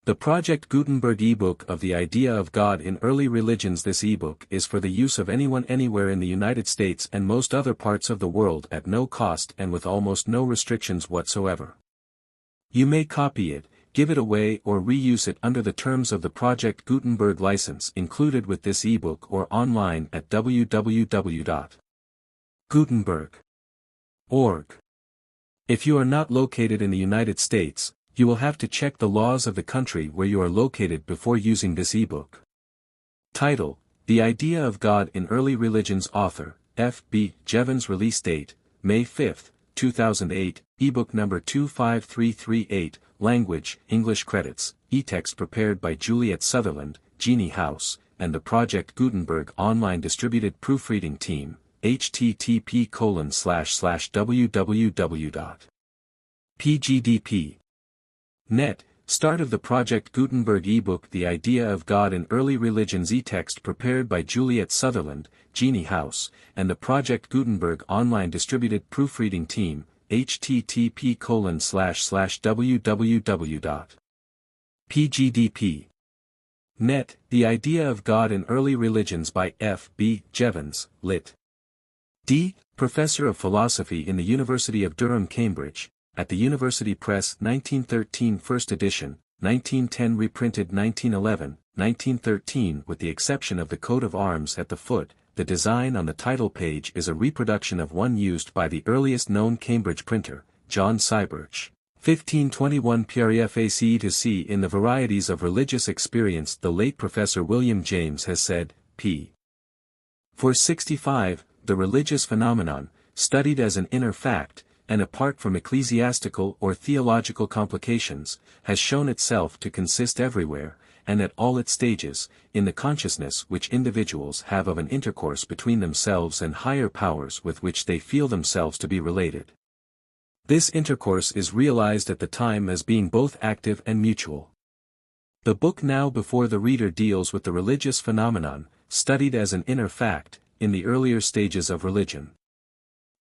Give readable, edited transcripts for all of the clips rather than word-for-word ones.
The Project Gutenberg ebook of The Idea of God in Early Religions. This ebook is for the use of anyone anywhere in the United States and most other parts of the world at no cost and with almost no restrictions whatsoever. You may copy it, give it away or reuse it under the terms of the Project Gutenberg license included with this ebook or online at www.gutenberg.org. If you are not located in the United States, you will have to check the laws of the country where you are located before using this ebook. Title: The Idea of God in Early Religions. Author: F. B. Jevons. Release date: May 5, 2008, ebook number 25338, language: English. Credits: e-text prepared by Juliet Sutherland, Jeannie House, and the Project Gutenberg online distributed proofreading team, http://www.pgdp.net. Start of the Project Gutenberg ebook. The Idea of God in Early Religions. E-text prepared by Juliet Sutherland, Jeannie House, and the Project Gutenberg online distributed proofreading team, http://www.pgdp.net. The Idea of God in Early Religions by F. B. Jevons, Lit. D. Professor of Philosophy in the University of Durham, Cambridge, at the University Press. 1913 First edition, 1910 reprinted 1911, 1913 with the exception of the coat of arms at the foot. The design on the title page is a reproduction of one used by the earliest known Cambridge printer, John Sibirch. 1521 Preface to see in the varieties of religious experience. The late Professor William James has said, p. 465, the religious phenomenon, studied as an inner fact, and apart from ecclesiastical or theological complications, has shown itself to consist everywhere, and at all its stages, in the consciousness which individuals have of an intercourse between themselves and higher powers with which they feel themselves to be related. This intercourse is realized at the time as being both active and mutual. The book now before the reader deals with the religious phenomenon, studied as an inner fact, in the earlier stages of religion.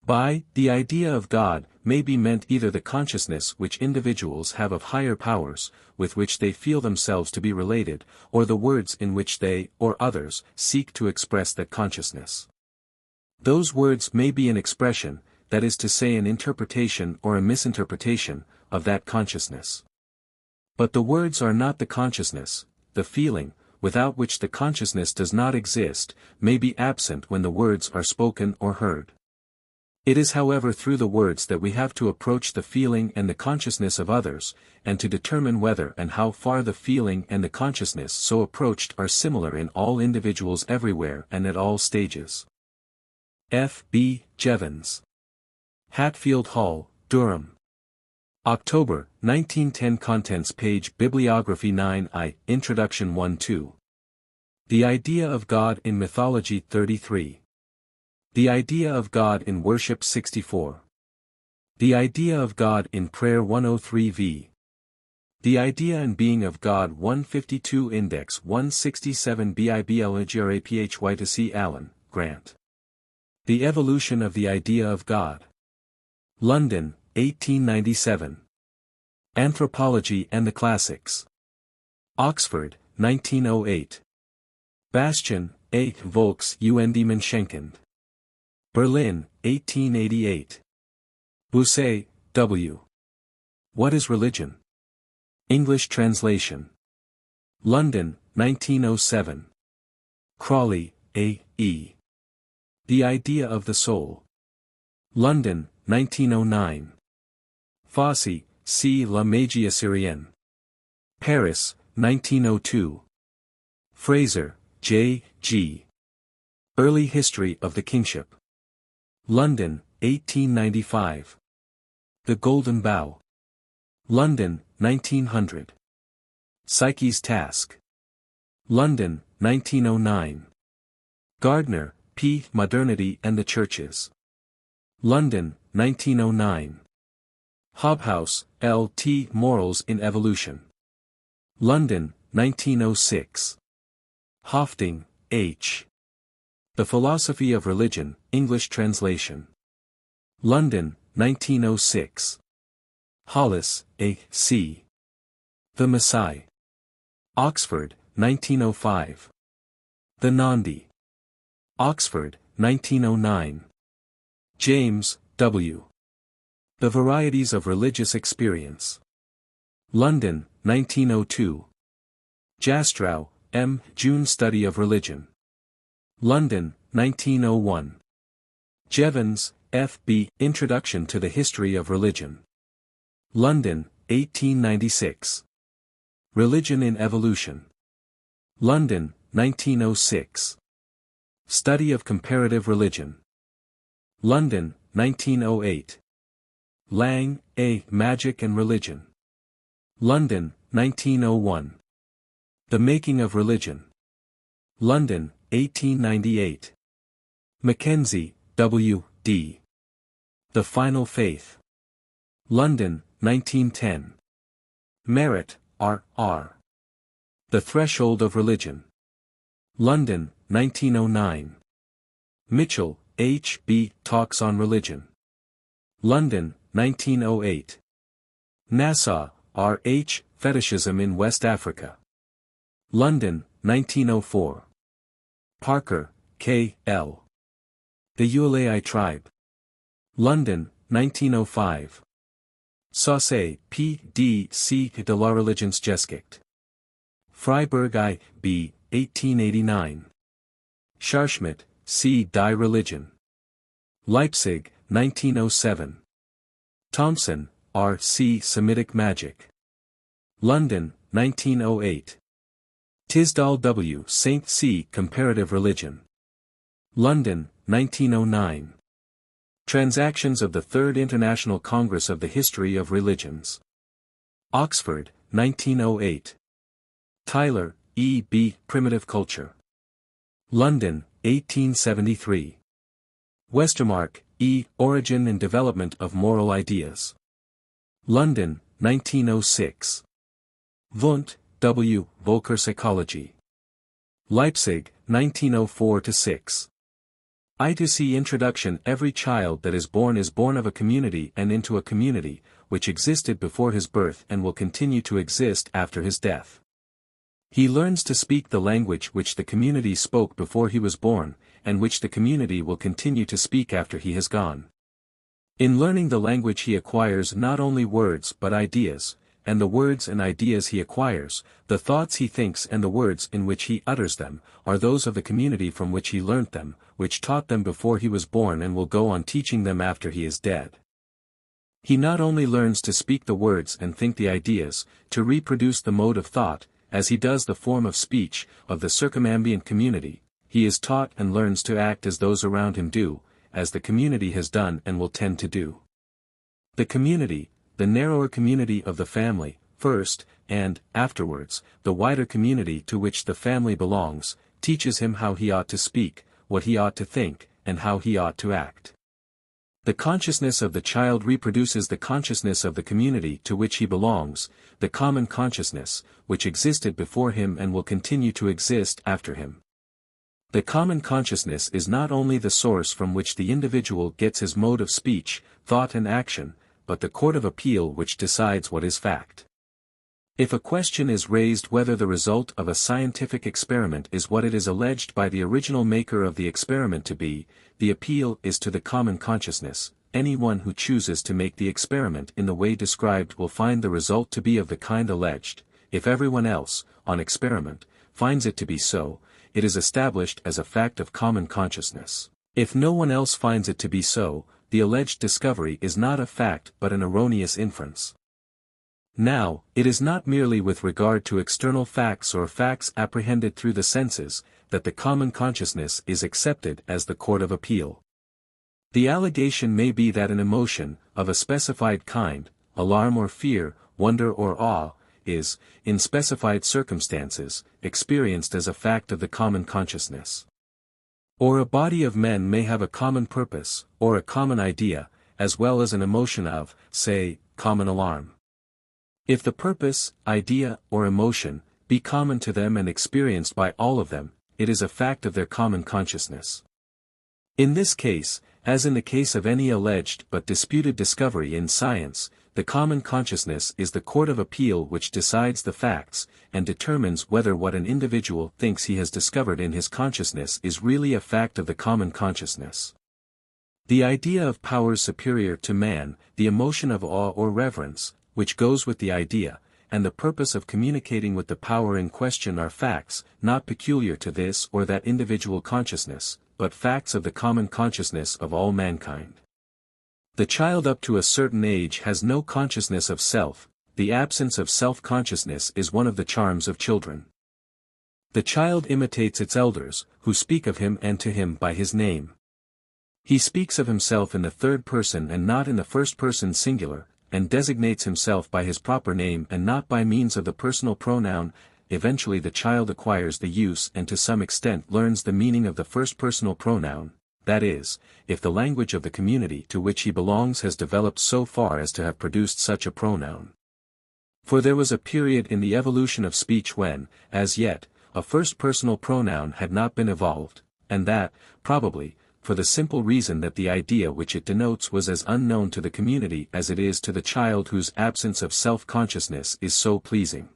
By the idea of God may be meant either the consciousness which individuals have of higher powers, with which they feel themselves to be related, or the words in which they, or others, seek to express that consciousness. Those words may be an expression, that is to say an interpretation or a misinterpretation, of that consciousness. But the words are not the consciousness. The feeling, without which the consciousness does not exist, may be absent when the words are spoken or heard. It is however through the words that we have to approach the feeling and the consciousness of others, and to determine whether and how far the feeling and the consciousness so approached are similar in all individuals everywhere and at all stages. F. B. Jevons. Hatfield Hall, Durham. October, 1910. Contents page. Bibliography 9I, Introduction 1-2. The Idea of God in Mythology 33. The Idea of God in Worship 64. The Idea of God in Prayer 103 v. The Idea and Being of God 152 Index 167 BIBLGRAPHY to C. Allen, Grant. The Evolution of the Idea of God. London, 1897. Anthropology and the Classics. Oxford, 1908. Bastian, A. Volks und Menschenkind. Berlin, 1888. Bousset, W. What is Religion? English translation. London, 1907. Crawley, A. E. The Idea of the Soul. London, 1909. Fossey, C. La Magie Syrienne. Paris, 1902. Fraser, J. G. Early History of the Kingship. London, 1895. The Golden Bough. London, 1900. Psyche's Task. London, 1909. Gardner, P. Modernity and the Churches. London, 1909. Hobhouse, L. T. Morals in Evolution. London, 1906. Hofting, H. The Philosophy of Religion, English translation. London, 1906. Hollis, A. C. The Messiah. Oxford, 1905. The Nandi. Oxford, 1909. James, W. The Varieties of Religious Experience. London, 1902. Jastrow, M. June Study of Religion. London, 1901. Jevons, F. B. Introduction to the History of Religion. London, 1896. Religion in Evolution. London, 1906. Study of Comparative Religion. London, 1908. Lang, A. Magic and Religion. London, 1901. The Making of Religion. London, 1898. Mackenzie, W. D. The Final Faith. London, 1910. Merritt, R. R. The Threshold of Religion. London, 1909. Mitchell, H. B. Talks on Religion. London, 1908. Nassau, R. H. Fetishism in West Africa. London, 1904. Parker, K. L. The Ualai Tribe. London, 1905. Saussay, P. D. C. De la Religionsgeschichte. Freiburg I. B. 1889. Scharschmidt, C. Die Religion. Leipzig, 1907. Thompson, R. C. Semitic Magic. London, 1908. Tisdall W. St. C. Comparative Religion. London, 1909. Transactions of the Third International Congress of the History of Religions. Oxford, 1908. Tyler, E. B. Primitive Culture. London, 1873. Westermarck, E. Origin and Development of Moral Ideas. London, 1906. Wundt, W. Volker Psychology. Leipzig, 1904-6. I2C Introduction. Every child that is born of a community and into a community, which existed before his birth and will continue to exist after his death. He learns to speak the language which the community spoke before he was born, and which the community will continue to speak after he has gone. In learning the language he acquires not only words but ideas, and the words and ideas he acquires, the thoughts he thinks and the words in which he utters them, are those of the community from which he learnt them, which taught them before he was born and will go on teaching them after he is dead. He not only learns to speak the words and think the ideas, to reproduce the mode of thought, as he does the form of speech, of the circumambient community, he is taught and learns to act as those around him do, as the community has done and will tend to do. The community, the narrower community of the family, first, and, afterwards, the wider community to which the family belongs, teaches him how he ought to speak, what he ought to think, and how he ought to act. The consciousness of the child reproduces the consciousness of the community to which he belongs, the common consciousness, which existed before him and will continue to exist after him. The common consciousness is not only the source from which the individual gets his mode of speech, thought and action, but the court of appeal which decides what is fact. If a question is raised whether the result of a scientific experiment is what it is alleged by the original maker of the experiment to be, the appeal is to the common consciousness. Anyone who chooses to make the experiment in the way described will find the result to be of the kind alleged. If everyone else, on experiment, finds it to be so, it is established as a fact of common consciousness. If no one else finds it to be so, the alleged discovery is not a fact but an erroneous inference. Now, it is not merely with regard to external facts or facts apprehended through the senses, that the common consciousness is accepted as the court of appeal. The allegation may be that an emotion, of a specified kind, alarm or fear, wonder or awe, is, in specified circumstances, experienced as a fact of the common consciousness. Or a body of men may have a common purpose, or a common idea, as well as an emotion of, say, common alarm. If the purpose, idea, or emotion, be common to them and experienced by all of them, it is a fact of their common consciousness. In this case, as in the case of any alleged but disputed discovery in science, the common consciousness is the court of appeal which decides the facts, and determines whether what an individual thinks he has discovered in his consciousness is really a fact of the common consciousness. The idea of powers superior to man, the emotion of awe or reverence, which goes with the idea, and the purpose of communicating with the power in question are facts, not peculiar to this or that individual consciousness, but facts of the common consciousness of all mankind. The child up to a certain age has no consciousness of self. The absence of self-consciousness is one of the charms of children. The child imitates its elders, who speak of him and to him by his name. He speaks of himself in the third person and not in the first person singular, and designates himself by his proper name and not by means of the personal pronoun. Eventually the child acquires the use and to some extent learns the meaning of the first personal pronoun, that is, if the language of the community to which he belongs has developed so far as to have produced such a pronoun. For there was a period in the evolution of speech when, as yet, a first personal pronoun had not been evolved, and that, probably, for the simple reason that the idea which it denotes was as unknown to the community as it is to the child whose absence of self-consciousness is so pleasing.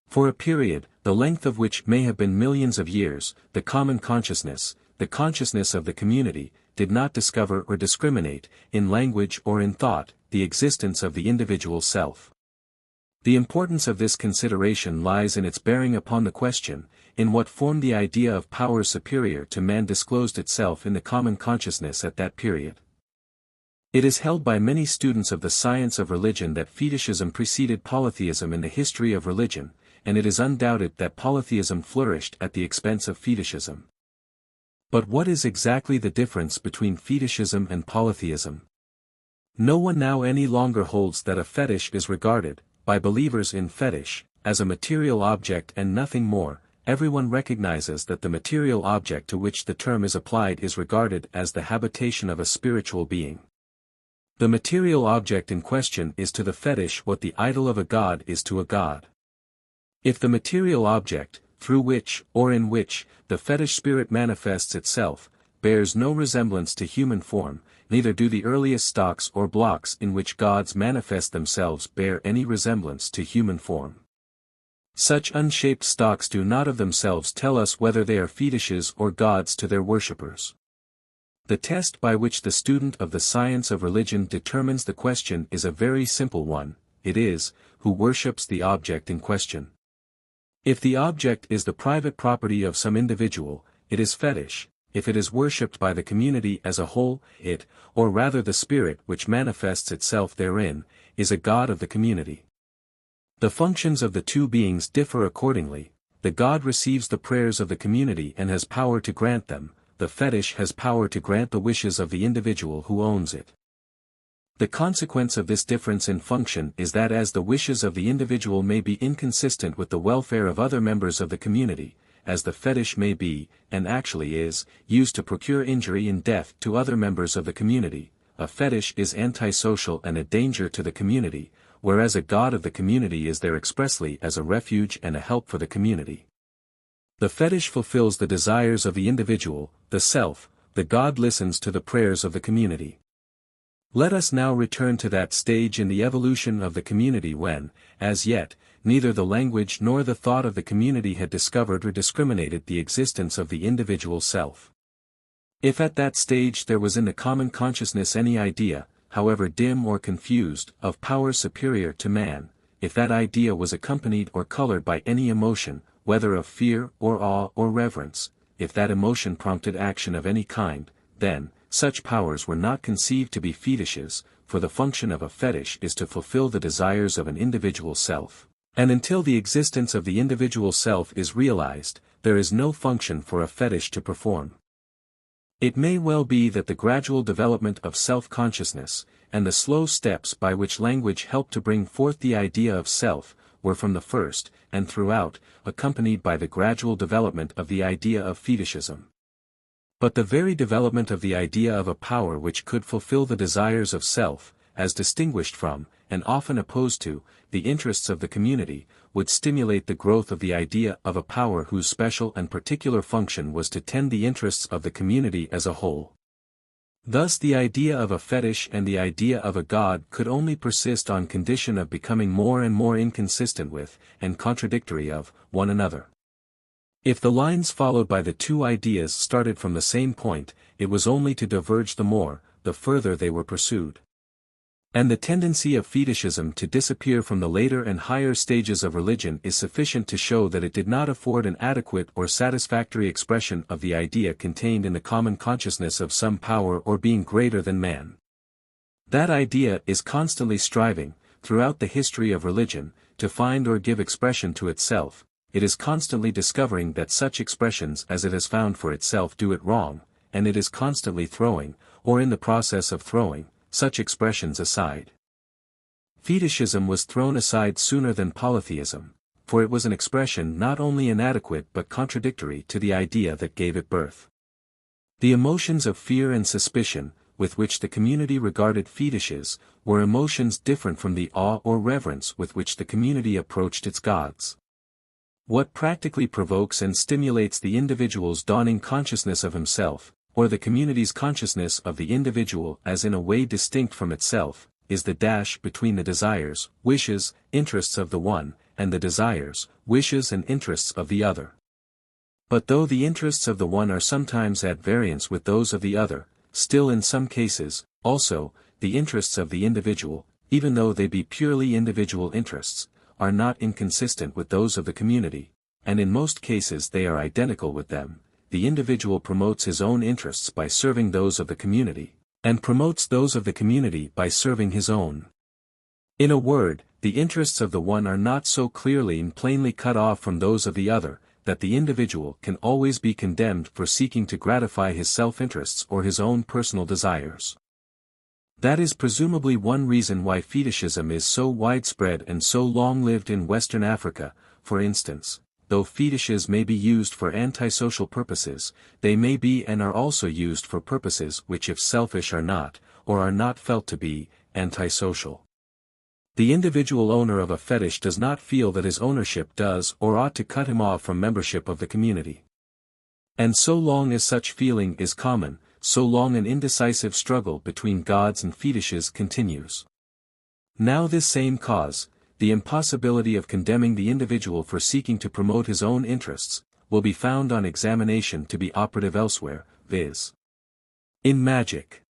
For a period, the length of which may have been millions of years, the common consciousness, the consciousness of the community, did not discover or discriminate, in language or in thought, the existence of the individual self. The importance of this consideration lies in its bearing upon the question, in what form the idea of powers superior to man disclosed itself in the common consciousness at that period. It is held by many students of the science of religion that fetishism preceded polytheism in the history of religion, and it is undoubted that polytheism flourished at the expense of fetishism. But what is exactly the difference between fetishism and polytheism? No one now any longer holds that a fetish is regarded, by believers in fetish, as a material object and nothing more. Everyone recognizes that the material object to which the term is applied is regarded as the habitation of a spiritual being. The material object in question is to the fetish what the idol of a god is to a god. If the material object, through which, or in which, the fetish spirit manifests itself, bears no resemblance to human form, neither do the earliest stocks or blocks in which gods manifest themselves bear any resemblance to human form. Such unshaped stocks do not of themselves tell us whether they are fetishes or gods to their worshippers. The test by which the student of the science of religion determines the question is a very simple one. It is, who worships the object in question. If the object is the private property of some individual, it is fetish. If it is worshipped by the community as a whole, it, or rather the spirit which manifests itself therein, is a god of the community. The functions of the two beings differ accordingly. The god receives the prayers of the community and has power to grant them, the fetish has power to grant the wishes of the individual who owns it. The consequence of this difference in function is that as the wishes of the individual may be inconsistent with the welfare of other members of the community, as the fetish may be, and actually is, used to procure injury and death to other members of the community, a fetish is antisocial and a danger to the community, whereas a god of the community is there expressly as a refuge and a help for the community. The fetish fulfills the desires of the individual, the self, the god listens to the prayers of the community. Let us now return to that stage in the evolution of the community when, as yet, neither the language nor the thought of the community had discovered or discriminated the existence of the individual self. If at that stage there was in the common consciousness any idea, however dim or confused, of power superior to man, if that idea was accompanied or colored by any emotion, whether of fear or awe or reverence, if that emotion prompted action of any kind, then, such powers were not conceived to be fetishes, for the function of a fetish is to fulfill the desires of an individual self. And until the existence of the individual self is realized, there is no function for a fetish to perform. It may well be that the gradual development of self-consciousness, and the slow steps by which language helped to bring forth the idea of self, were from the first, and throughout, accompanied by the gradual development of the idea of fetishism. But the very development of the idea of a power which could fulfill the desires of self, as distinguished from, and often opposed to, the interests of the community, would stimulate the growth of the idea of a power whose special and particular function was to tend the interests of the community as a whole. Thus the idea of a fetish and the idea of a god could only persist on condition of becoming more and more inconsistent with, and contradictory of, one another. If the lines followed by the two ideas started from the same point, it was only to diverge the more, the further they were pursued. And the tendency of fetishism to disappear from the later and higher stages of religion is sufficient to show that it did not afford an adequate or satisfactory expression of the idea contained in the common consciousness of some power or being greater than man. That idea is constantly striving, throughout the history of religion, to find or give expression to itself. It is constantly discovering that such expressions as it has found for itself do it wrong, and it is constantly throwing, or in the process of throwing, such expressions aside. Fetishism was thrown aside sooner than polytheism, for it was an expression not only inadequate but contradictory to the idea that gave it birth. The emotions of fear and suspicion, with which the community regarded fetishes, were emotions different from the awe or reverence with which the community approached its gods. What practically provokes and stimulates the individual's dawning consciousness of himself, or the community's consciousness of the individual as in a way distinct from itself, is the dash between the desires, wishes, interests of the one, and the desires, wishes and interests of the other. But though the interests of the one are sometimes at variance with those of the other, still in some cases, also, the interests of the individual, even though they be purely individual interests, are not inconsistent with those of the community, and in most cases they are identical with them. The individual promotes his own interests by serving those of the community, and promotes those of the community by serving his own. In a word, the interests of the one are not so clearly and plainly cut off from those of the other, that the individual can always be condemned for seeking to gratify his self-interests or his own personal desires. That is presumably one reason why fetishism is so widespread and so long-lived in Western Africa. For instance, though fetishes may be used for antisocial purposes, they may be and are also used for purposes which if selfish are not, or are not felt to be, antisocial. The individual owner of a fetish does not feel that his ownership does or ought to cut him off from membership of the community. And so long as such feeling is common, so long an indecisive struggle between gods and fetishes continues. Now this same cause, the impossibility of condemning the individual for seeking to promote his own interests, will be found on examination to be operative elsewhere, viz. in magic.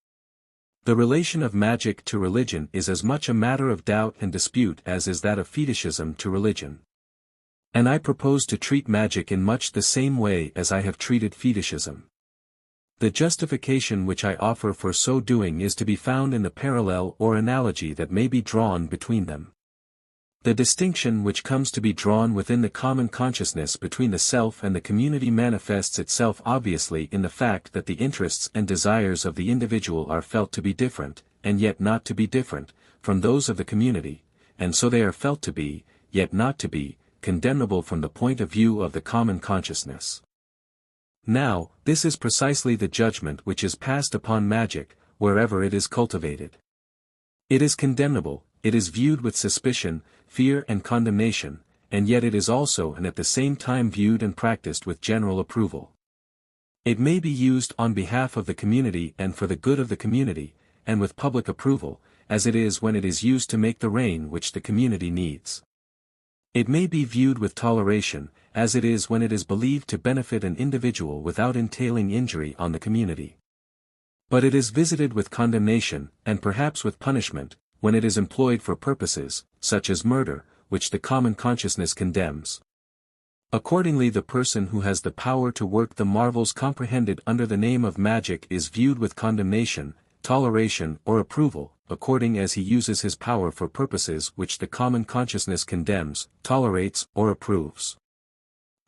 The relation of magic to religion is as much a matter of doubt and dispute as is that of fetishism to religion. And I propose to treat magic in much the same way as I have treated fetishism. The justification which I offer for so doing is to be found in the parallel or analogy that may be drawn between them. The distinction which comes to be drawn within the common consciousness between the self and the community manifests itself obviously in the fact that the interests and desires of the individual are felt to be different, and yet not to be different, from those of the community, and so they are felt to be, yet not to be, condemnable from the point of view of the common consciousness. Now, this is precisely the judgment which is passed upon magic, wherever it is cultivated. It is condemnable, it is viewed with suspicion, fear and condemnation, and yet it is also and at the same time viewed and practiced with general approval. It may be used on behalf of the community and for the good of the community, and with public approval, as it is when it is used to make the rain which the community needs. It may be viewed with toleration, as it is when it is believed to benefit an individual without entailing injury on the community. But it is visited with condemnation, and perhaps with punishment, when it is employed for purposes, such as murder, which the common consciousness condemns. Accordingly the person who has the power to work the marvels comprehended under the name of magic is viewed with condemnation, toleration or approval, according as he uses his power for purposes which the common consciousness condemns, tolerates or approves.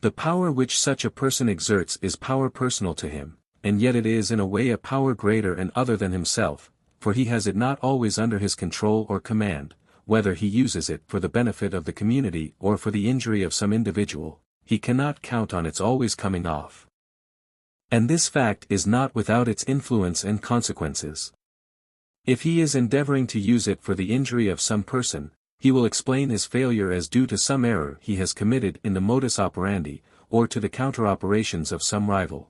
The power which such a person exerts is power personal to him, and yet it is in a way a power greater and other than himself, for he has it not always under his control or command. Whether he uses it for the benefit of the community or for the injury of some individual, he cannot count on its always coming off. And this fact is not without its influence and consequences. If he is endeavoring to use it for the injury of some person, he will explain his failure as due to some error he has committed in the modus operandi, or to the counter-operations of some rival.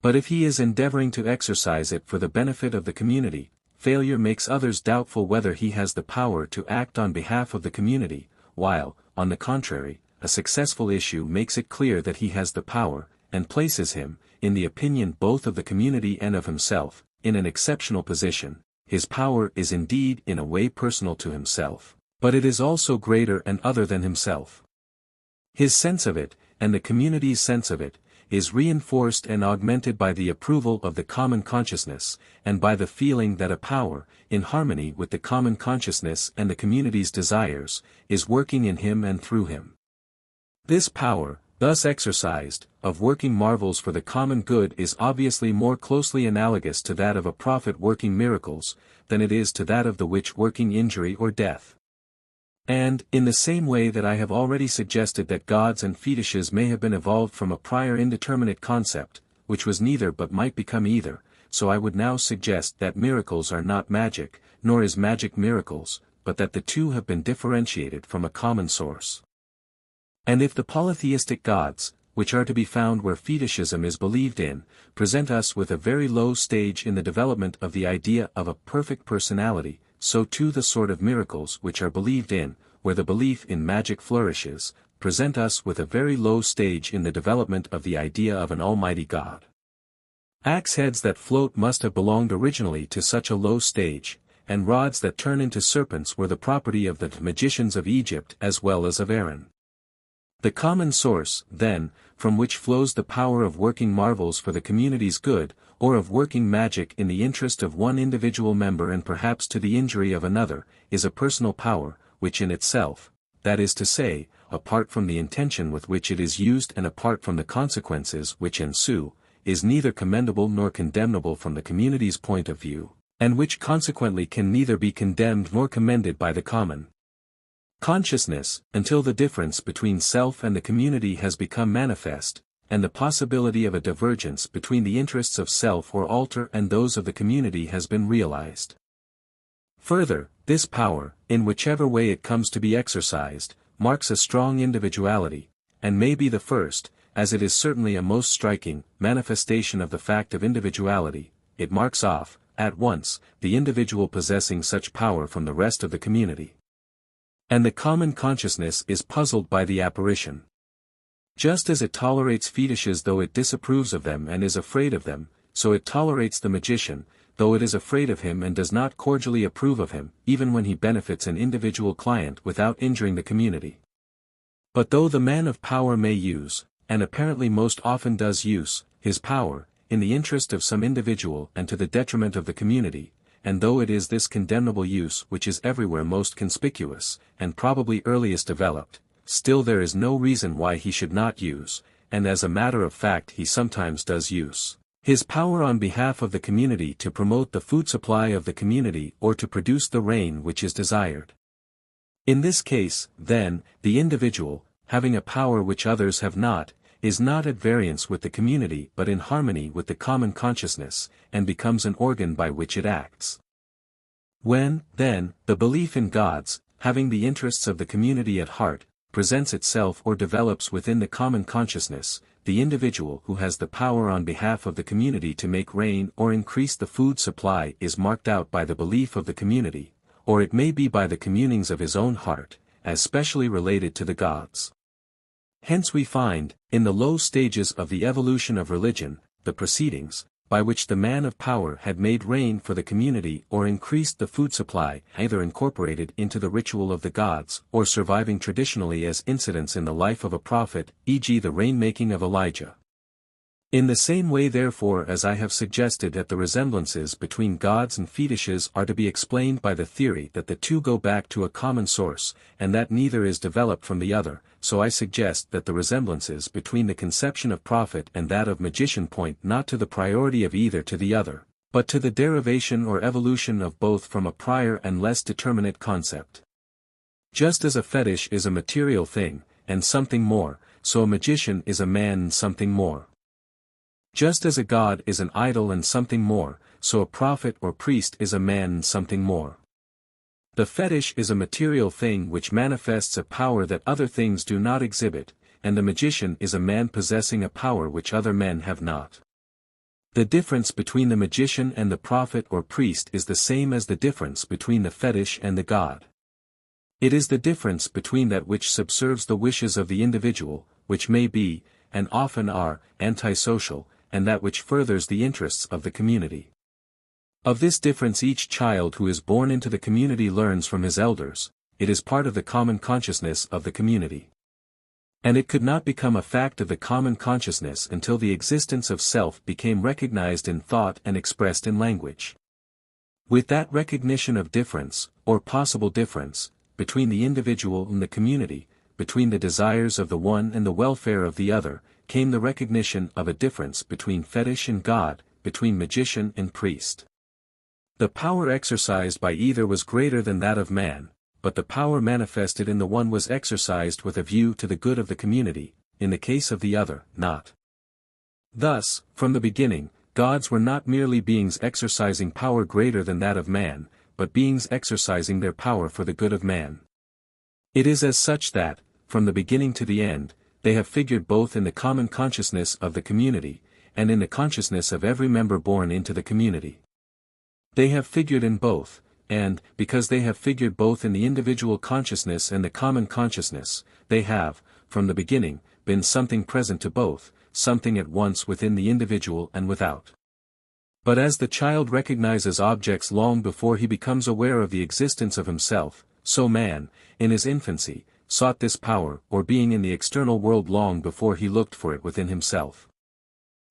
But if he is endeavoring to exercise it for the benefit of the community, failure makes others doubtful whether he has the power to act on behalf of the community, while, on the contrary, a successful issue makes it clear that he has the power, and places him, in the opinion both of the community and of himself, in an exceptional position. His power is indeed in a way personal to himself, but it is also greater and other than himself. His sense of it, and the community's sense of it, is reinforced and augmented by the approval of the common consciousness, and by the feeling that a power, in harmony with the common consciousness and the community's desires, is working in him and through him. This power, thus exercised, of working marvels for the common good is obviously more closely analogous to that of a prophet working miracles, than it is to that of the witch working injury or death. And, in the same way that I have already suggested that gods and fetishes may have been evolved from a prior indeterminate concept, which was neither but might become either, so I would now suggest that miracles are not magic, nor is magic miracles, but that the two have been differentiated from a common source. And if the polytheistic gods, which are to be found where fetishism is believed in, present us with a very low stage in the development of the idea of a perfect personality, so too the sort of miracles which are believed in, where the belief in magic flourishes, present us with a very low stage in the development of the idea of an almighty God. Axe heads that float must have belonged originally to such a low stage, and rods that turn into serpents were the property of the magicians of Egypt as well as of Aaron. The common source, then, from which flows the power of working marvels for the community's good, or of working magic in the interest of one individual member and perhaps to the injury of another, is a personal power, which in itself, that is to say, apart from the intention with which it is used and apart from the consequences which ensue, is neither commendable nor condemnable from the community's point of view, and which consequently can neither be condemned nor commended by the common consciousness, until the difference between self and the community has become manifest, and the possibility of a divergence between the interests of self or alter and those of the community has been realized. Further, this power, in whichever way it comes to be exercised, marks a strong individuality, and may be the first, as it is certainly a most striking, manifestation of the fact of individuality. It marks off, at once, the individual possessing such power from the rest of the community. And the common consciousness is puzzled by the apparition. Just as it tolerates fetishes though it disapproves of them and is afraid of them, so it tolerates the magician, though it is afraid of him and does not cordially approve of him, even when he benefits an individual client without injuring the community. But though the man of power may use, and apparently most often does use, his power, in the interest of some individual and to the detriment of the community, and though it is this condemnable use which is everywhere most conspicuous, and probably earliest developed, still there is no reason why he should not use, and as a matter of fact he sometimes does use, his power on behalf of the community to promote the food supply of the community or to produce the rain which is desired. In this case, then, the individual, having a power which others have not, is not at variance with the community but in harmony with the common consciousness, and becomes an organ by which it acts. When, then, the belief in gods, having the interests of the community at heart, presents itself or develops within the common consciousness, the individual who has the power on behalf of the community to make rain or increase the food supply is marked out by the belief of the community, or it may be by the communings of his own heart, as specially related to the gods. Hence we find, in the low stages of the evolution of religion, the proceedings, by which the man of power had made rain for the community or increased the food supply, either incorporated into the ritual of the gods, or surviving traditionally as incidents in the life of a prophet, e.g. the rain-making of Elijah. In the same way therefore as I have suggested that the resemblances between gods and fetishes are to be explained by the theory that the two go back to a common source, and that neither is developed from the other, so I suggest that the resemblances between the conception of prophet and that of magician point not to the priority of either to the other, but to the derivation or evolution of both from a prior and less determinate concept. Just as a fetish is a material thing, and something more, so a magician is a man and something more. Just as a god is an idol and something more, so a prophet or priest is a man and something more. The fetish is a material thing which manifests a power that other things do not exhibit, and the magician is a man possessing a power which other men have not. The difference between the magician and the prophet or priest is the same as the difference between the fetish and the god. It is the difference between that which subserves the wishes of the individual, which may be, and often are, antisocial, and that which furthers the interests of the community. Of this difference each child who is born into the community learns from his elders. It is part of the common consciousness of the community. And it could not become a fact of the common consciousness until the existence of self became recognized in thought and expressed in language. With that recognition of difference, or possible difference, between the individual and the community, between the desires of the one and the welfare of the other, came the recognition of a difference between fetish and God, between magician and priest. The power exercised by either was greater than that of man, but the power manifested in the one was exercised with a view to the good of the community, in the case of the other, not. Thus, from the beginning, gods were not merely beings exercising power greater than that of man, but beings exercising their power for the good of man. It is as such that, from the beginning to the end, they have figured both in the common consciousness of the community, and in the consciousness of every member born into the community. They have figured in both, and, because they have figured both in the individual consciousness and the common consciousness, they have, from the beginning, been something present to both, something at once within the individual and without. But as the child recognizes objects long before he becomes aware of the existence of himself, so man, in his infancy, sought this power or being in the external world long before he looked for it within himself.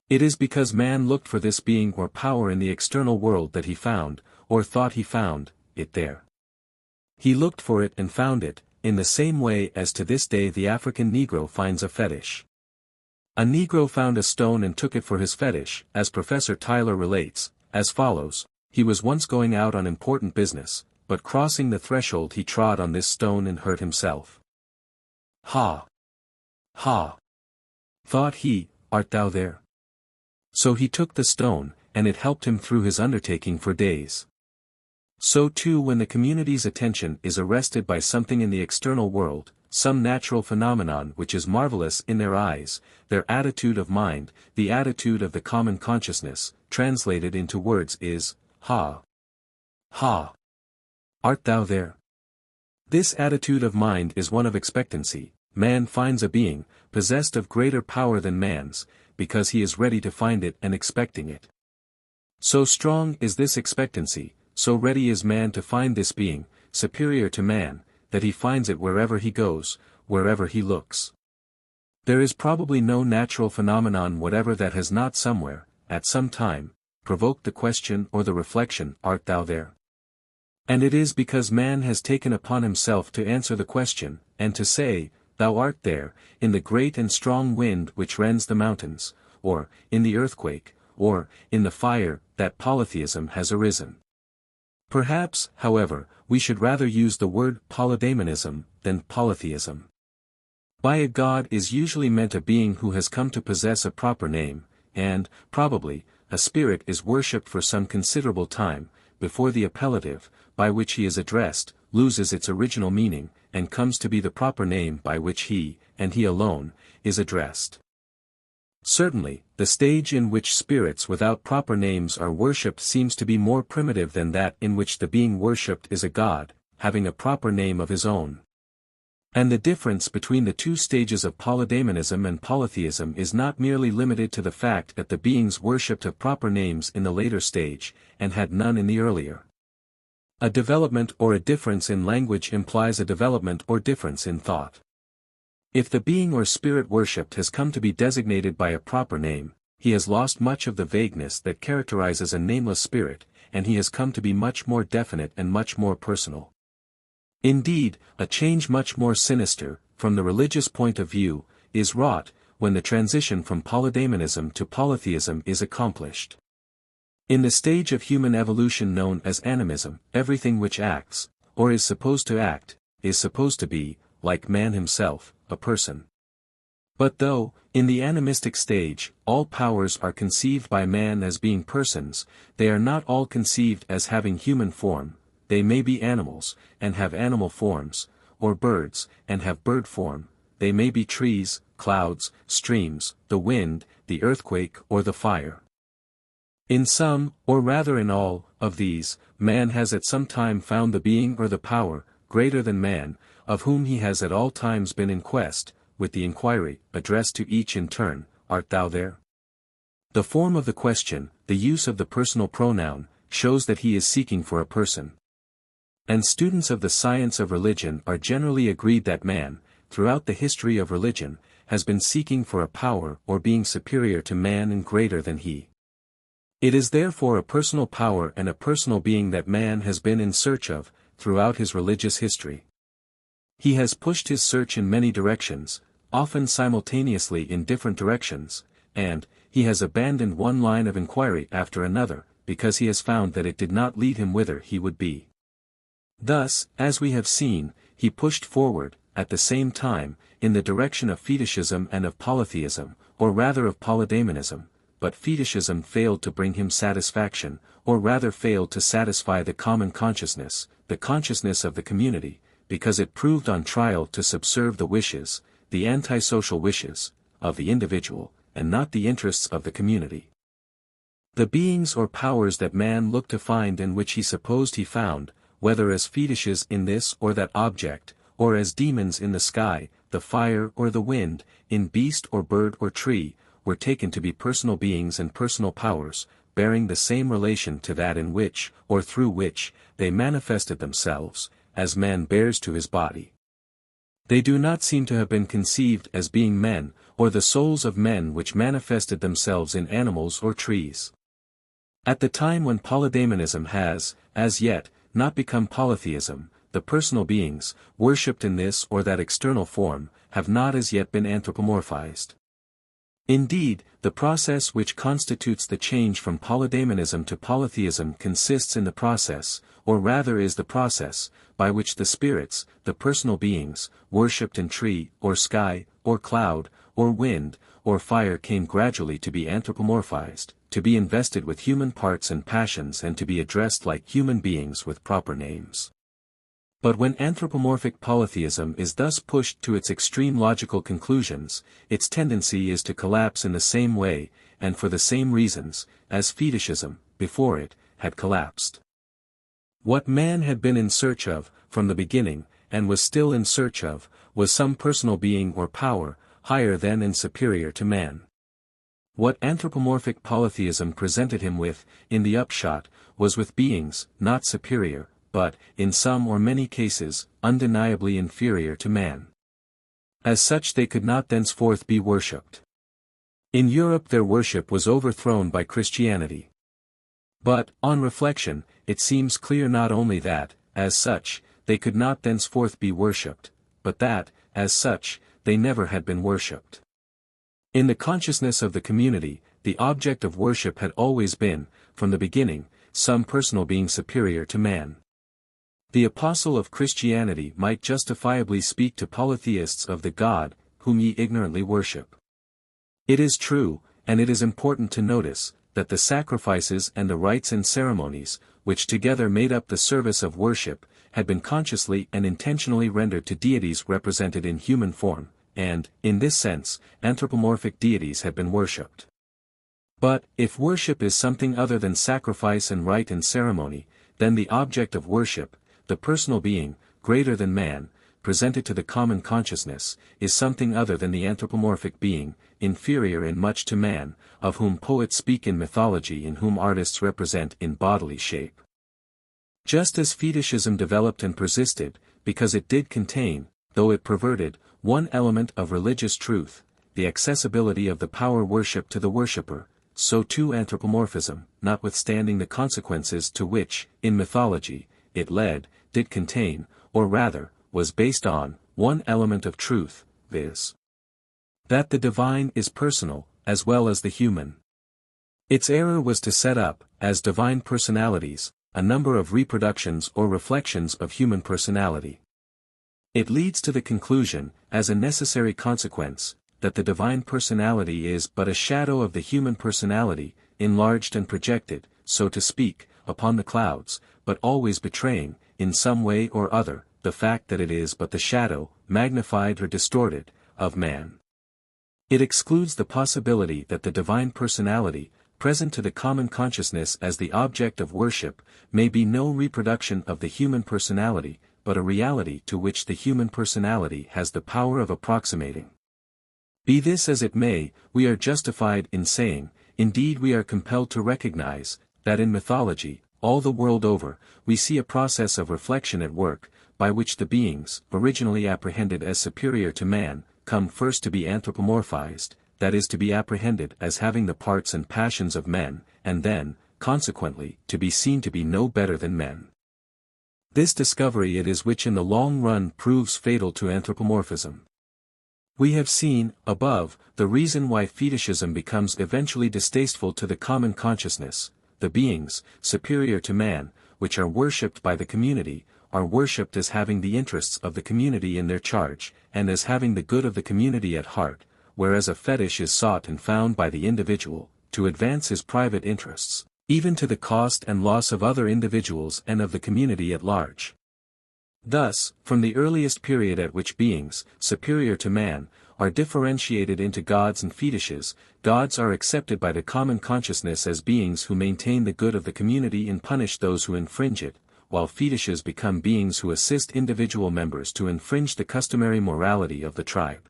It is because man looked for this being or power in the external world that he found, or thought he found, it there. He looked for it and found it, in the same way as to this day the African Negro finds a fetish. A Negro found a stone and took it for his fetish, as Professor Tyler relates, as follows: he was once going out on important business, but crossing the threshold he trod on this stone and hurt himself. Ha! Ha! Thought he, art thou there? So he took the stone, and it helped him through his undertaking for days. So too when the community's attention is arrested by something in the external world, some natural phenomenon which is marvelous in their eyes, their attitude of mind, the attitude of the common consciousness, translated into words is, Ha! Ha! Art thou there? This attitude of mind is one of expectancy. Man finds a being, possessed of greater power than man's, because he is ready to find it and expecting it. So strong is this expectancy, so ready is man to find this being, superior to man, that he finds it wherever he goes, wherever he looks. There is probably no natural phenomenon whatever that has not somewhere, at some time, provoked the question or the reflection, art thou there? And it is because man has taken upon himself to answer the question, and to say, thou art there, in the great and strong wind which rends the mountains, or, in the earthquake, or, in the fire, that polytheism has arisen. Perhaps, however, we should rather use the word polydaemonism than polytheism. By a god is usually meant a being who has come to possess a proper name, and, probably, a spirit is worshipped for some considerable time, before the appellative, by which he is addressed, loses its original meaning, and comes to be the proper name by which he, and he alone, is addressed. Certainly, the stage in which spirits without proper names are worshipped seems to be more primitive than that in which the being worshipped is a god, having a proper name of his own. And the difference between the two stages of polydaemonism and polytheism is not merely limited to the fact that the beings worshipped have proper names in the later stage, and had none in the earlier. A development or a difference in language implies a development or difference in thought. If the being or spirit worshipped has come to be designated by a proper name, he has lost much of the vagueness that characterizes a nameless spirit, and he has come to be much more definite and much more personal. Indeed, a change much more sinister, from the religious point of view, is wrought, when the transition from polydaemonism to polytheism is accomplished. In the stage of human evolution known as animism, everything which acts, or is supposed to act, is supposed to be, like man himself, a person. But though, in the animistic stage, all powers are conceived by man as being persons, they are not all conceived as having human form. They may be animals, and have animal forms, or birds, and have bird form. They may be trees, clouds, streams, the wind, the earthquake or the fire. In some, or rather in all, of these, man has at some time found the being or the power, greater than man, of whom he has at all times been in quest, with the inquiry, addressed to each in turn, "Art thou there?" The form of the question, the use of the personal pronoun, shows that he is seeking for a person. And students of the science of religion are generally agreed that man, throughout the history of religion, has been seeking for a power or being superior to man and greater than he. It is therefore a personal power and a personal being that man has been in search of, throughout his religious history. He has pushed his search in many directions, often simultaneously in different directions, and he has abandoned one line of inquiry after another, because he has found that it did not lead him whither he would be. Thus, as we have seen, he pushed forward, at the same time, in the direction of fetishism and of polytheism, or rather of polydaemonism, but fetishism failed to bring him satisfaction, or rather failed to satisfy the common consciousness, the consciousness of the community, because it proved on trial to subserve the wishes, the antisocial wishes, of the individual, and not the interests of the community. The beings or powers that man looked to find and which he supposed he found, whether as fetishes in this or that object, or as demons in the sky, the fire or the wind, in beast or bird or tree, were taken to be personal beings and personal powers, bearing the same relation to that in which, or through which, they manifested themselves, as man bears to his body. They do not seem to have been conceived as being men, or the souls of men which manifested themselves in animals or trees. At the time when polydaemonism has, as yet, not become polytheism, the personal beings, worshipped in this or that external form, have not as yet been anthropomorphized. Indeed, the process which constitutes the change from polydaemonism to polytheism consists in the process, or rather is the process, by which the spirits, the personal beings, worshipped in tree, or sky, or cloud, or wind, or fire came gradually to be anthropomorphized, to be invested with human parts and passions and to be addressed like human beings with proper names. But when anthropomorphic polytheism is thus pushed to its extreme logical conclusions, its tendency is to collapse in the same way, and for the same reasons, as fetishism, before it, had collapsed. What man had been in search of, from the beginning, and was still in search of, was some personal being or power, higher than and superior to man. What anthropomorphic polytheism presented him with, in the upshot, was with beings, not superior, but, in some or many cases, undeniably inferior to man. As such they could not thenceforth be worshipped. In Europe their worship was overthrown by Christianity. But, on reflection, it seems clear not only that, as such, they could not thenceforth be worshipped, but that, as such, they never had been worshipped. In the consciousness of the community, the object of worship had always been, from the beginning, some personal being superior to man. The apostle of Christianity might justifiably speak to polytheists of the God, whom ye ignorantly worship. It is true, and it is important to notice, that the sacrifices and the rites and ceremonies, which together made up the service of worship, had been consciously and intentionally rendered to deities represented in human form, and, in this sense, anthropomorphic deities had been worshipped. But, if worship is something other than sacrifice and rite and ceremony, then the object of worship, the personal being, greater than man, presented to the common consciousness, is something other than the anthropomorphic being, inferior in much to man, of whom poets speak in mythology and whom artists represent in bodily shape. Just as fetishism developed and persisted, because it did contain, though it perverted, one element of religious truth, the accessibility of the power worship to the worshipper, so too anthropomorphism, notwithstanding the consequences to which, in mythology, it led, did contain, or rather, was based on, one element of truth, viz. That the divine is personal, as well as the human. Its error was to set up, as divine personalities, a number of reproductions or reflections of human personality. It leads to the conclusion, as a necessary consequence, that the divine personality is but a shadow of the human personality, enlarged and projected, so to speak, upon the clouds, but always betraying, in some way or other, the fact that it is but the shadow, magnified or distorted, of man. It excludes the possibility that the divine personality, present to the common consciousness as the object of worship, may be no reproduction of the human personality, but a reality to which the human personality has the power of approximating. Be this as it may, we are justified in saying, indeed we are compelled to recognize, that in mythology, all the world over, we see a process of reflection at work, by which the beings, originally apprehended as superior to man, come first to be anthropomorphized, that is to be apprehended as having the parts and passions of men, and then, consequently, to be seen to be no better than men. This discovery it is which in the long run proves fatal to anthropomorphism. We have seen, above, the reason why fetishism becomes eventually distasteful to the common consciousness. The beings, superior to man, which are worshipped by the community, are worshipped as having the interests of the community in their charge, and as having the good of the community at heart, whereas a fetish is sought and found by the individual, to advance his private interests, even to the cost and loss of other individuals and of the community at large. Thus, from the earliest period at which beings, superior to man, are differentiated into gods and fetishes, gods are accepted by the common consciousness as beings who maintain the good of the community and punish those who infringe it, while fetishes become beings who assist individual members to infringe the customary morality of the tribe.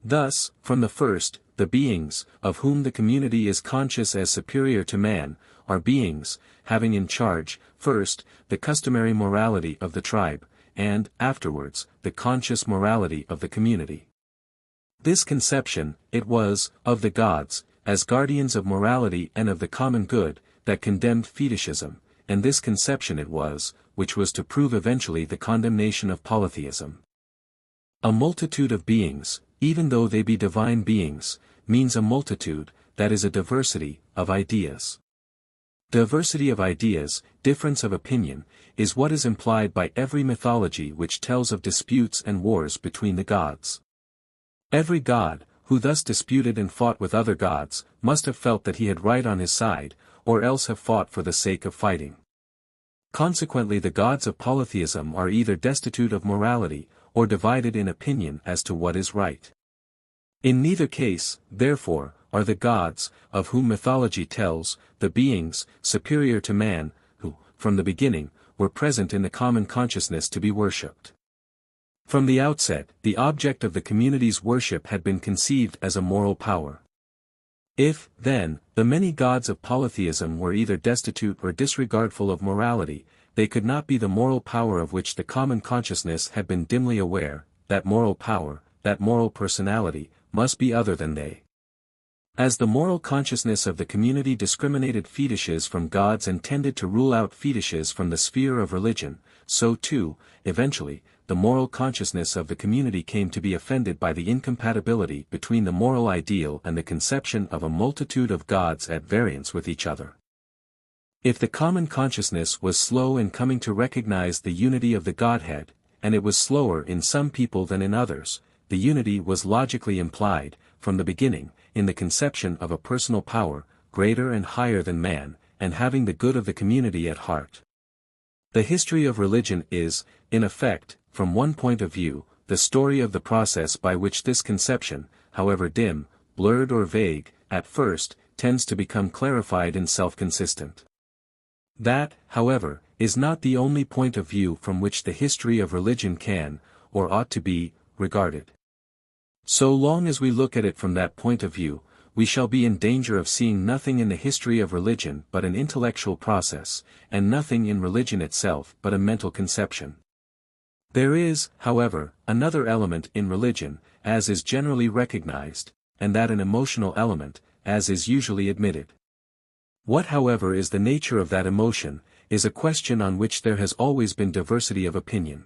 Thus, from the first, the beings, of whom the community is conscious as superior to man, are beings, having in charge, first, the customary morality of the tribe, and, afterwards, the conscious morality of the community. This conception, it was, of the gods, as guardians of morality and of the common good, that condemned fetishism, and this conception it was, which was to prove eventually the condemnation of polytheism. A multitude of beings, even though they be divine beings, means a multitude, that is a diversity, of ideas. Diversity of ideas, difference of opinion, is what is implied by every mythology which tells of disputes and wars between the gods. Every god, who thus disputed and fought with other gods, must have felt that he had right on his side, or else have fought for the sake of fighting. Consequently the gods of polytheism are either destitute of morality, or divided in opinion as to what is right. In neither case, therefore, are the gods, of whom mythology tells, the beings, superior to man, who, from the beginning, were present in the common consciousness to be worshipped. From the outset, the object of the community's worship had been conceived as a moral power. If, then, the many gods of polytheism were either destitute or disregardful of morality, they could not be the moral power of which the common consciousness had been dimly aware. That moral power, that moral personality, must be other than they. As the moral consciousness of the community discriminated fetishes from gods and tended to rule out fetishes from the sphere of religion, so too, eventually, the moral consciousness of the community came to be offended by the incompatibility between the moral ideal and the conception of a multitude of gods at variance with each other. If the common consciousness was slow in coming to recognize the unity of the Godhead, and it was slower in some people than in others, the unity was logically implied, from the beginning, in the conception of a personal power, greater and higher than man, and having the good of the community at heart. The history of religion is, in effect, from one point of view, the story of the process by which this conception, however dim, blurred or vague, at first, tends to become clarified and self-consistent. That, however, is not the only point of view from which the history of religion can, or ought to be, regarded. So long as we look at it from that point of view, we shall be in danger of seeing nothing in the history of religion but an intellectual process, and nothing in religion itself but a mental conception. There is, however, another element in religion, as is generally recognized, and that an emotional element, as is usually admitted. What however is the nature of that emotion, is a question on which there has always been diversity of opinion.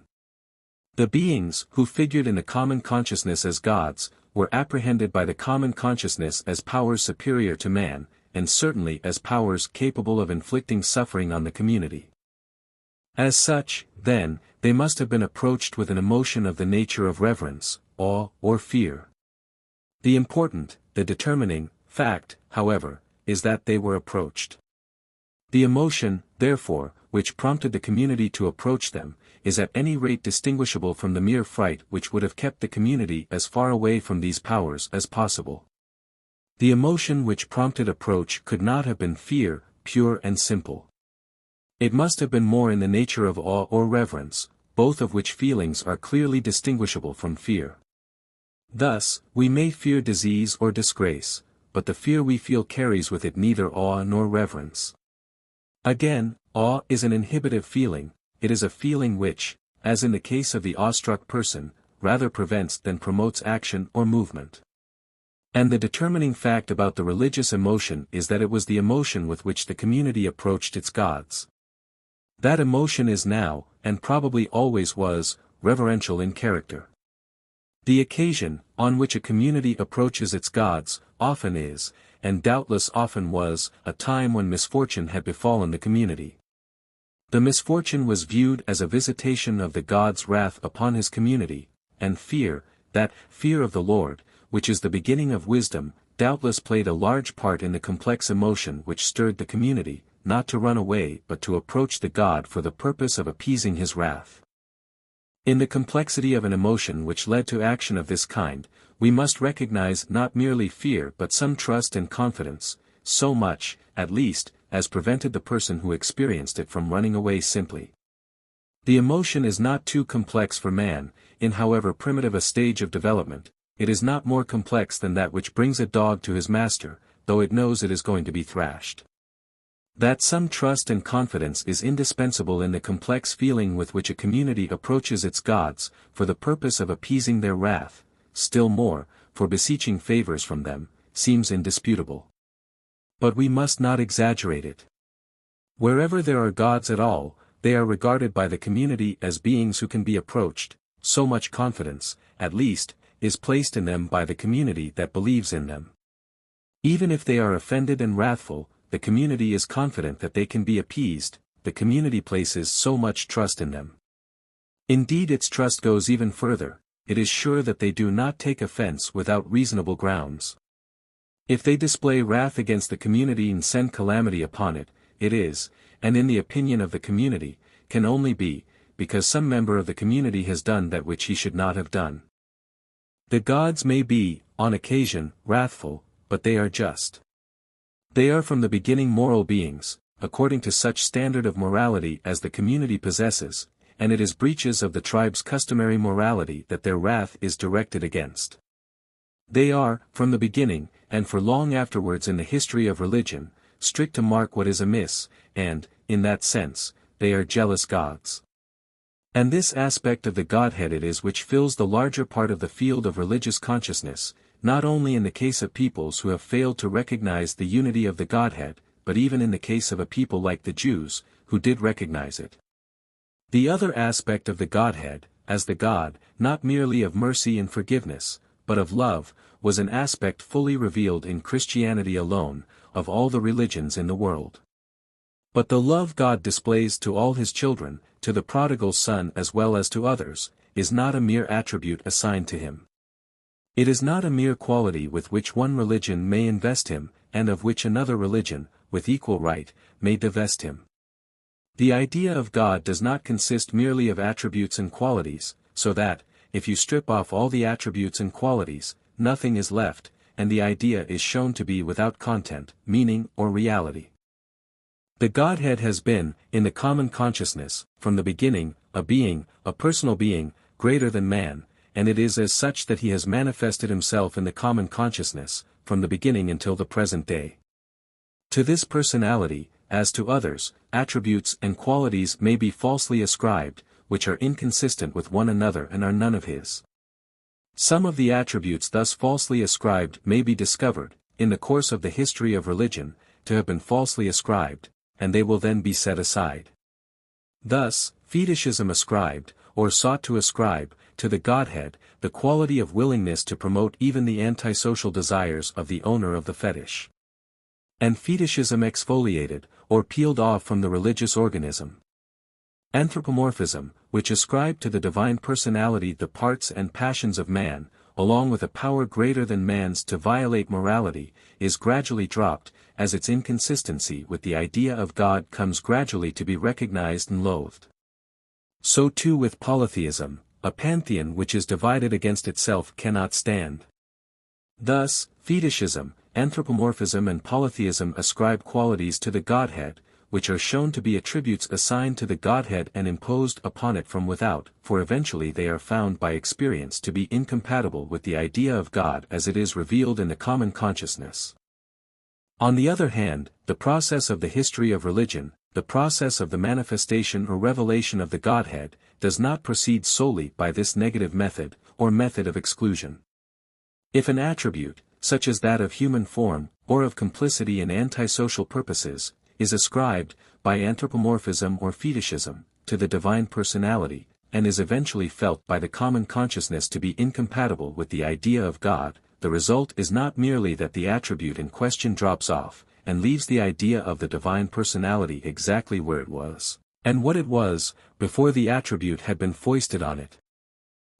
The beings who figured in the common consciousness as gods, were apprehended by the common consciousness as powers superior to man, and certainly as powers capable of inflicting suffering on the community. As such, then, they must have been approached with an emotion of the nature of reverence, awe, or fear. The important, the determining, fact, however, is that they were approached. The emotion, therefore, which prompted the community to approach them, is at any rate distinguishable from the mere fright which would have kept the community as far away from these powers as possible. The emotion which prompted approach could not have been fear, pure and simple. It must have been more in the nature of awe or reverence, both of which feelings are clearly distinguishable from fear. Thus, we may fear disease or disgrace, but the fear we feel carries with it neither awe nor reverence. Again, awe is an inhibitive feeling, it is a feeling which, as in the case of the awestruck person, rather prevents than promotes action or movement. And the determining fact about the religious emotion is that it was the emotion with which the community approached its gods. That emotion is now, and probably always was, reverential in character. The occasion, on which a community approaches its gods, often is, and doubtless often was, a time when misfortune had befallen the community. The misfortune was viewed as a visitation of the God's wrath upon his community, and fear, that fear of the Lord, which is the beginning of wisdom, doubtless played a large part in the complex emotion which stirred the community, not to run away but to approach the God for the purpose of appeasing his wrath. In the complexity of an emotion which led to action of this kind, we must recognize not merely fear but some trust and confidence, so much, at least, as prevented the person who experienced it from running away simply. The emotion is not too complex for man, in however primitive a stage of development. It is not more complex than that which brings a dog to his master, though it knows it is going to be thrashed. That some trust and confidence is indispensable in the complex feeling with which a community approaches its gods, for the purpose of appeasing their wrath, still more, for beseeching favors from them, seems indisputable. But we must not exaggerate it. Wherever there are gods at all, they are regarded by the community as beings who can be approached, so much confidence, at least, is placed in them by the community that believes in them. Even if they are offended and wrathful, the community is confident that they can be appeased, the community places so much trust in them. Indeed, its trust goes even further, it is sure that they do not take offense without reasonable grounds. If they display wrath against the community and send calamity upon it, it is, and in the opinion of the community, can only be, because some member of the community has done that which he should not have done. The gods may be, on occasion, wrathful, but they are just. They are from the beginning moral beings, according to such standard of morality as the community possesses, and it is breaches of the tribe's customary morality that their wrath is directed against. They are, from the beginning, and for long afterwards in the history of religion, strict to mark what is amiss, and, in that sense, they are jealous gods. And this aspect of the Godhead it is which fills the larger part of the field of religious consciousness, not only in the case of peoples who have failed to recognize the unity of the Godhead, but even in the case of a people like the Jews, who did recognize it. The other aspect of the Godhead, as the God, not merely of mercy and forgiveness, but of love, was an aspect fully revealed in Christianity alone, of all the religions in the world. But the love God displays to all his children, to the prodigal son as well as to others, is not a mere attribute assigned to him. It is not a mere quality with which one religion may invest him, and of which another religion, with equal right, may divest him. The idea of God does not consist merely of attributes and qualities, so that, if you strip off all the attributes and qualities, nothing is left, and the idea is shown to be without content, meaning or reality. The Godhead has been, in the common consciousness, from the beginning, a being, a personal being, greater than man, and it is as such that he has manifested himself in the common consciousness, from the beginning until the present day. To this personality, as to others, attributes and qualities may be falsely ascribed, which are inconsistent with one another and are none of his. Some of the attributes thus falsely ascribed may be discovered, in the course of the history of religion, to have been falsely ascribed, and they will then be set aside. Thus, fetishism ascribed, or sought to ascribe, to the Godhead, the quality of willingness to promote even the antisocial desires of the owner of the fetish. And fetishism exfoliated, or peeled off from the religious organism. Anthropomorphism, which ascribed to the divine personality the parts and passions of man, along with a power greater than man's to violate morality, is gradually dropped, as its inconsistency with the idea of God comes gradually to be recognized and loathed. So too with polytheism, a pantheon which is divided against itself cannot stand. Thus, fetishism, anthropomorphism and polytheism ascribe qualities to the Godhead, which are shown to be attributes assigned to the Godhead and imposed upon it from without, for eventually they are found by experience to be incompatible with the idea of God as it is revealed in the common consciousness. On the other hand, the process of the history of religion, the process of the manifestation or revelation of the Godhead, does not proceed solely by this negative method, or method of exclusion. If an attribute, such as that of human form, or of complicity in antisocial purposes, is ascribed, by anthropomorphism or fetishism, to the divine personality, and is eventually felt by the common consciousness to be incompatible with the idea of God, the result is not merely that the attribute in question drops off, and leaves the idea of the divine personality exactly where it was, and what it was, before the attribute had been foisted on it.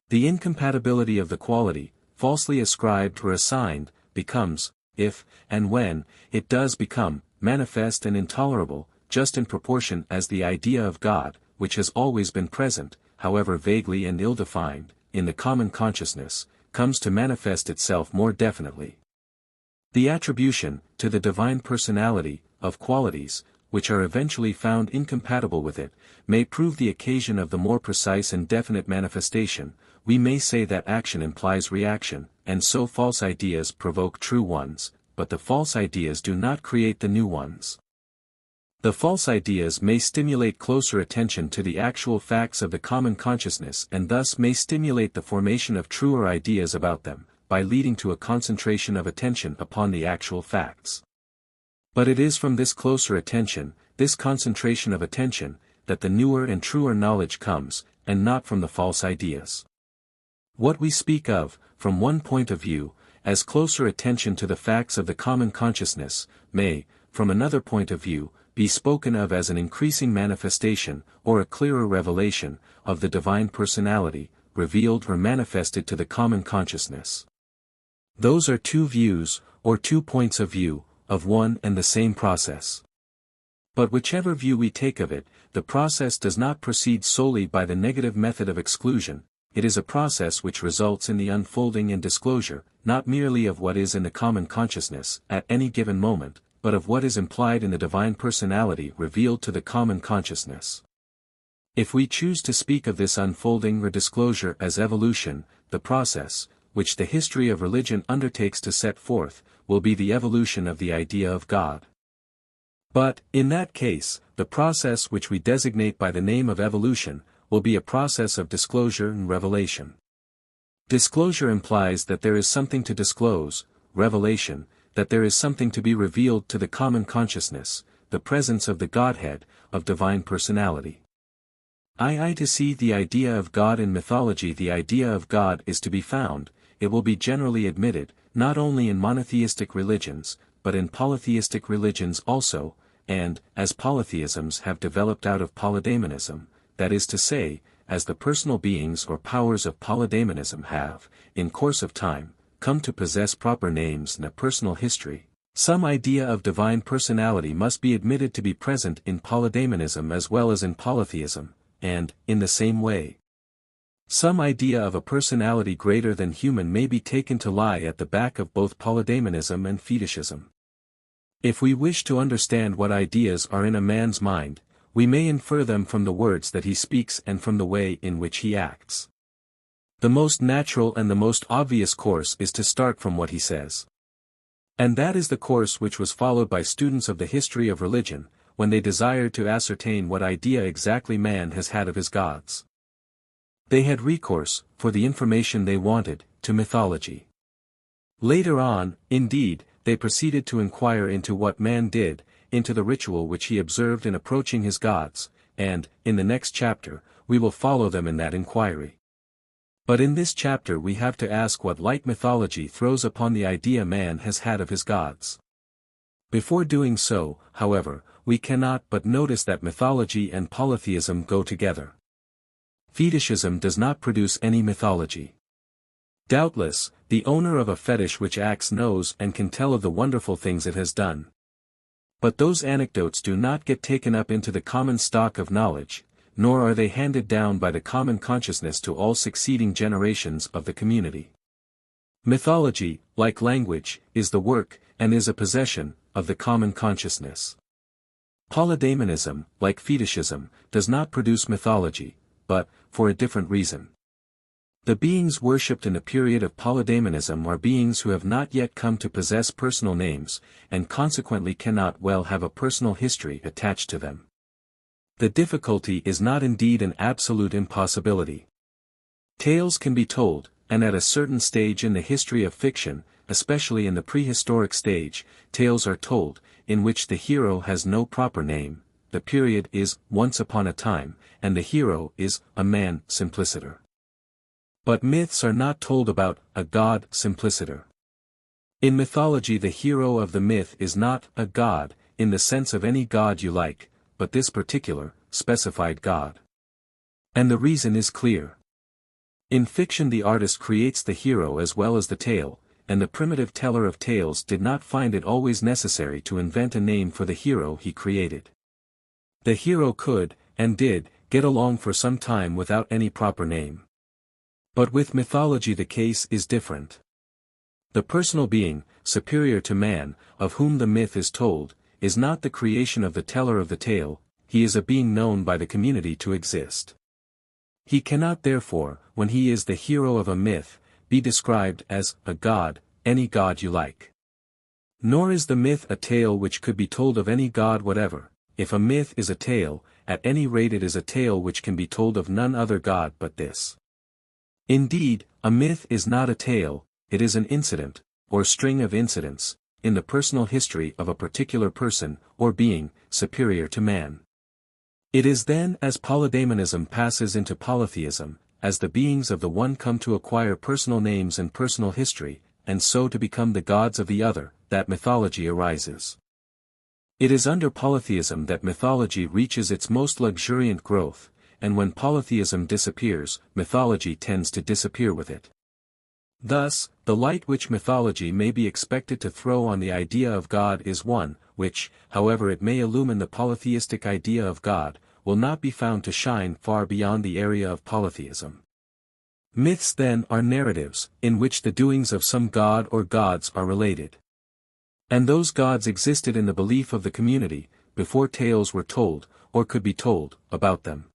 The incompatibility of the quality, falsely ascribed or assigned, becomes, if, and when, it does become, manifest and intolerable, just in proportion as the idea of God, which has always been present, however vaguely and ill-defined, in the common consciousness, comes to manifest itself more definitely. The attribution, to the divine personality, of qualities, which are eventually found incompatible with it, may prove the occasion of the more precise and definite manifestation. We may say that action implies reaction, and so false ideas provoke true ones, but the false ideas do not create the new ones. The false ideas may stimulate closer attention to the actual facts of the common consciousness and thus may stimulate the formation of truer ideas about them, by leading to a concentration of attention upon the actual facts. But it is from this closer attention, this concentration of attention, that the newer and truer knowledge comes, and not from the false ideas. What we speak of, from one point of view, as closer attention to the facts of the common consciousness, may, from another point of view, be spoken of as an increasing manifestation, or a clearer revelation, of the divine personality, revealed or manifested to the common consciousness. Those are two views, or two points of view, of one and the same process. But whichever view we take of it, the process does not proceed solely by the negative method of exclusion, it is a process which results in the unfolding and disclosure, not merely of what is in the common consciousness, at any given moment, but of what is implied in the divine personality revealed to the common consciousness. If we choose to speak of this unfolding or disclosure as evolution, the process, which the history of religion undertakes to set forth, will be the evolution of the idea of God. But, in that case, the process which we designate by the name of evolution, will be a process of disclosure and revelation. Disclosure implies that there is something to disclose, revelation, that there is something to be revealed to the common consciousness, the presence of the Godhead, of divine personality. To see the idea of God in mythology. The idea of God is to be found, it will be generally admitted, not only in monotheistic religions, but in polytheistic religions also, and, as polytheisms have developed out of polydaimonism, that is to say, as the personal beings or powers of polydaimonism have, in course of time, come to possess proper names and a personal history, some idea of divine personality must be admitted to be present in polydaimonism as well as in polytheism, and, in the same way, some idea of a personality greater than human may be taken to lie at the back of both polydaimonism and fetishism. If we wish to understand what ideas are in a man's mind, we may infer them from the words that he speaks and from the way in which he acts. The most natural and the most obvious course is to start from what he says. And that is the course which was followed by students of the history of religion, when they desired to ascertain what idea exactly man has had of his gods. They had recourse, for the information they wanted, to mythology. Later on, indeed, they proceeded to inquire into what man did, into the ritual which he observed in approaching his gods, and, in the next chapter, we will follow them in that inquiry. But in this chapter we have to ask what light mythology throws upon the idea man has had of his gods. Before doing so, however, we cannot but notice that mythology and polytheism go together. Fetishism does not produce any mythology. Doubtless, the owner of a fetish which acts knows and can tell of the wonderful things it has done. But those anecdotes do not get taken up into the common stock of knowledge, nor are they handed down by the common consciousness to all succeeding generations of the community. Mythology, like language, is the work, and is a possession, of the common consciousness. Polydaemonism, like fetishism, does not produce mythology, but, for a different reason. The beings worshipped in a period of polydaemonism are beings who have not yet come to possess personal names, and consequently cannot well have a personal history attached to them. The difficulty is not indeed an absolute impossibility. Tales can be told, and at a certain stage in the history of fiction, especially in the prehistoric stage, tales are told, in which the hero has no proper name, the period is once upon a time, and the hero is a man simpliciter. But myths are not told about a god simpliciter. In mythology the hero of the myth is not a god, in the sense of any god you like, but this particular, specified god. And the reason is clear. In fiction the artist creates the hero as well as the tale, and the primitive teller of tales did not find it always necessary to invent a name for the hero he created. The hero could, and did, get along for some time without any proper name. But with mythology the case is different. The personal being, superior to man, of whom the myth is told, is not the creation of the teller of the tale, he is a being known by the community to exist. He cannot therefore, when he is the hero of a myth, be described as a god, any god you like. Nor is the myth a tale which could be told of any god whatever. If a myth is a tale, at any rate it is a tale which can be told of none other god but this. Indeed, a myth is not a tale, it is an incident, or string of incidents, in the personal history of a particular person, or being, superior to man. It is then as polydaemonism passes into polytheism, as the beings of the one come to acquire personal names and personal history, and so to become the gods of the other, that mythology arises. It is under polytheism that mythology reaches its most luxuriant growth, and when polytheism disappears, mythology tends to disappear with it. Thus, the light which mythology may be expected to throw on the idea of God is one, which, however it may illumine the polytheistic idea of God, will not be found to shine far beyond the area of polytheism. Myths then are narratives, in which the doings of some god or gods are related. And those gods existed in the belief of the community, before tales were told, or could be told, about them.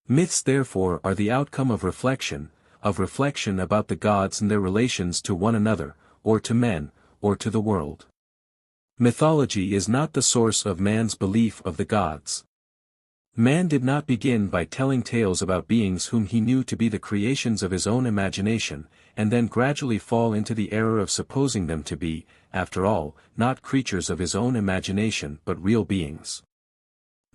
Myths therefore are the outcome of reflection about the gods and their relations to one another, or to men, or to the world. Mythology is not the source of man's belief of the gods. Man did not begin by telling tales about beings whom he knew to be the creations of his own imagination, and then gradually fall into the error of supposing them to be, after all, not creatures of his own imagination but real beings.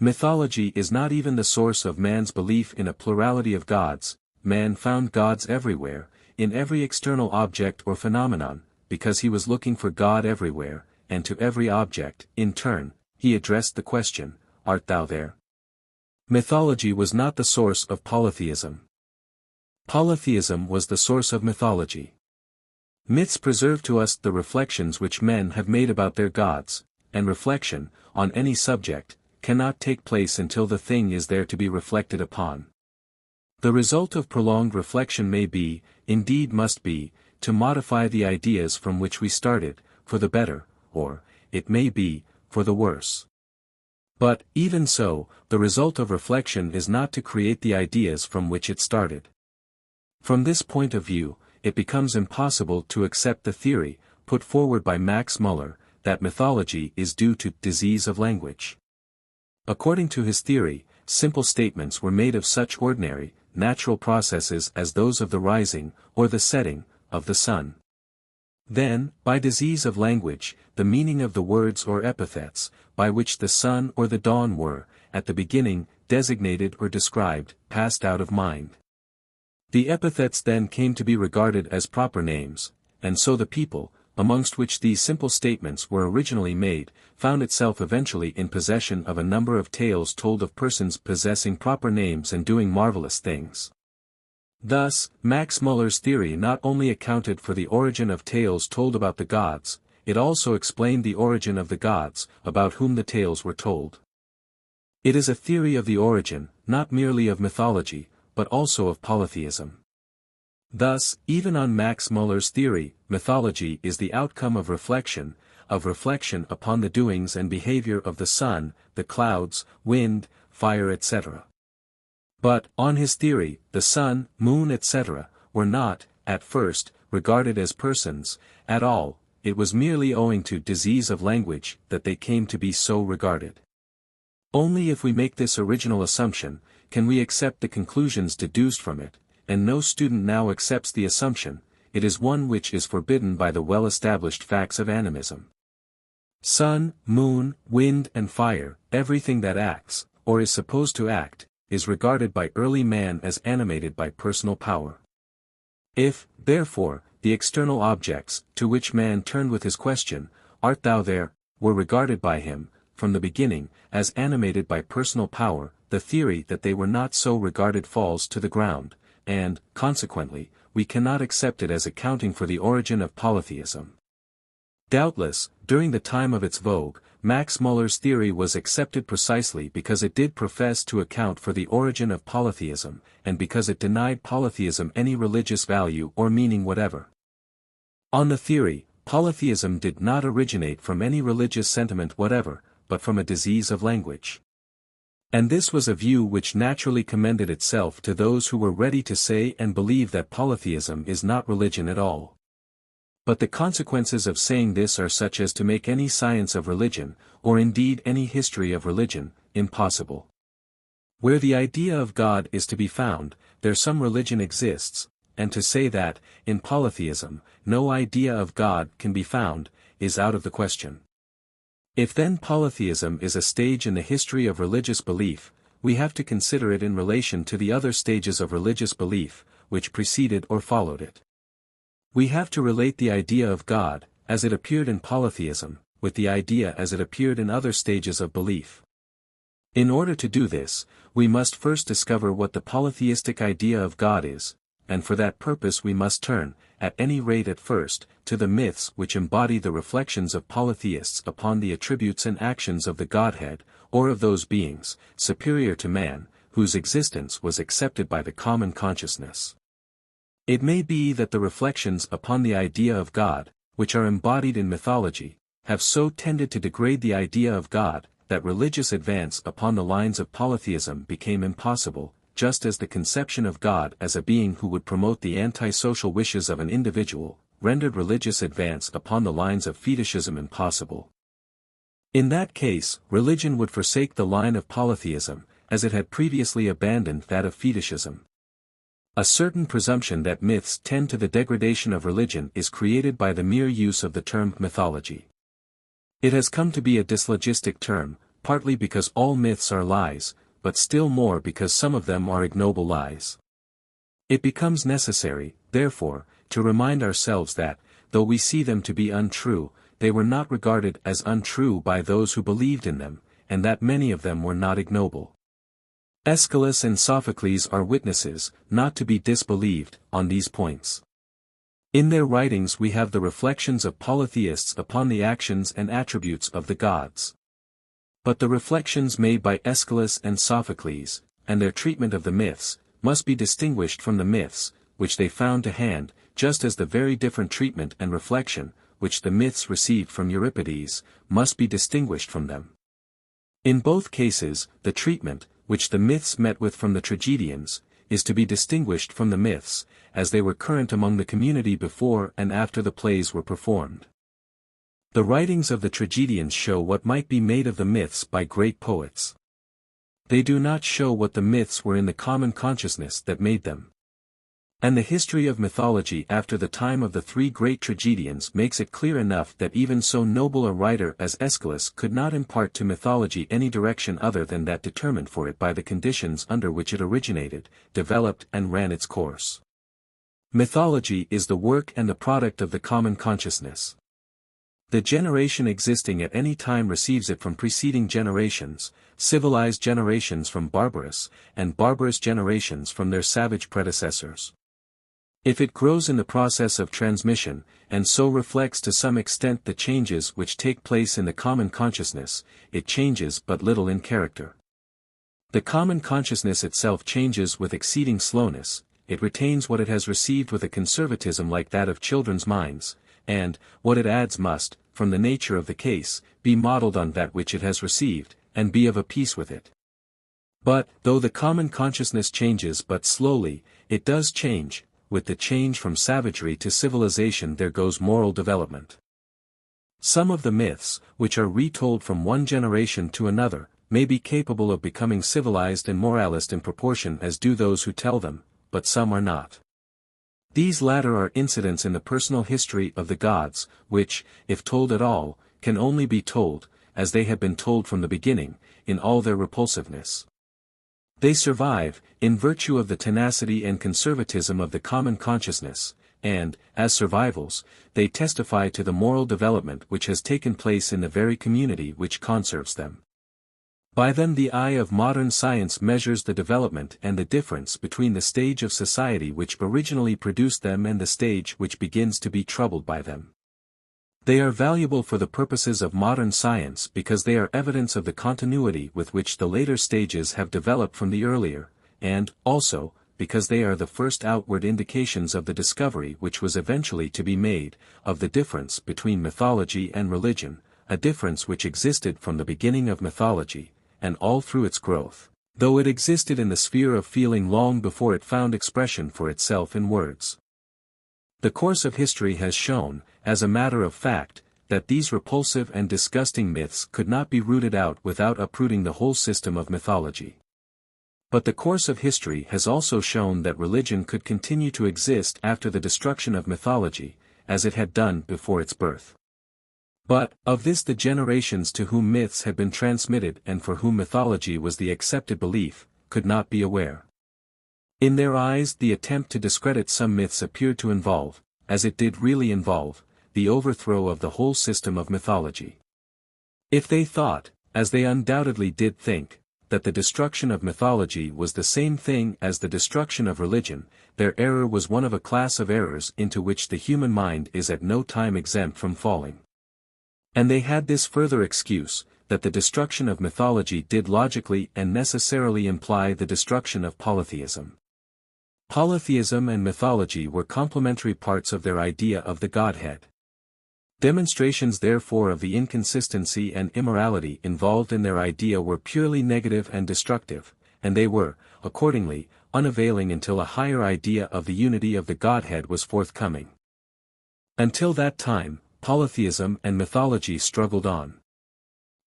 Mythology is not even the source of man's belief in a plurality of gods. Man found gods everywhere, in every external object or phenomenon, because he was looking for God everywhere, and to every object, in turn, he addressed the question, "Art thou there?" Mythology was not the source of polytheism. Polytheism was the source of mythology. Myths preserve to us the reflections which men have made about their gods, and reflection, on any subject, cannot take place until the thing is there to be reflected upon. The result of prolonged reflection may be, indeed must be, to modify the ideas from which we started, for the better, or, it may be, for the worse. But, even so, the result of reflection is not to create the ideas from which it started. From this point of view, it becomes impossible to accept the theory, put forward by Max Muller, that mythology is due to disease of language. According to his theory, simple statements were made of such ordinary, natural processes as those of the rising, or the setting, of the sun. Then, by disease of language, the meaning of the words or epithets, by which the sun or the dawn were, at the beginning, designated or described, passed out of mind. The epithets then came to be regarded as proper names, and so the people, amongst which these simple statements were originally made, found itself eventually in possession of a number of tales told of persons possessing proper names and doing marvelous things. Thus, Max Muller's theory not only accounted for the origin of tales told about the gods, it also explained the origin of the gods, about whom the tales were told. It is a theory of the origin, not merely of mythology, but also of polytheism. Thus, even on Max Muller's theory, mythology is the outcome of reflection upon the doings and behavior of the sun, the clouds, wind, fire etc. But, on his theory, the sun, moon etc., were not, at first, regarded as persons, at all. It was merely owing to disease of language that they came to be so regarded. Only if we make this original assumption, can we accept the conclusions deduced from it, and no student now accepts the assumption. It is one which is forbidden by the well-established facts of animism. Sun, moon, wind and fire, everything that acts, or is supposed to act, is regarded by early man as animated by personal power. If, therefore, the external objects, to which man turned with his question, "Art thou there?" were regarded by him, from the beginning, as animated by personal power, the theory that they were not so regarded falls to the ground, and, consequently, we cannot accept it as accounting for the origin of polytheism. Doubtless, during the time of its vogue, Max Muller's theory was accepted precisely because it did profess to account for the origin of polytheism, and because it denied polytheism any religious value or meaning whatever. On the theory, polytheism did not originate from any religious sentiment whatever, but from a disease of language. And this was a view which naturally commended itself to those who were ready to say and believe that polytheism is not religion at all. But the consequences of saying this are such as to make any science of religion, or indeed any history of religion, impossible. Where the idea of God is to be found, there some religion exists, and to say that, in polytheism, no idea of God can be found, is out of the question. If then polytheism is a stage in the history of religious belief, we have to consider it in relation to the other stages of religious belief, which preceded or followed it. We have to relate the idea of God, as it appeared in polytheism, with the idea as it appeared in other stages of belief. In order to do this, we must first discover what the polytheistic idea of God is, and for that purpose we must turn, at any rate at first, to the myths which embody the reflections of polytheists upon the attributes and actions of the Godhead, or of those beings, superior to man, whose existence was accepted by the common consciousness. It may be that the reflections upon the idea of God, which are embodied in mythology, have so tended to degrade the idea of God, that religious advance upon the lines of polytheism became impossible, just as the conception of God as a being who would promote the anti-social wishes of an individual, rendered religious advance upon the lines of fetishism impossible. In that case, religion would forsake the line of polytheism, as it had previously abandoned that of fetishism. A certain presumption that myths tend to the degradation of religion is created by the mere use of the term mythology. It has come to be a dyslogistic term, partly because all myths are lies, but still more because some of them are ignoble lies. It becomes necessary, therefore, to remind ourselves that, though we see them to be untrue, they were not regarded as untrue by those who believed in them, and that many of them were not ignoble. Aeschylus and Sophocles are witnesses, not to be disbelieved, on these points. In their writings we have the reflections of polytheists upon the actions and attributes of the gods. But the reflections made by Aeschylus and Sophocles, and their treatment of the myths, must be distinguished from the myths, which they found to hand, just as the very different treatment and reflection, which the myths received from Euripides, must be distinguished from them. In both cases, the treatment, which the myths met with from the tragedians, is to be distinguished from the myths, as they were current among the community before and after the plays were performed. The writings of the tragedians show what might be made of the myths by great poets. They do not show what the myths were in the common consciousness that made them. And the history of mythology after the time of the three great tragedians makes it clear enough that even so noble a writer as Aeschylus could not impart to mythology any direction other than that determined for it by the conditions under which it originated, developed and ran its course. Mythology is the work and the product of the common consciousness. The generation existing at any time receives it from preceding generations, civilized generations from barbarous, and barbarous generations from their savage predecessors. If it grows in the process of transmission, and so reflects to some extent the changes which take place in the common consciousness, it changes but little in character. The common consciousness itself changes with exceeding slowness, it retains what it has received with a conservatism like that of children's minds, and, what it adds must, from the nature of the case, be modeled on that which it has received, and be of a piece with it. But, though the common consciousness changes but slowly, it does change. With the change from savagery to civilization there goes moral development. Some of the myths, which are retold from one generation to another, may be capable of becoming civilized and moralist in proportion as do those who tell them, but some are not. These latter are incidents in the personal history of the gods, which, if told at all, can only be told, as they have been told from the beginning, in all their repulsiveness. They survive, in virtue of the tenacity and conservatism of the common consciousness, and, as survivals, they testify to the moral development which has taken place in the very community which conserves them. By them the eye of modern science measures the development and the difference between the stage of society which originally produced them and the stage which begins to be troubled by them. They are valuable for the purposes of modern science because they are evidence of the continuity with which the later stages have developed from the earlier, and, also, because they are the first outward indications of the discovery which was eventually to be made, of the difference between mythology and religion, a difference which existed from the beginning of mythology, and all through its growth, though it existed in the sphere of feeling long before it found expression for itself in words. The course of history has shown, as a matter of fact, that these repulsive and disgusting myths could not be rooted out without uprooting the whole system of mythology. But the course of history has also shown that religion could continue to exist after the destruction of mythology, as it had done before its birth. But, of this the generations to whom myths had been transmitted and for whom mythology was the accepted belief, could not be aware. In their eyes the attempt to discredit some myths appeared to involve, as it did really involve, the overthrow of the whole system of mythology. If they thought, as they undoubtedly did think, that the destruction of mythology was the same thing as the destruction of religion, their error was one of a class of errors into which the human mind is at no time exempt from falling. And they had this further excuse, that the destruction of mythology did logically and necessarily imply the destruction of polytheism. Polytheism and mythology were complementary parts of their idea of the Godhead. Demonstrations therefore of the inconsistency and immorality involved in their idea were purely negative and destructive, and they were, accordingly, unavailing until a higher idea of the unity of the Godhead was forthcoming. Until that time, polytheism and mythology struggled on.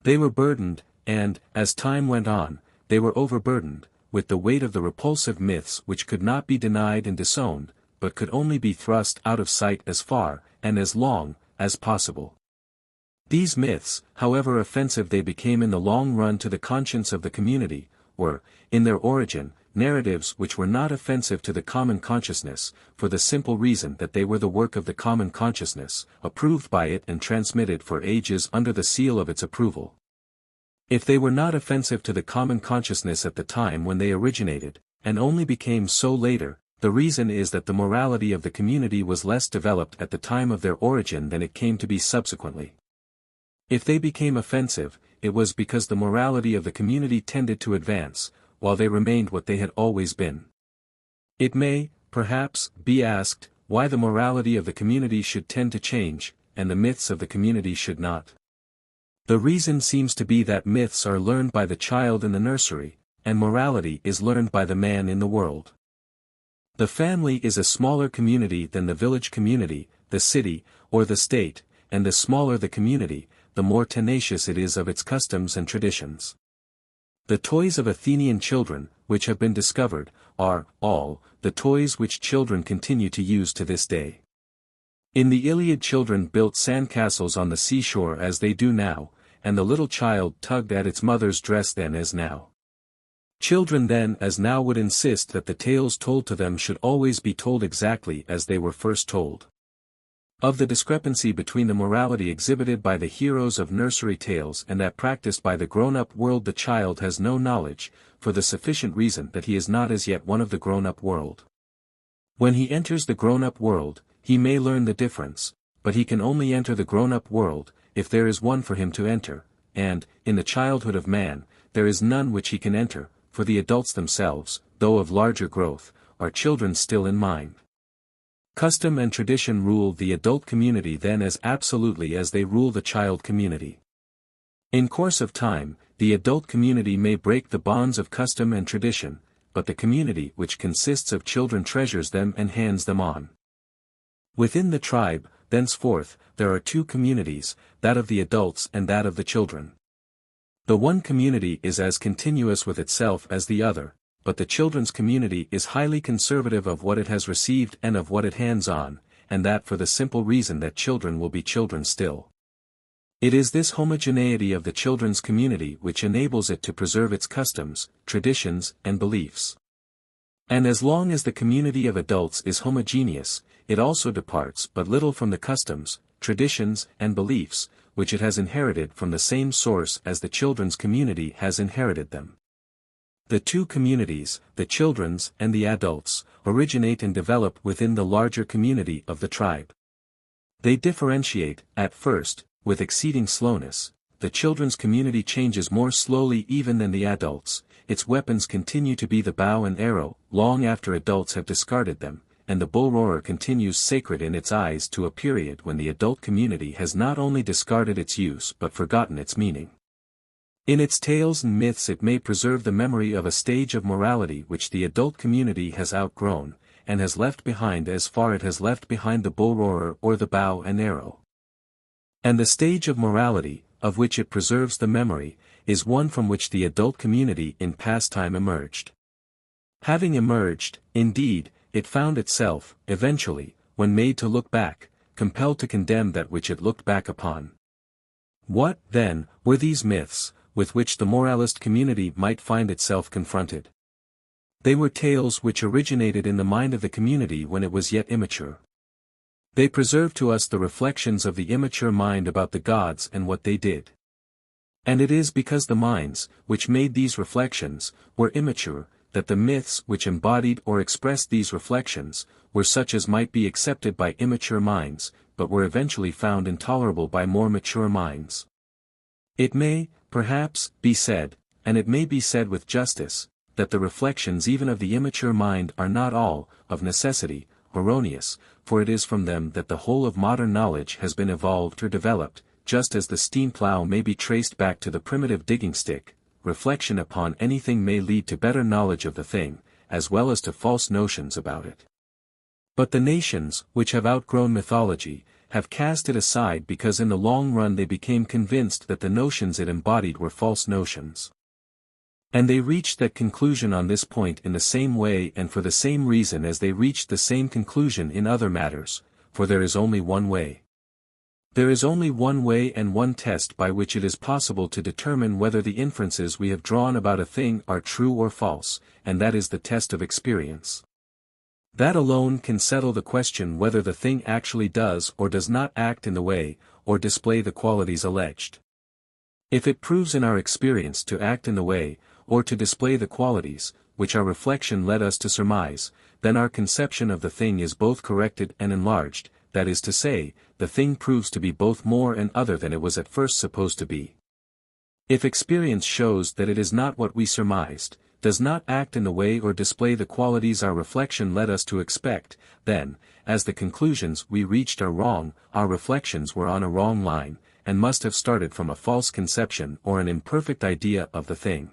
They were burdened, and, as time went on, they were overburdened, with the weight of the repulsive myths which could not be denied and disowned, but could only be thrust out of sight as far, and as long, as possible. These myths, however offensive they became in the long run to the conscience of the community, were, in their origin, narratives which were not offensive to the common consciousness, for the simple reason that they were the work of the common consciousness, approved by it and transmitted for ages under the seal of its approval. If they were not offensive to the common consciousness at the time when they originated, and only became so later, the reason is that the morality of the community was less developed at the time of their origin than it came to be subsequently. If they became offensive, it was because the morality of the community tended to advance, while they remained what they had always been. It may, perhaps, be asked, why the morality of the community should tend to change, and the myths of the community should not. The reason seems to be that myths are learned by the child in the nursery, and morality is learned by the man in the world. The family is a smaller community than the village community, the city, or the state, and the smaller the community, the more tenacious it is of its customs and traditions. The toys of Athenian children, which have been discovered, are, all, the toys which children continue to use to this day. In the Iliad children built sandcastles on the seashore as they do now, and the little child tugged at its mother's dress then as now. Children then as now would insist that the tales told to them should always be told exactly as they were first told. Of the discrepancy between the morality exhibited by the heroes of nursery tales and that practiced by the grown-up world the child has no knowledge, for the sufficient reason that he is not as yet one of the grown-up world. When he enters the grown-up world, he may learn the difference, but he can only enter the grown-up world, if there is one for him to enter, and, in the childhood of man, there is none which he can enter, for the adults themselves, though of larger growth, are children still in mind. Custom and tradition rule the adult community then as absolutely as they rule the child community. In course of time, the adult community may break the bonds of custom and tradition, but the community which consists of children treasures them and hands them on. Within the tribe, thenceforth, there are two communities, that of the adults and that of the children. The one community is as continuous with itself as the other, but the children's community is highly conservative of what it has received and of what it hands on, and that for the simple reason that children will be children still. It is this homogeneity of the children's community which enables it to preserve its customs, traditions, and beliefs. And as long as the community of adults is homogeneous, it also departs but little from the customs, traditions, and beliefs, which it has inherited from the same source as the children's community has inherited them. The two communities, the children's and the adults', originate and develop within the larger community of the tribe. They differentiate, at first, with exceeding slowness. The children's community changes more slowly even than the adults', its weapons continue to be the bow and arrow, long after adults have discarded them, and the bull-roarer continues sacred in its eyes to a period when the adult community has not only discarded its use but forgotten its meaning. In its tales and myths it may preserve the memory of a stage of morality which the adult community has outgrown, and has left behind as far as it has left behind the bull-roarer or the bow and arrow. And the stage of morality, of which it preserves the memory, is one from which the adult community in past time emerged. Having emerged, indeed, it found itself, eventually, when made to look back, compelled to condemn that which it looked back upon. What, then, were these myths, with which the moralist community might find itself confronted? They were tales which originated in the mind of the community when it was yet immature. They preserve to us the reflections of the immature mind about the gods and what they did. And it is because the minds, which made these reflections, were immature, that the myths which embodied or expressed these reflections, were such as might be accepted by immature minds, but were eventually found intolerable by more mature minds. It may, perhaps, be said, and it may be said with justice, that the reflections even of the immature mind are not all, of necessity, erroneous, for it is from them that the whole of modern knowledge has been evolved or developed, just as the steam plow may be traced back to the primitive digging stick. Reflection upon anything may lead to better knowledge of the thing, as well as to false notions about it. But the nations, which have outgrown mythology, have cast it aside because in the long run they became convinced that the notions it embodied were false notions. And they reached that conclusion on this point in the same way and for the same reason as they reached the same conclusion in other matters, for there is only one way. There is only one way and one test by which it is possible to determine whether the inferences we have drawn about a thing are true or false, and that is the test of experience. That alone can settle the question whether the thing actually does or does not act in the way, or display the qualities alleged. If it proves in our experience to act in the way, or to display the qualities, which our reflection led us to surmise, then our conception of the thing is both corrected and enlarged, that is to say, the thing proves to be both more and other than it was at first supposed to be. If experience shows that it is not what we surmised, does not act in the way or display the qualities our reflection led us to expect, then, as the conclusions we reached are wrong, our reflections were on a wrong line, and must have started from a false conception or an imperfect idea of the thing.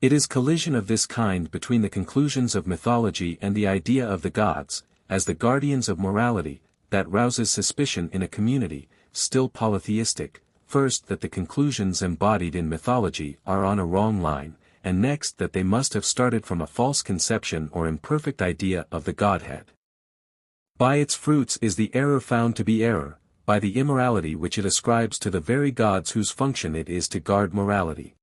It is collision of this kind between the conclusions of mythology and the idea of the gods, as the guardians of morality, that rouses suspicion in a community, still polytheistic, first that the conclusions embodied in mythology are on a wrong line, and next that they must have started from a false conception or imperfect idea of the Godhead. By its fruits is the error found to be error, by the immorality which it ascribes to the very gods whose function it is to guard morality.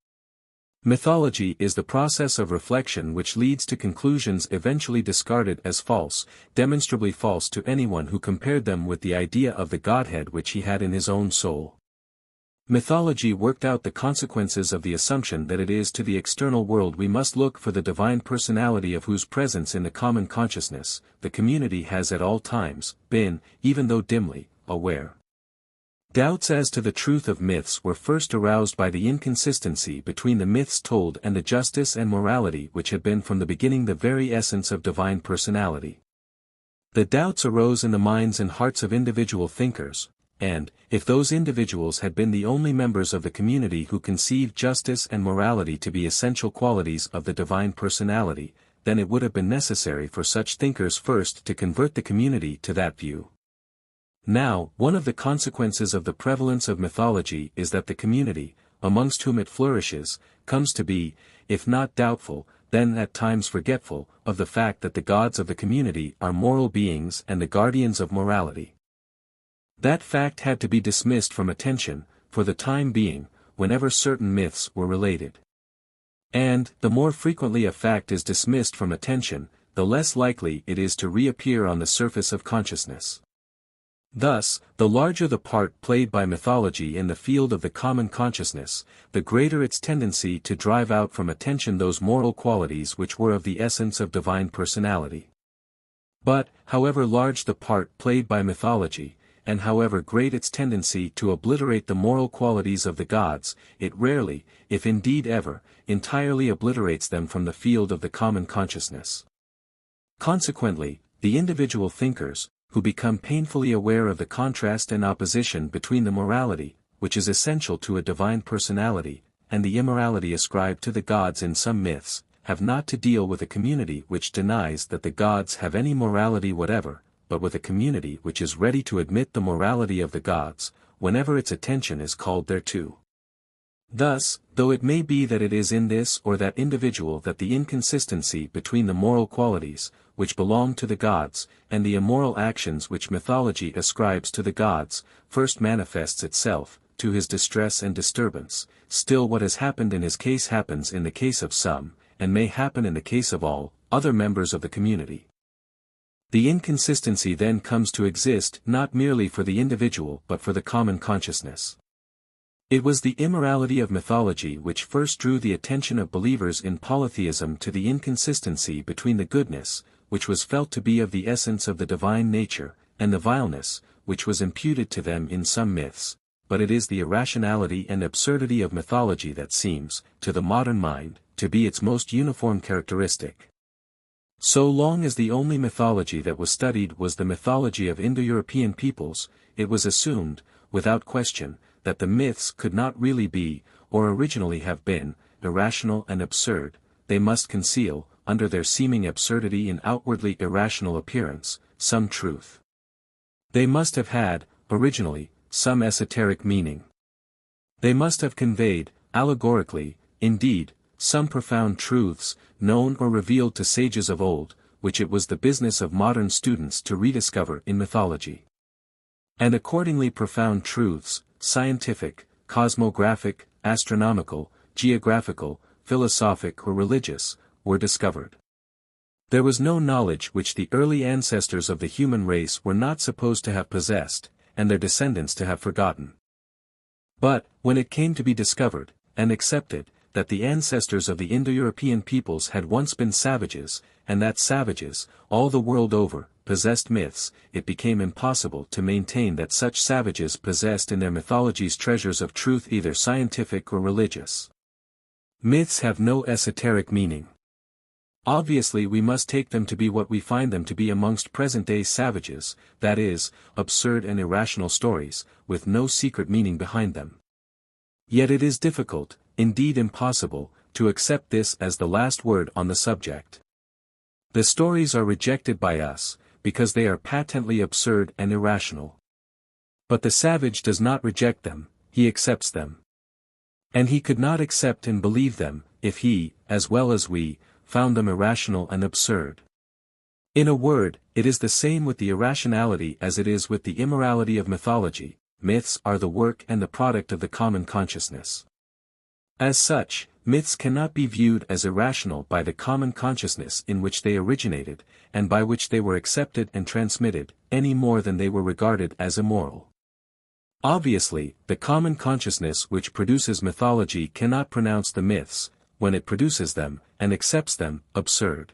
Mythology is the process of reflection which leads to conclusions eventually discarded as false, demonstrably false to anyone who compared them with the idea of the Godhead which he had in his own soul. Mythology worked out the consequences of the assumption that it is to the external world we must look for the divine personality of whose presence in the common consciousness, the community has at all times been, even though dimly, aware. Doubts as to the truth of myths were first aroused by the inconsistency between the myths told and the justice and morality which had been from the beginning the very essence of divine personality. The doubts arose in the minds and hearts of individual thinkers, and, if those individuals had been the only members of the community who conceived justice and morality to be essential qualities of the divine personality, then it would have been necessary for such thinkers first to convert the community to that view. Now, one of the consequences of the prevalence of mythology is that the community, amongst whom it flourishes, comes to be, if not doubtful, then at times forgetful, of the fact that the gods of the community are moral beings and the guardians of morality. That fact had to be dismissed from attention, for the time being, whenever certain myths were related. And, the more frequently a fact is dismissed from attention, the less likely it is to reappear on the surface of consciousness. Thus, the larger the part played by mythology in the field of the common consciousness, the greater its tendency to drive out from attention those moral qualities which were of the essence of divine personality. But, however large the part played by mythology, and however great its tendency to obliterate the moral qualities of the gods, it rarely, if indeed ever, entirely obliterates them from the field of the common consciousness. Consequently, the individual thinkers, who become painfully aware of the contrast and opposition between the morality, which is essential to a divine personality, and the immorality ascribed to the gods in some myths, have not to deal with a community which denies that the gods have any morality whatever, but with a community which is ready to admit the morality of the gods, whenever its attention is called thereto. Thus, though it may be that it is in this or that individual that the inconsistency between the moral qualities, which belong to the gods, and the immoral actions which mythology ascribes to the gods, first manifests itself, to his distress and disturbance, still what has happened in his case happens in the case of some, and may happen in the case of all, other members of the community. The inconsistency then comes to exist not merely for the individual but for the common consciousness. It was the immorality of mythology which first drew the attention of believers in polytheism to the inconsistency between the goodness, which was felt to be of the essence of the divine nature, and the vileness, which was imputed to them in some myths, but it is the irrationality and absurdity of mythology that seems, to the modern mind, to be its most uniform characteristic. So long as the only mythology that was studied was the mythology of Indo-European peoples, it was assumed, without question, that the myths could not really be, or originally have been, irrational and absurd. They must conceal, under their seeming absurdity and outwardly irrational appearance, some truth. They must have had, originally, some esoteric meaning. They must have conveyed, allegorically, indeed, some profound truths, known or revealed to sages of old, which it was the business of modern students to rediscover in mythology. And accordingly profound truths, scientific, cosmographic, astronomical, geographical, philosophic or religious, were discovered. There was no knowledge which the early ancestors of the human race were not supposed to have possessed, and their descendants to have forgotten. But, when it came to be discovered, and accepted, that the ancestors of the Indo-European peoples had once been savages, and that savages, all the world over, possessed myths, it became impossible to maintain that such savages possessed in their mythologies treasures of truth either scientific or religious. Myths have no esoteric meaning. Obviously we must take them to be what we find them to be amongst present-day savages, that is, absurd and irrational stories, with no secret meaning behind them. Yet it is difficult, indeed impossible, to accept this as the last word on the subject. The stories are rejected by us, because they are patently absurd and irrational. But the savage does not reject them, he accepts them. And he could not accept and believe them, if he, as well as we, found them irrational and absurd. In a word, it is the same with the irrationality as it is with the immorality of mythology. Myths are the work and the product of the common consciousness. As such, myths cannot be viewed as irrational by the common consciousness in which they originated, and by which they were accepted and transmitted, any more than they were regarded as immoral. Obviously, the common consciousness which produces mythology cannot pronounce the myths, when it produces them, and accepts them, absurd.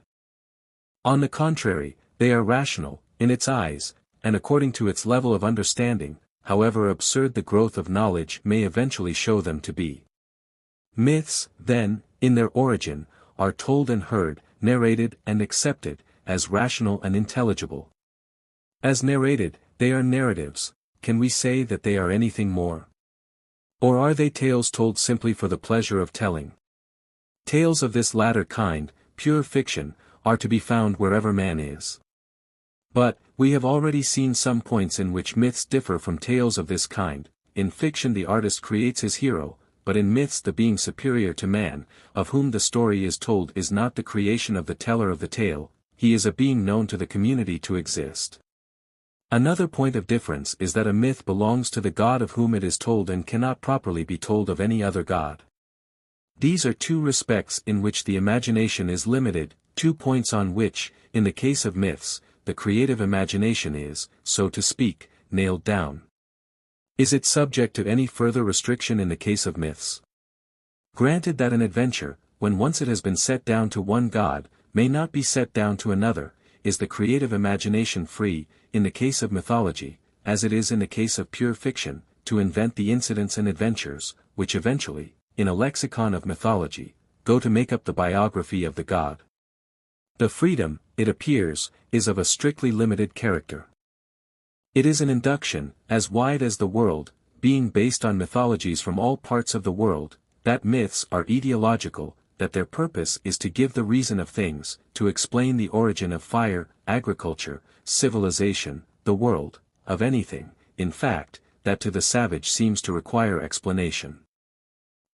On the contrary, they are rational, in its eyes, and according to its level of understanding, however absurd the growth of knowledge may eventually show them to be. Myths, then, in their origin, are told and heard, narrated and accepted, as rational and intelligible. As narrated, they are narratives. Can we say that they are anything more? Or are they tales told simply for the pleasure of telling? Tales of this latter kind, pure fiction, are to be found wherever man is. But, we have already seen some points in which myths differ from tales of this kind. In fiction the artist creates his hero, but in myths the being superior to man, of whom the story is told is not the creation of the teller of the tale, he is a being known to the community to exist. Another point of difference is that a myth belongs to the god of whom it is told and cannot properly be told of any other god. These are two respects in which the imagination is limited, 2 points on which, in the case of myths, the creative imagination is, so to speak, nailed down. Is it subject to any further restriction in the case of myths? Granted that an adventure, when once it has been set down to one god, may not be set down to another, is the creative imagination free, in the case of mythology, as it is in the case of pure fiction, to invent the incidents and adventures, which eventually, in a lexicon of mythology, go to make up the biography of the god. The freedom, it appears, is of a strictly limited character. It is an induction, as wide as the world, being based on mythologies from all parts of the world, that myths are ideological, that their purpose is to give the reason of things, to explain the origin of fire, agriculture, civilization, the world, of anything, in fact, that to the savage seems to require explanation.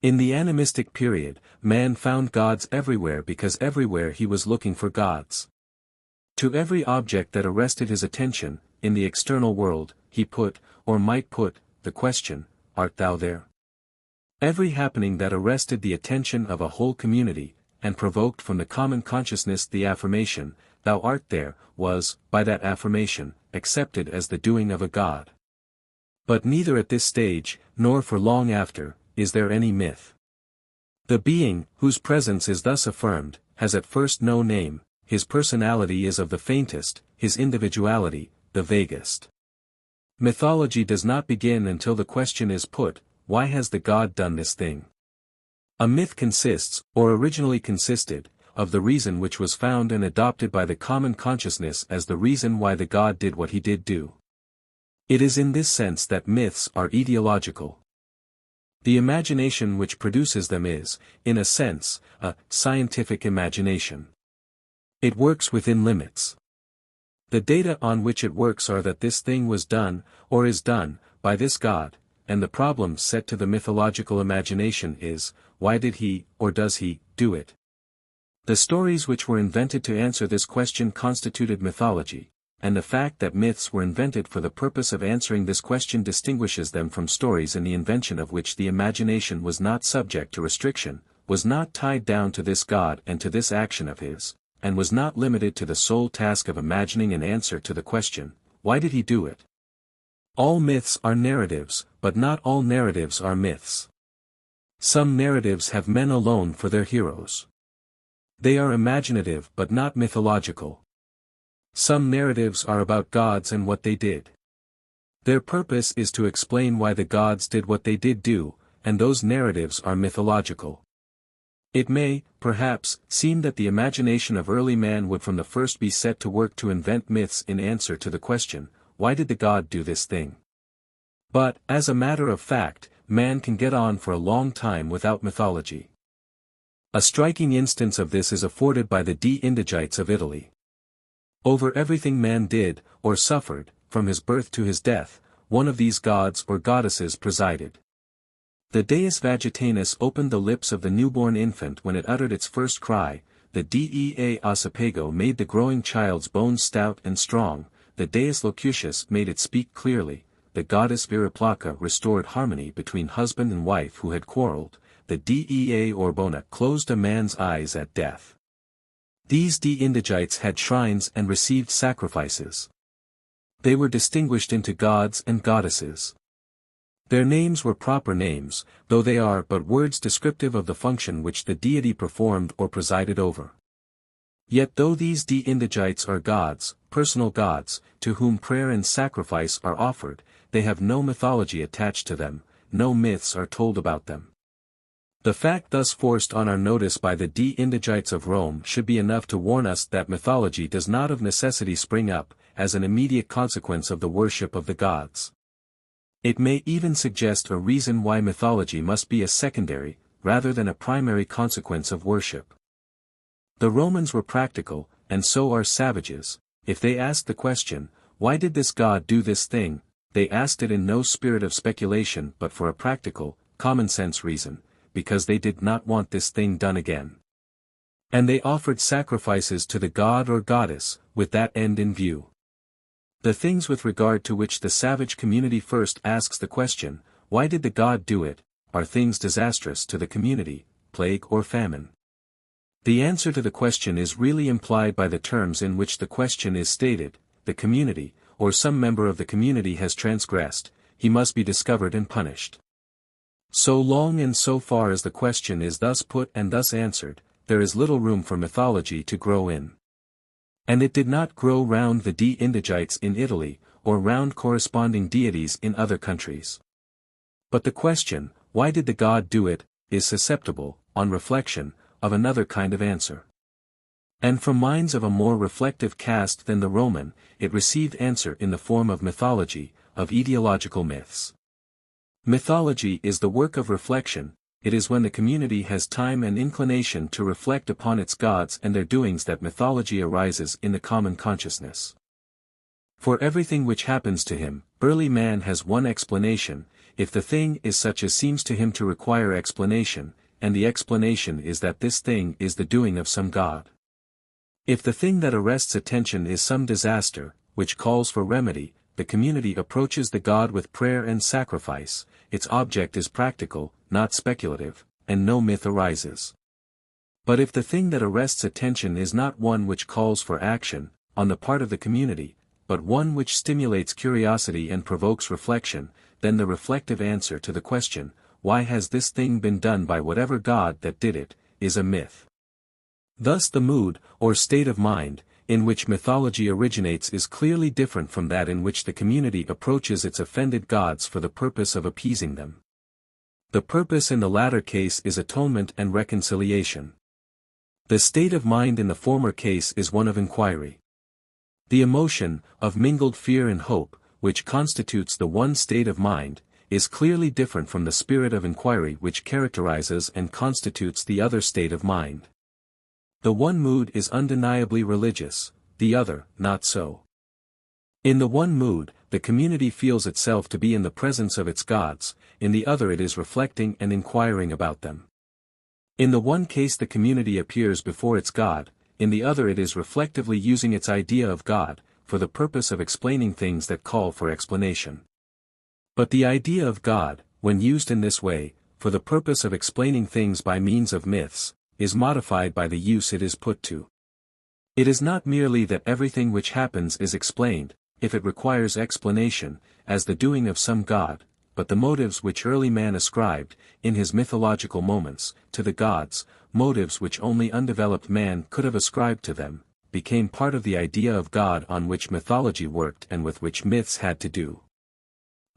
In the animistic period, man found gods everywhere because everywhere he was looking for gods. To every object that arrested his attention, in the external world, he put, or might put, the question, "Art thou there?" Every happening that arrested the attention of a whole community, and provoked from the common consciousness the affirmation, "Thou art there," was, by that affirmation, accepted as the doing of a god. But neither at this stage, nor for long after, is there any myth. The being, whose presence is thus affirmed, has at first no name, his personality is of the faintest, his individuality, the vaguest. Mythology does not begin until the question is put, why has the god done this thing? A myth consists, or originally consisted, of the reason which was found and adopted by the common consciousness as the reason why the god did what he did do. It is in this sense that myths are ideological. The imagination which produces them is, in a sense, a scientific imagination. It works within limits. The data on which it works are that this thing was done, or is done, by this god, and the problem set to the mythological imagination is, why did he, or does he, do it? The stories which were invented to answer this question constituted mythology, and the fact that myths were invented for the purpose of answering this question distinguishes them from stories in the invention of which the imagination was not subject to restriction, was not tied down to this god and to this action of his, and was not limited to the sole task of imagining an answer to the question, why did he do it? All myths are narratives, but not all narratives are myths. Some narratives have men alone for their heroes. They are imaginative but not mythological. Some narratives are about gods and what they did. Their purpose is to explain why the gods did what they did do, and those narratives are mythological. It may, perhaps, seem that the imagination of early man would from the first be set to work to invent myths in answer to the question, why did the god do this thing? But, as a matter of fact, man can get on for a long time without mythology. A striking instance of this is afforded by the Indigites of Italy. Over everything man did, or suffered, from his birth to his death, one of these gods or goddesses presided. The Deus Vagitanus opened the lips of the newborn infant when it uttered its first cry, the Dea Osapago made the growing child's bones stout and strong, the Deus Locutus made it speak clearly, the goddess Viriplaca restored harmony between husband and wife who had quarreled, the Dea Orbona closed a man's eyes at death. These Indigites had shrines and received sacrifices. They were distinguished into gods and goddesses. Their names were proper names, though they are but words descriptive of the function which the deity performed or presided over. Yet though these Indigites are gods, personal gods, to whom prayer and sacrifice are offered, they have no mythology attached to them, no myths are told about them. The fact thus forced on our notice by the de-Indigites of Rome should be enough to warn us that mythology does not of necessity spring up, as an immediate consequence of the worship of the gods. It may even suggest a reason why mythology must be a secondary, rather than a primary consequence of worship. The Romans were practical, and so are savages. If they asked the question, why did this god do this thing, they asked it in no spirit of speculation but for a practical, common-sense reason, because they did not want this thing done again. And they offered sacrifices to the god or goddess, with that end in view. The things with regard to which the savage community first asks the question, why did the god do it, are things disastrous to the community, plague or famine. The answer to the question is really implied by the terms in which the question is stated: the community, or some member of the community has transgressed, he must be discovered and punished. So long and so far as the question is thus put and thus answered, there is little room for mythology to grow in. And it did not grow round the de-Indigites in Italy, or round corresponding deities in other countries. But the question, why did the god do it, is susceptible, on reflection, of another kind of answer. And from minds of a more reflective cast than the Roman, it received answer in the form of mythology, of ideological myths. Mythology is the work of reflection. It is when the community has time and inclination to reflect upon its gods and their doings that mythology arises in the common consciousness. For everything which happens to him, early man has one explanation, if the thing is such as seems to him to require explanation, and the explanation is that this thing is the doing of some god. If the thing that arrests attention is some disaster, which calls for remedy, the community approaches the god with prayer and sacrifice, its object is practical, not speculative, and no myth arises. But if the thing that arrests attention is not one which calls for action, on the part of the community, but one which stimulates curiosity and provokes reflection, then the reflective answer to the question, why has this thing been done by whatever god that did it, is a myth. Thus the mood, or state of mind, in which mythology originates is clearly different from that in which the community approaches its offended gods for the purpose of appeasing them. The purpose in the latter case is atonement and reconciliation. The state of mind in the former case is one of inquiry. The emotion, of mingled fear and hope, which constitutes the one state of mind, is clearly different from the spirit of inquiry which characterizes and constitutes the other state of mind. The one mood is undeniably religious, the other, not so. In the one mood, the community feels itself to be in the presence of its gods, in the other it is reflecting and inquiring about them. In the one case the community appears before its god, in the other it is reflectively using its idea of God, for the purpose of explaining things that call for explanation. But the idea of God, when used in this way, for the purpose of explaining things by means of myths, is modified by the use it is put to. It is not merely that everything which happens is explained, if it requires explanation, as the doing of some god, but the motives which early man ascribed, in his mythological moments, to the gods, motives which only undeveloped man could have ascribed to them, became part of the idea of God on which mythology worked and with which myths had to do.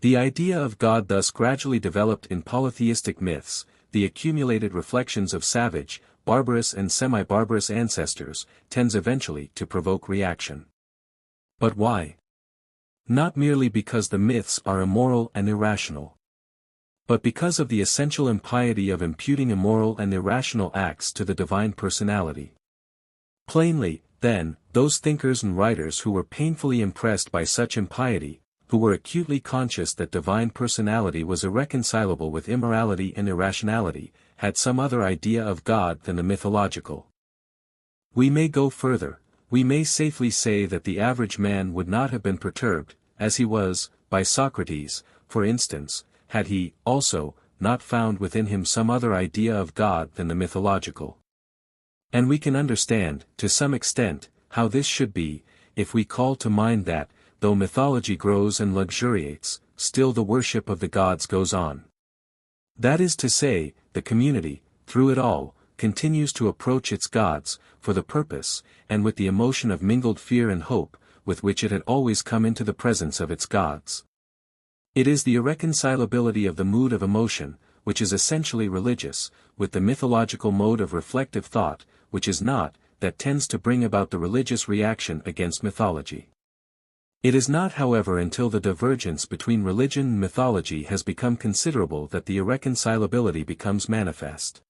The idea of God thus gradually developed in polytheistic myths, the accumulated reflections of savage, barbarous and semi-barbarous ancestors, tends eventually to provoke reaction. But why? Not merely because the myths are immoral and irrational, but because of the essential impiety of imputing immoral and irrational acts to the divine personality. Plainly, then, those thinkers and writers who were painfully impressed by such impiety, who were acutely conscious that divine personality was irreconcilable with immorality and irrationality, had some other idea of God than the mythological. We may go further, we may safely say that the average man would not have been perturbed, as he was, by Socrates, for instance, had he, also, not found within him some other idea of God than the mythological. And we can understand, to some extent, how this should be, if we call to mind that, though mythology grows and luxuriates, still the worship of the gods goes on. That is to say, the community, through it all, continues to approach its gods, for the purpose, and with the emotion of mingled fear and hope, with which it had always come into the presence of its gods. It is the irreconcilability of the mood of emotion, which is essentially religious, with the mythological mode of reflective thought, which is not, that tends to bring about the religious reaction against mythology. It is not however until the divergence between religion and mythology has become considerable that the irreconcilability becomes manifest.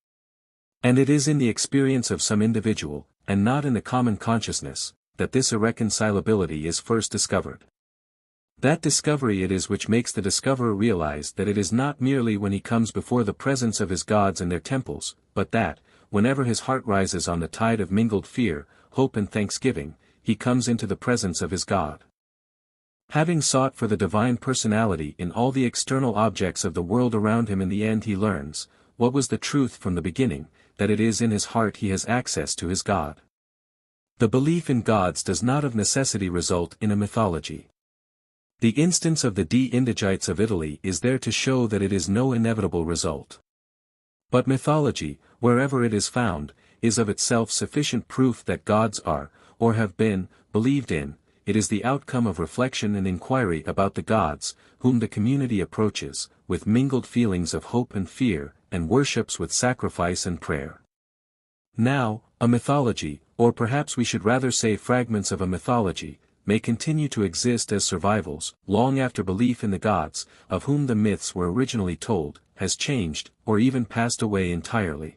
And it is in the experience of some individual, and not in the common consciousness, that this irreconcilability is first discovered. That discovery it is which makes the discoverer realize that it is not merely when he comes before the presence of his gods and their temples, but that, whenever his heart rises on the tide of mingled fear, hope and thanksgiving, he comes into the presence of his God. Having sought for the divine personality in all the external objects of the world around him, in the end he learns, what was the truth from the beginning, that it is in his heart he has access to his God. The belief in gods does not of necessity result in a mythology. The instance of the de-Indigites of Italy is there to show that it is no inevitable result. But mythology, wherever it is found, is of itself sufficient proof that gods are, or have been, believed in. It is the outcome of reflection and inquiry about the gods, whom the community approaches, with mingled feelings of hope and fear, and worships with sacrifice and prayer. Now, a mythology, or perhaps we should rather say fragments of a mythology, may continue to exist as survivals, long after belief in the gods, of whom the myths were originally told, has changed, or even passed away entirely.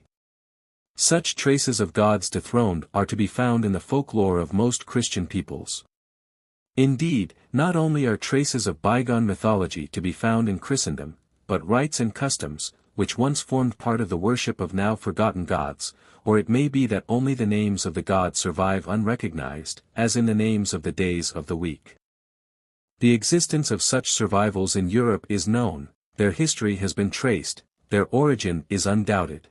Such traces of gods dethroned are to be found in the folklore of most Christian peoples. Indeed, not only are traces of bygone mythology to be found in Christendom, but rites and customs, which once formed part of the worship of now forgotten gods, or it may be that only the names of the gods survive unrecognized, as in the names of the days of the week. The existence of such survivals in Europe is known, their history has been traced, their origin is undoubted.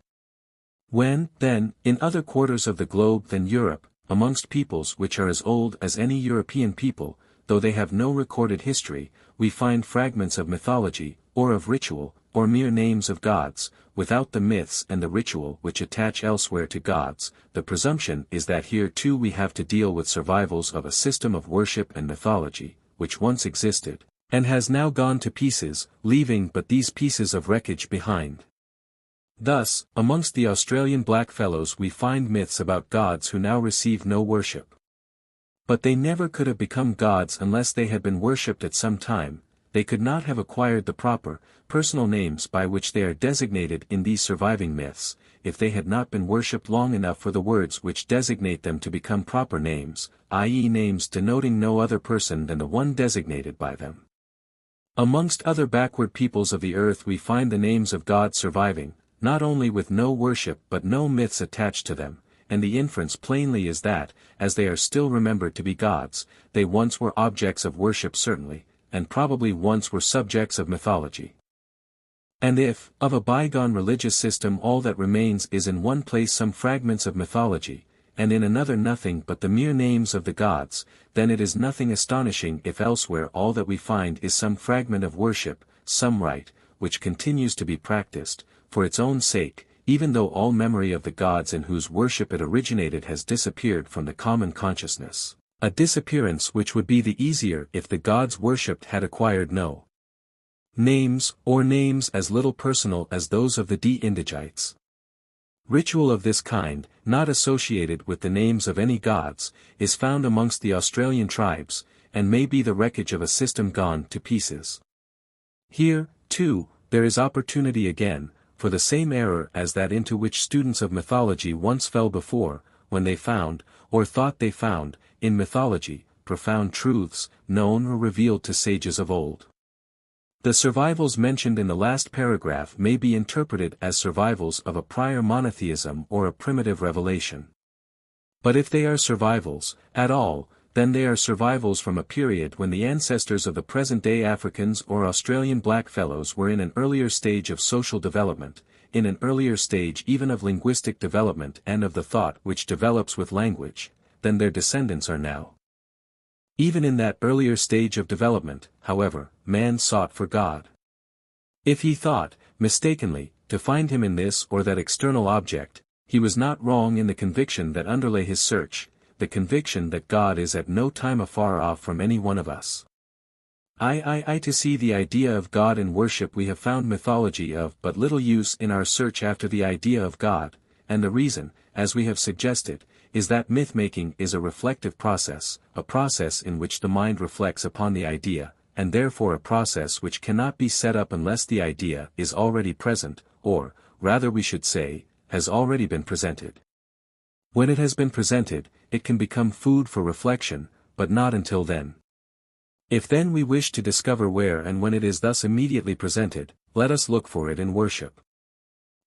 When, then, in other quarters of the globe than Europe, amongst peoples which are as old as any European people, though they have no recorded history, we find fragments of mythology, or of ritual, or mere names of gods, without the myths and the ritual which attach elsewhere to gods, the presumption is that here too we have to deal with survivals of a system of worship and mythology, which once existed, and has now gone to pieces, leaving but these pieces of wreckage behind. Thus, amongst the Australian blackfellows we find myths about gods who now receive no worship. But they never could have become gods unless they had been worshipped at some time. They could not have acquired the proper, personal names by which they are designated in these surviving myths, if they had not been worshipped long enough for the words which designate them to become proper names, i.e. names denoting no other person than the one designated by them. Amongst other backward peoples of the earth we find the names of gods surviving, not only with no worship but no myths attached to them, and the inference plainly is that, as they are still remembered to be gods, they once were objects of worship certainly, and probably once were subjects of mythology. And if, of a bygone religious system all that remains is in one place some fragments of mythology, and in another nothing but the mere names of the gods, then it is nothing astonishing if elsewhere all that we find is some fragment of worship, some rite, which continues to be practiced, for its own sake, even though all memory of the gods in whose worship it originated has disappeared from the common consciousness, a disappearance which would be the easier if the gods worshipped had acquired no names, or names as little personal as those of the de-Indigites. Ritual of this kind, not associated with the names of any gods, is found amongst the Australian tribes, and may be the wreckage of a system gone to pieces. Here, too, there is opportunity again, for the same error as that into which students of mythology once fell before, when they found, or thought they found, in mythology, profound truths, known or revealed to sages of old. The survivals mentioned in the last paragraph may be interpreted as survivals of a prior monotheism or a primitive revelation. But if they are survivals, at all, then they are survivals from a period when the ancestors of the present-day Africans or Australian blackfellows were in an earlier stage of social development, in an earlier stage even of linguistic development and of the thought which develops with language, than their descendants are now. Even in that earlier stage of development, however, man sought for God. If he thought, mistakenly, to find him in this or that external object, he was not wrong in the conviction that underlay his search, the conviction that God is at no time afar off from any one of us. To see the idea of God in worship we have found mythology of but little use in our search after the idea of God, and the reason, as we have suggested, is that myth-making is a reflective process, a process in which the mind reflects upon the idea, and therefore a process which cannot be set up unless the idea is already present, or, rather we should say, has already been presented. When it has been presented, it can become food for reflection, but not until then. If then we wish to discover where and when it is thus immediately presented, let us look for it in worship.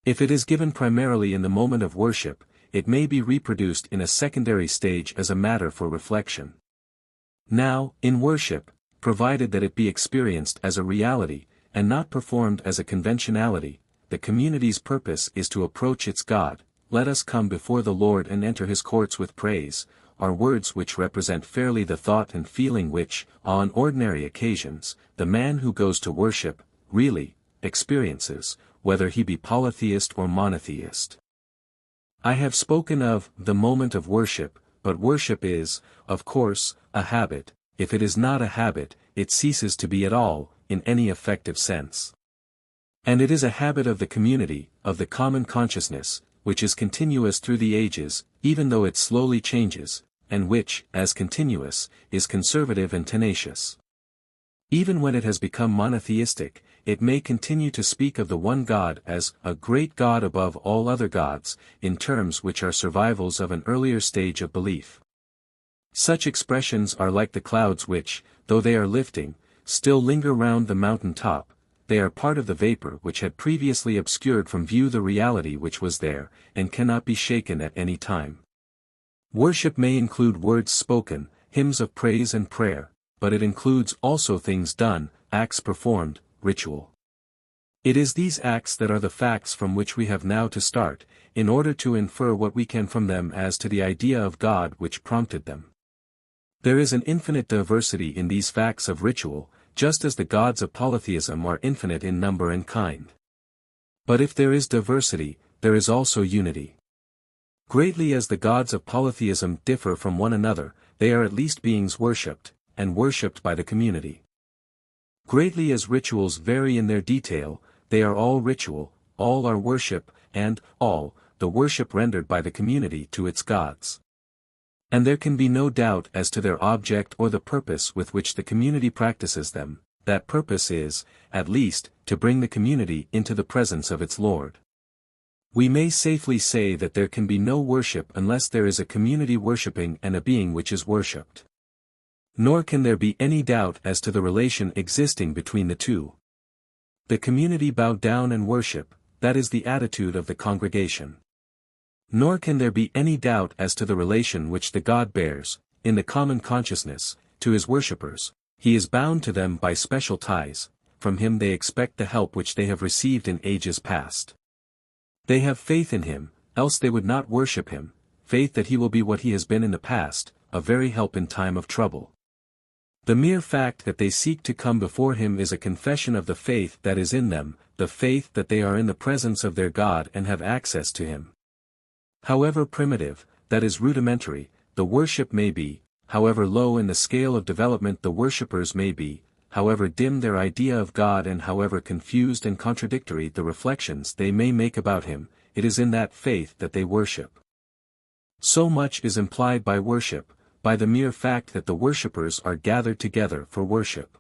If it is given primarily in the moment of worship, it may be reproduced in a secondary stage as a matter for reflection. Now, in worship, provided that it be experienced as a reality, and not performed as a conventionality, the community's purpose is to approach its God. Let us come before the Lord and enter his courts with praise, are words which represent fairly the thought and feeling which, on ordinary occasions, the man who goes to worship, really, experiences, whether he be polytheist or monotheist. I have spoken of the moment of worship, but worship is, of course, a habit. If it is not a habit, it ceases to be at all, in any effective sense. And it is a habit of the community, of the common consciousness, which is continuous through the ages, even though it slowly changes, and which, as continuous, is conservative and tenacious. Even when it has become monotheistic, it may continue to speak of the one God as a great God above all other gods, in terms which are survivals of an earlier stage of belief. Such expressions are like the clouds which, though they are lifting, still linger round the mountain top. They are part of the vapor which had previously obscured from view the reality which was there, and cannot be shaken at any time. Worship may include words spoken, hymns of praise and prayer, but it includes also things done, acts performed, ritual. It is these acts that are the facts from which we have now to start, in order to infer what we can from them as to the idea of God which prompted them. There is an infinite diversity in these facts of ritual, just as the gods of polytheism are infinite in number and kind. But if there is diversity, there is also unity. Greatly as the gods of polytheism differ from one another, they are at least beings worshipped, and worshipped by the community. Greatly as rituals vary in their detail, they are all ritual, all are worship, and, all, the worship rendered by the community to its gods. And there can be no doubt as to their object or the purpose with which the community practices them. That purpose is, at least, to bring the community into the presence of its Lord. We may safely say that there can be no worship unless there is a community worshipping and a being which is worshipped. Nor can there be any doubt as to the relation existing between the two. The community bow down and worship, that is the attitude of the congregation. Nor can there be any doubt as to the relation which the God bears, in the common consciousness, to his worshippers. He is bound to them by special ties, from him they expect the help which they have received in ages past. They have faith in him, else they would not worship him, faith that he will be what he has been in the past, a very help in time of trouble. The mere fact that they seek to come before him is a confession of the faith that is in them, the faith that they are in the presence of their God and have access to him. However primitive, that is rudimentary, the worship may be, however low in the scale of development the worshippers may be, however dim their idea of God and however confused and contradictory the reflections they may make about him, it is in that faith that they worship. So much is implied by worship, by the mere fact that the worshippers are gathered together for worship.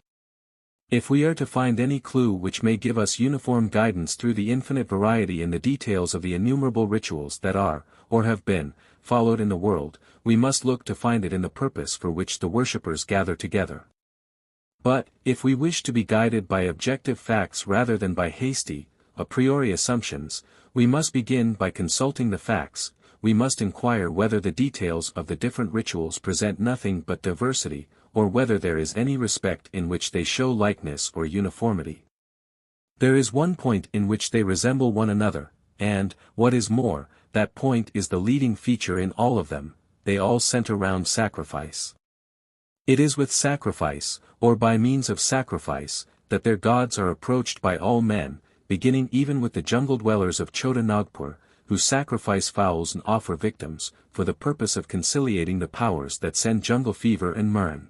If we are to find any clue which may give us uniform guidance through the infinite variety in the details of the innumerable rituals that are, or have been, followed in the world, we must look to find it in the purpose for which the worshippers gather together. But, if we wish to be guided by objective facts rather than by hasty, a priori assumptions, we must begin by consulting the facts. We must inquire whether the details of the different rituals present nothing but diversity, or whether there is any respect in which they show likeness or uniformity. There is one point in which they resemble one another, and, what is more, that point is the leading feature in all of them. They all center round sacrifice. It is with sacrifice, or by means of sacrifice, that their gods are approached by all men, beginning even with the jungle dwellers of Chota Nagpur, who sacrifice fowls and offer victims, for the purpose of conciliating the powers that send jungle fever and murrain.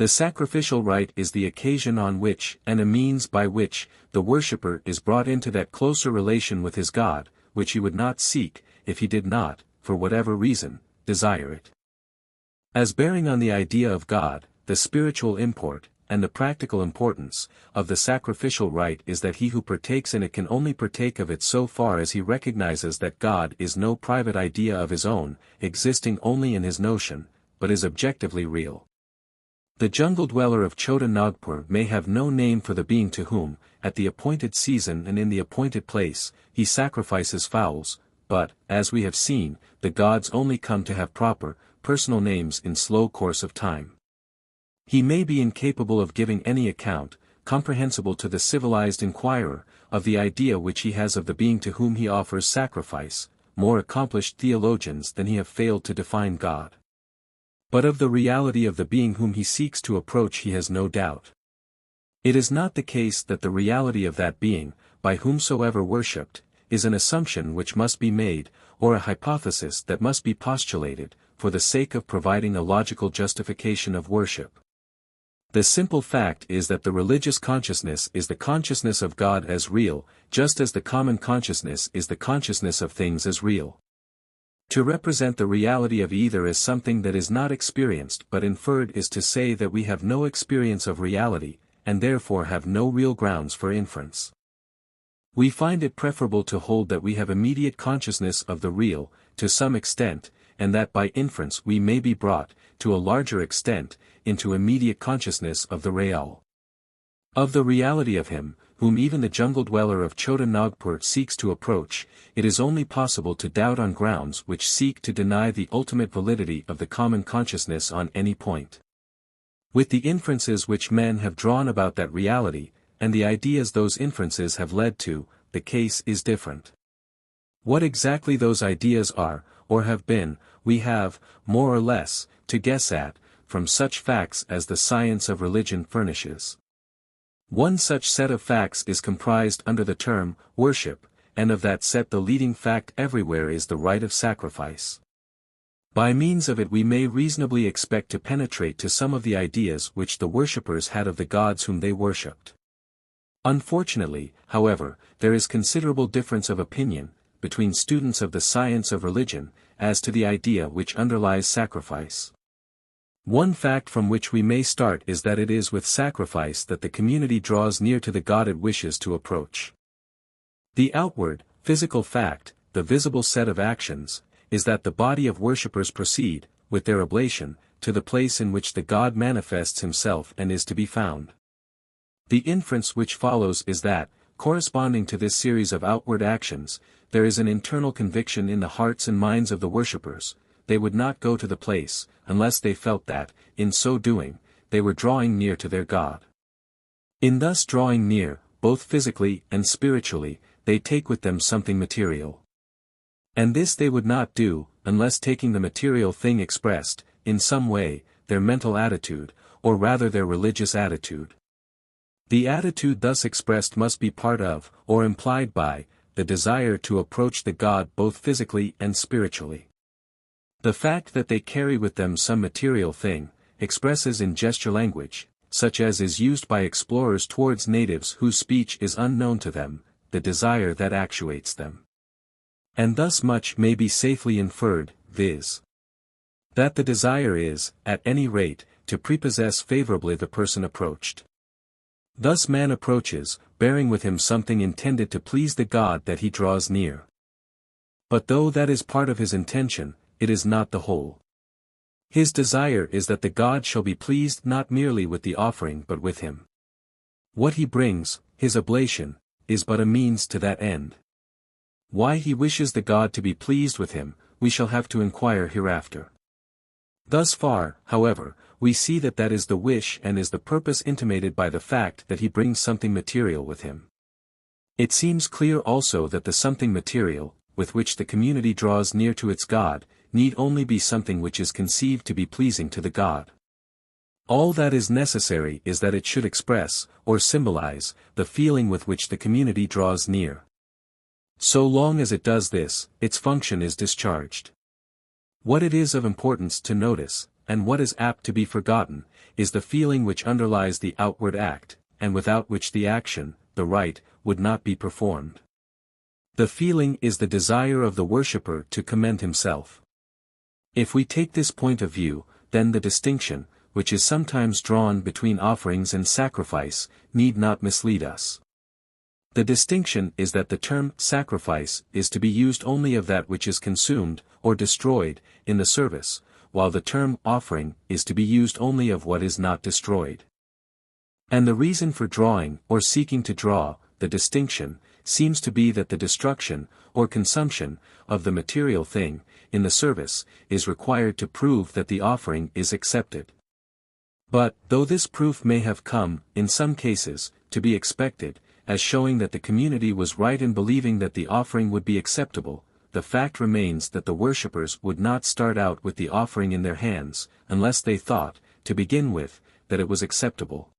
The sacrificial rite is the occasion on which, and a means by which, the worshipper is brought into that closer relation with his God, which he would not seek, if he did not, for whatever reason, desire it. As bearing on the idea of God, the spiritual import, and the practical importance, of the sacrificial rite is that he who partakes in it can only partake of it so far as he recognizes that God is no private idea of his own, existing only in his notion, but is objectively real. The jungle dweller of Chota Nagpur may have no name for the being to whom, at the appointed season and in the appointed place, he sacrifices fowls, but, as we have seen, the gods only come to have proper, personal names in slow course of time. He may be incapable of giving any account, comprehensible to the civilized inquirer, of the idea which he has of the being to whom he offers sacrifice. More accomplished theologians than he have failed to define God. But of the reality of the being whom he seeks to approach he has no doubt. It is not the case that the reality of that being, by whomsoever worshipped, is an assumption which must be made, or a hypothesis that must be postulated, for the sake of providing a logical justification of worship. The simple fact is that the religious consciousness is the consciousness of God as real, just as the common consciousness is the consciousness of things as real. To represent the reality of either as something that is not experienced but inferred is to say that we have no experience of reality, and therefore have no real grounds for inference. We find it preferable to hold that we have immediate consciousness of the real, to some extent, and that by inference we may be brought, to a larger extent, into immediate consciousness of the real. Of the reality of him, whom even the jungle dweller of Chota Nagpur seeks to approach, it is only possible to doubt on grounds which seek to deny the ultimate validity of the common consciousness on any point. With the inferences which men have drawn about that reality, and the ideas those inferences have led to, the case is different. What exactly those ideas are, or have been, we have, more or less, to guess at, from such facts as the science of religion furnishes. One such set of facts is comprised under the term, worship, and of that set the leading fact everywhere is the rite of sacrifice. By means of it we may reasonably expect to penetrate to some of the ideas which the worshippers had of the gods whom they worshipped. Unfortunately, however, there is considerable difference of opinion, between students of the science of religion, as to the idea which underlies sacrifice. One fact from which we may start is that it is with sacrifice that the community draws near to the God it wishes to approach. The outward, physical fact, the visible set of actions, is that the body of worshippers proceed, with their oblation, to the place in which the God manifests himself and is to be found. The inference which follows is that, corresponding to this series of outward actions, there is an internal conviction in the hearts and minds of the worshippers. They would not go to the place, unless they felt that, in so doing, they were drawing near to their God. In thus drawing near, both physically and spiritually, they take with them something material. And this they would not do, unless taking the material thing expressed, in some way, their mental attitude, or rather their religious attitude. The attitude thus expressed must be part of, or implied by, the desire to approach the God both physically and spiritually. The fact that they carry with them some material thing, expresses in gesture language, such as is used by explorers towards natives whose speech is unknown to them, the desire that actuates them. And thus much may be safely inferred, viz. that the desire is, at any rate, to prepossess favorably the person approached. Thus man approaches, bearing with him something intended to please the God that he draws near. But though that is part of his intention, it is not the whole. His desire is that the God shall be pleased not merely with the offering but with him. What he brings, his oblation, is but a means to that end. Why he wishes the God to be pleased with him, we shall have to inquire hereafter. Thus far, however, we see that that is the wish and is the purpose intimated by the fact that he brings something material with him. It seems clear also that the something material, with which the community draws near to its God, need only be something which is conceived to be pleasing to the God. All that is necessary is that it should express, or symbolize, the feeling with which the community draws near. So long as it does this, its function is discharged. What it is of importance to notice, and what is apt to be forgotten, is the feeling which underlies the outward act, and without which the action, the rite, would not be performed. The feeling is the desire of the worshipper to commend himself. If we take this point of view, then the distinction, which is sometimes drawn between offerings and sacrifice, need not mislead us. The distinction is that the term sacrifice is to be used only of that which is consumed, or destroyed, in the service, while the term offering is to be used only of what is not destroyed. And the reason for drawing, or seeking to draw, the distinction, seems to be that the destruction, or consumption, of the material thing, in the service, is required to prove that the offering is accepted. But, though this proof may have come, in some cases, to be expected, as showing that the community was right in believing that the offering would be acceptable, the fact remains that the worshippers would not start out with the offering in their hands, unless they thought, to begin with, that it was acceptable.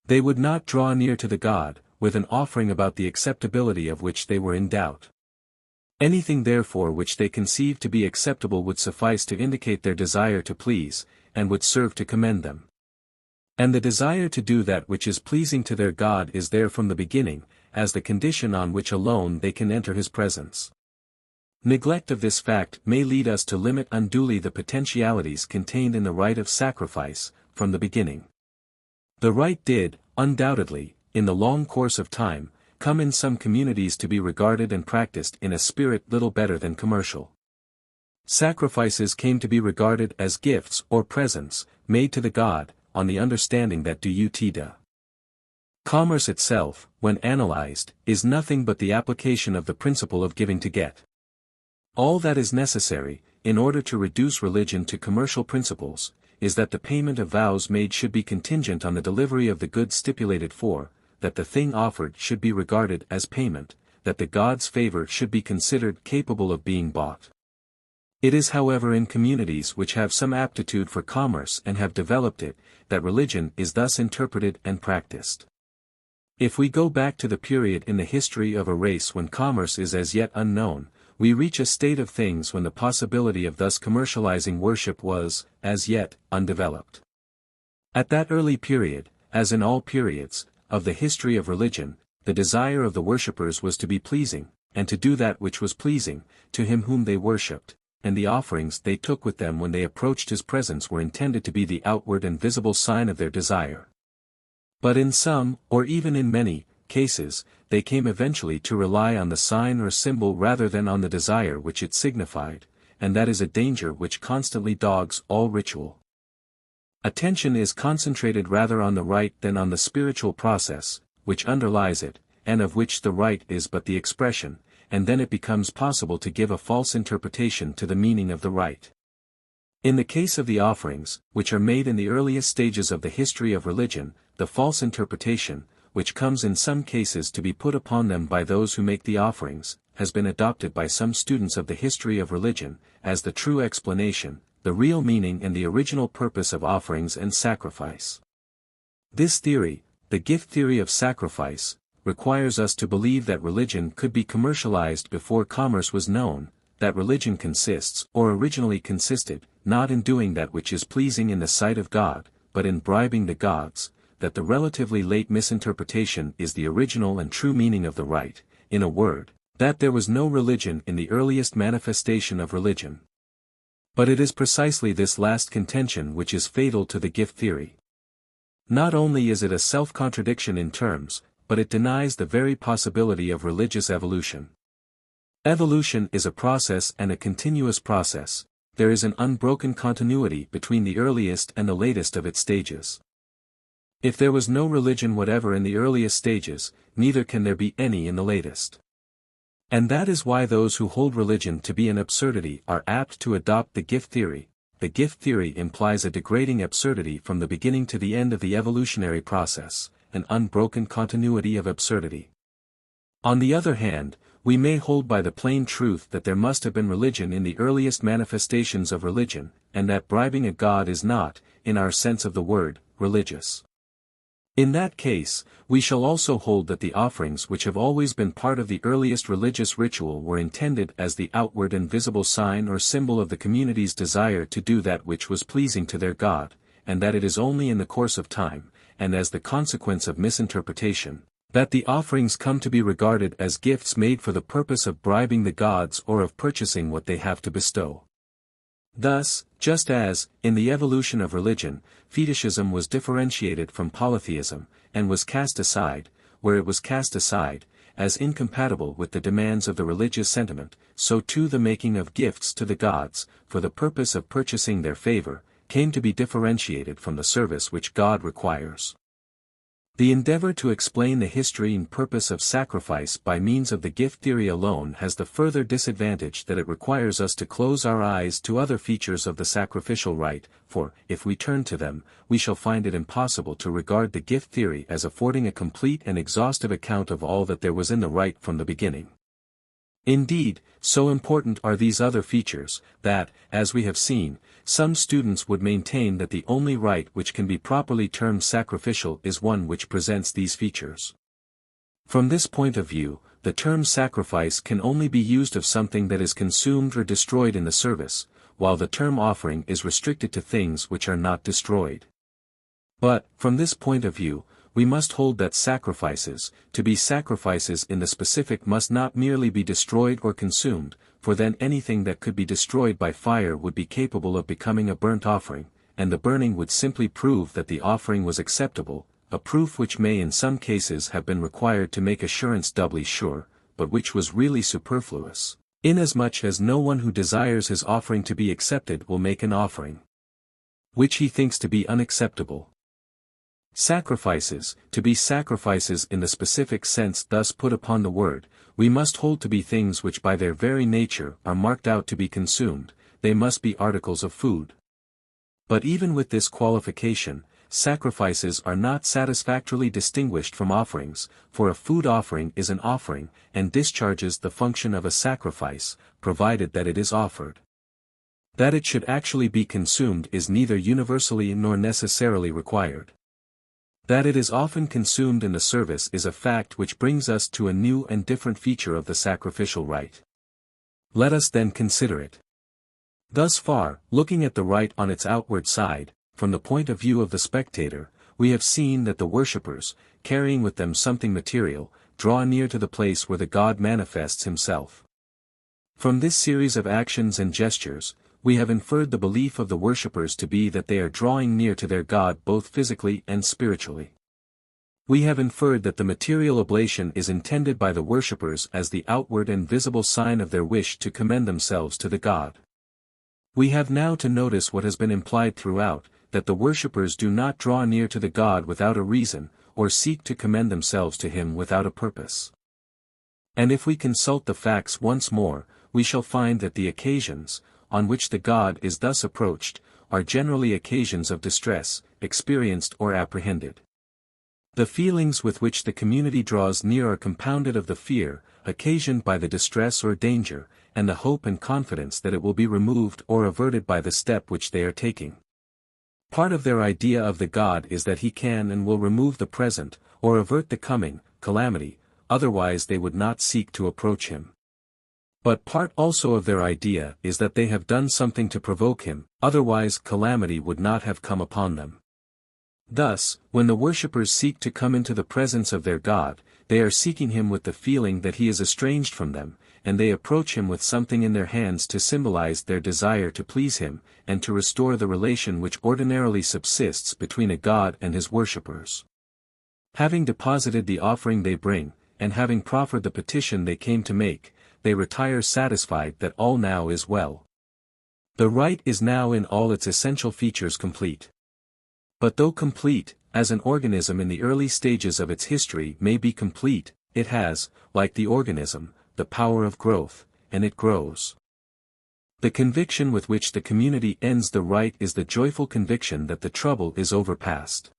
They would not draw near to the God, with an offering about the acceptability of which they were in doubt. Anything therefore which they conceived to be acceptable would suffice to indicate their desire to please, and would serve to commend them. And the desire to do that which is pleasing to their God is there from the beginning, as the condition on which alone they can enter his presence. Neglect of this fact may lead us to limit unduly the potentialities contained in the rite of sacrifice, from the beginning. The rite did, undoubtedly, in the long course of time, come in some communities to be regarded and practiced in a spirit little better than commercial. Sacrifices came to be regarded as gifts or presents, made to the God, on the understanding that duty. Commerce itself, when analyzed, is nothing but the application of the principle of giving to get. All that is necessary, in order to reduce religion to commercial principles, is that the payment of vows made should be contingent on the delivery of the goods stipulated for, that the thing offered should be regarded as payment, that the God's favor should be considered capable of being bought. It is however in communities which have some aptitude for commerce and have developed it, that religion is thus interpreted and practiced. If we go back to the period in the history of a race when commerce is as yet unknown, we reach a state of things when the possibility of thus commercializing worship was, as yet, undeveloped. At that early period, as in all periods, of the history of religion, the desire of the worshippers was to be pleasing, and to do that which was pleasing, to him whom they worshipped, and the offerings they took with them when they approached his presence were intended to be the outward and visible sign of their desire. But in some, or even in many, cases, they came eventually to rely on the sign or symbol rather than on the desire which it signified, and that is a danger which constantly dogs all ritual. Attention is concentrated rather on the rite than on the spiritual process, which underlies it, and of which the rite is but the expression, and then it becomes possible to give a false interpretation to the meaning of the rite. In the case of the offerings, which are made in the earliest stages of the history of religion, the false interpretation, which comes in some cases to be put upon them by those who make the offerings, has been adopted by some students of the history of religion, as the true explanation, the real meaning and the original purpose of offerings and sacrifice. This theory, the gift theory of sacrifice, requires us to believe that religion could be commercialized before commerce was known, that religion consists, or originally consisted, not in doing that which is pleasing in the sight of God, but in bribing the gods, that the relatively late misinterpretation is the original and true meaning of the rite, in a word, that there was no religion in the earliest manifestation of religion. But it is precisely this last contention which is fatal to the gift theory. Not only is it a self-contradiction in terms, but it denies the very possibility of religious evolution. Evolution is a process and a continuous process. There is an unbroken continuity between the earliest and the latest of its stages. If there was no religion whatever in the earliest stages, neither can there be any in the latest. And that is why those who hold religion to be an absurdity are apt to adopt the gift theory. The gift theory implies a degrading absurdity from the beginning to the end of the evolutionary process, an unbroken continuity of absurdity. On the other hand, we may hold by the plain truth that there must have been religion in the earliest manifestations of religion, and that bribing a god is not, in our sense of the word, religious. In that case, we shall also hold that the offerings which have always been part of the earliest religious ritual were intended as the outward and visible sign or symbol of the community's desire to do that which was pleasing to their God, and that it is only in the course of time, and as the consequence of misinterpretation, that the offerings come to be regarded as gifts made for the purpose of bribing the gods or of purchasing what they have to bestow. Thus, just as, in the evolution of religion, fetishism was differentiated from polytheism, and was cast aside, where it was cast aside, as incompatible with the demands of the religious sentiment, so too the making of gifts to the gods, for the purpose of purchasing their favor, came to be differentiated from the service which God requires. The endeavor to explain the history and purpose of sacrifice by means of the gift theory alone has the further disadvantage that it requires us to close our eyes to other features of the sacrificial rite, for, if we turn to them, we shall find it impossible to regard the gift theory as affording a complete and exhaustive account of all that there was in the rite from the beginning. Indeed, so important are these other features, that, as we have seen, some students would maintain that the only rite which can be properly termed sacrificial is one which presents these features. From this point of view, the term sacrifice can only be used of something that is consumed or destroyed in the service, while the term offering is restricted to things which are not destroyed. But, from this point of view, we must hold that sacrifices, to be sacrifices in the specific, must not merely be destroyed or consumed, for then anything that could be destroyed by fire would be capable of becoming a burnt offering, and the burning would simply prove that the offering was acceptable, a proof which may in some cases have been required to make assurance doubly sure, but which was really superfluous, inasmuch as no one who desires his offering to be accepted will make an offering which he thinks to be unacceptable. Sacrifices, to be sacrifices in the specific sense thus put upon the word, we must hold to be things which by their very nature are marked out to be consumed, they must be articles of food. But even with this qualification, sacrifices are not satisfactorily distinguished from offerings, for a food offering is an offering, and discharges the function of a sacrifice, provided that it is offered. That it should actually be consumed is neither universally nor necessarily required. That it is often consumed in the service is a fact which brings us to a new and different feature of the sacrificial rite. Let us then consider it. Thus far, looking at the rite on its outward side, from the point of view of the spectator, we have seen that the worshippers, carrying with them something material, draw near to the place where the god manifests himself. From this series of actions and gestures, we have inferred the belief of the worshippers to be that they are drawing near to their God both physically and spiritually. We have inferred that the material oblation is intended by the worshippers as the outward and visible sign of their wish to commend themselves to the God. We have now to notice what has been implied throughout, that the worshippers do not draw near to the God without a reason, or seek to commend themselves to him without a purpose. And if we consult the facts once more, we shall find that the occasions, on which the God is thus approached, are generally occasions of distress, experienced or apprehended. The feelings with which the community draws near are compounded of the fear, occasioned by the distress or danger, and the hope and confidence that it will be removed or averted by the step which they are taking. Part of their idea of the God is that he can and will remove the present, or avert the coming, calamity, otherwise they would not seek to approach him. But part also of their idea is that they have done something to provoke him, otherwise calamity would not have come upon them. Thus, when the worshippers seek to come into the presence of their God, they are seeking him with the feeling that he is estranged from them, and they approach him with something in their hands to symbolize their desire to please him, and to restore the relation which ordinarily subsists between a God and his worshippers. Having deposited the offering they bring, and having proffered the petition they came to make, they retire satisfied that all now is well. The rite is now in all its essential features complete. But though complete, as an organism in the early stages of its history may be complete, it has, like the organism, the power of growth, and it grows. The conviction with which the community ends the rite is the joyful conviction that the trouble is overpast.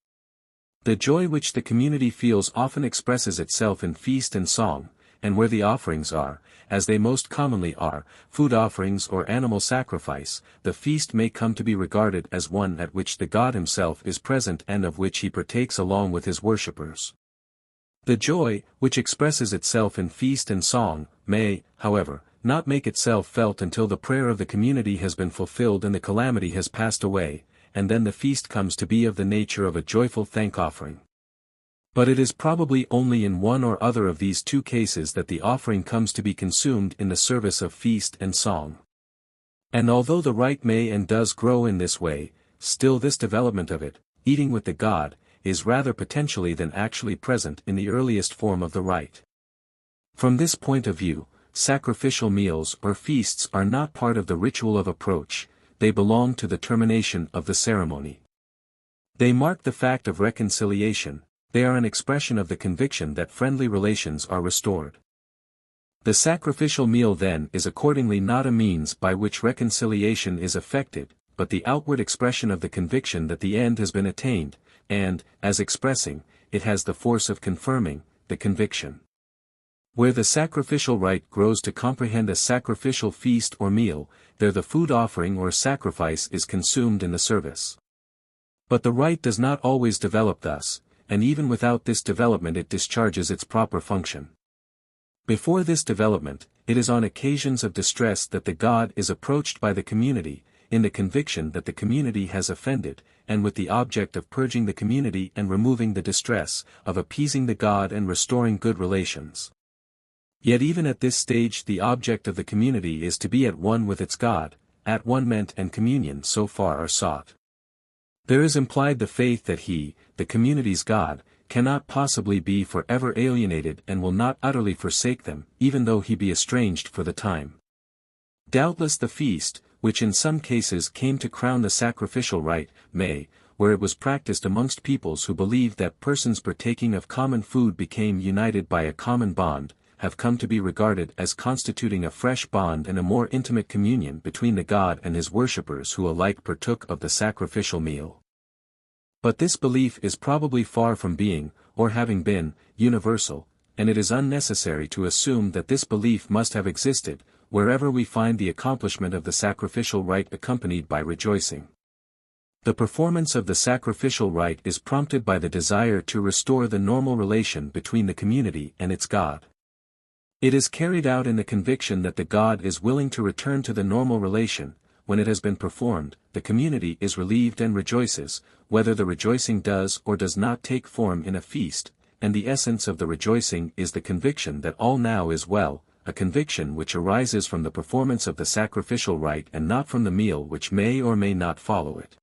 The joy which the community feels often expresses itself in feast and song, and where the offerings are, as they most commonly are, food offerings or animal sacrifice, the feast may come to be regarded as one at which the God himself is present and of which he partakes along with his worshippers. The joy, which expresses itself in feast and song, may, however, not make itself felt until the prayer of the community has been fulfilled and the calamity has passed away, and then the feast comes to be of the nature of a joyful thank-offering. But it is probably only in one or other of these two cases that the offering comes to be consumed in the service of feast and song. And although the rite may and does grow in this way, still this development of it, eating with the God, is rather potentially than actually present in the earliest form of the rite. From this point of view, sacrificial meals or feasts are not part of the ritual of approach, they belong to the termination of the ceremony. They mark the fact of reconciliation. They are an expression of the conviction that friendly relations are restored. The sacrificial meal then is accordingly not a means by which reconciliation is effected, but the outward expression of the conviction that the end has been attained, and, as expressing, it has the force of confirming, the conviction. Where the sacrificial rite grows to comprehend a sacrificial feast or meal, there the food offering or sacrifice is consumed in the service. But the rite does not always develop thus, and even without this development it discharges its proper function. Before this development, it is on occasions of distress that the God is approached by the community, in the conviction that the community has offended, and with the object of purging the community and removing the distress, of appeasing the God and restoring good relations. Yet even at this stage the object of the community is to be at one with its God, at one-ment and communion so far are sought. There is implied the faith that he, the community's God, cannot possibly be forever alienated and will not utterly forsake them, even though he be estranged for the time. Doubtless the feast, which in some cases came to crown the sacrificial rite, may, where it was practiced amongst peoples who believed that persons partaking of common food became united by a common bond, have come to be regarded as constituting a fresh bond and a more intimate communion between the God and his worshippers who alike partook of the sacrificial meal. But this belief is probably far from being, or having been, universal, and it is unnecessary to assume that this belief must have existed, wherever we find the accomplishment of the sacrificial rite accompanied by rejoicing. The performance of the sacrificial rite is prompted by the desire to restore the normal relation between the community and its God. It is carried out in the conviction that the God is willing to return to the normal relation. When it has been performed, the community is relieved and rejoices, whether the rejoicing does or does not take form in a feast, and the essence of the rejoicing is the conviction that all now is well, a conviction which arises from the performance of the sacrificial rite and not from the meal which may or may not follow it.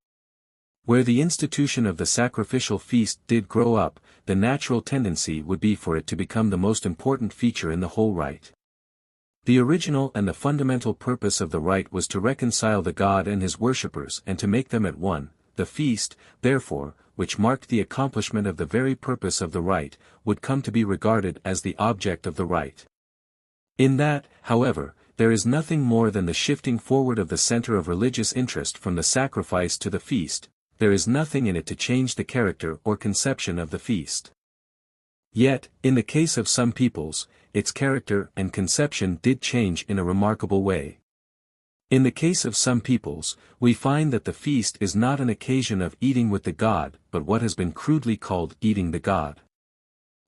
Where the institution of the sacrificial feast did grow up, the natural tendency would be for it to become the most important feature in the whole rite. The original and the fundamental purpose of the rite was to reconcile the God and his worshippers and to make them at one. The feast, therefore, which marked the accomplishment of the very purpose of the rite, would come to be regarded as the object of the rite. In that, however, there is nothing more than the shifting forward of the center of religious interest from the sacrifice to the feast. There is nothing in it to change the character or conception of the feast. Yet, in the case of some peoples, its character and conception did change in a remarkable way. In the case of some peoples, we find that the feast is not an occasion of eating with the God, but what has been crudely called eating the God.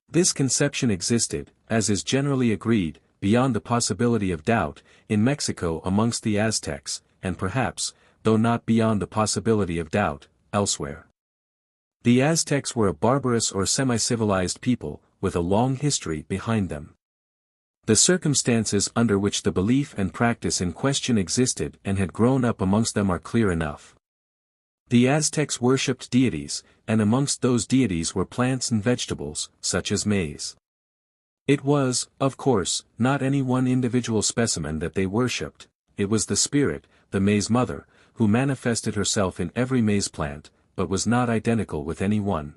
This conception existed, as is generally agreed, beyond the possibility of doubt, in Mexico amongst the Aztecs, and perhaps, though not beyond the possibility of doubt, elsewhere. The Aztecs were a barbarous or semi-civilized people, with a long history behind them. The circumstances under which the belief and practice in question existed and had grown up amongst them are clear enough. The Aztecs worshipped deities, and amongst those deities were plants and vegetables, such as maize. It was, of course, not any one individual specimen that they worshipped, it was the spirit, the maize mother, who manifested herself in every maize plant, but was not identical with any one.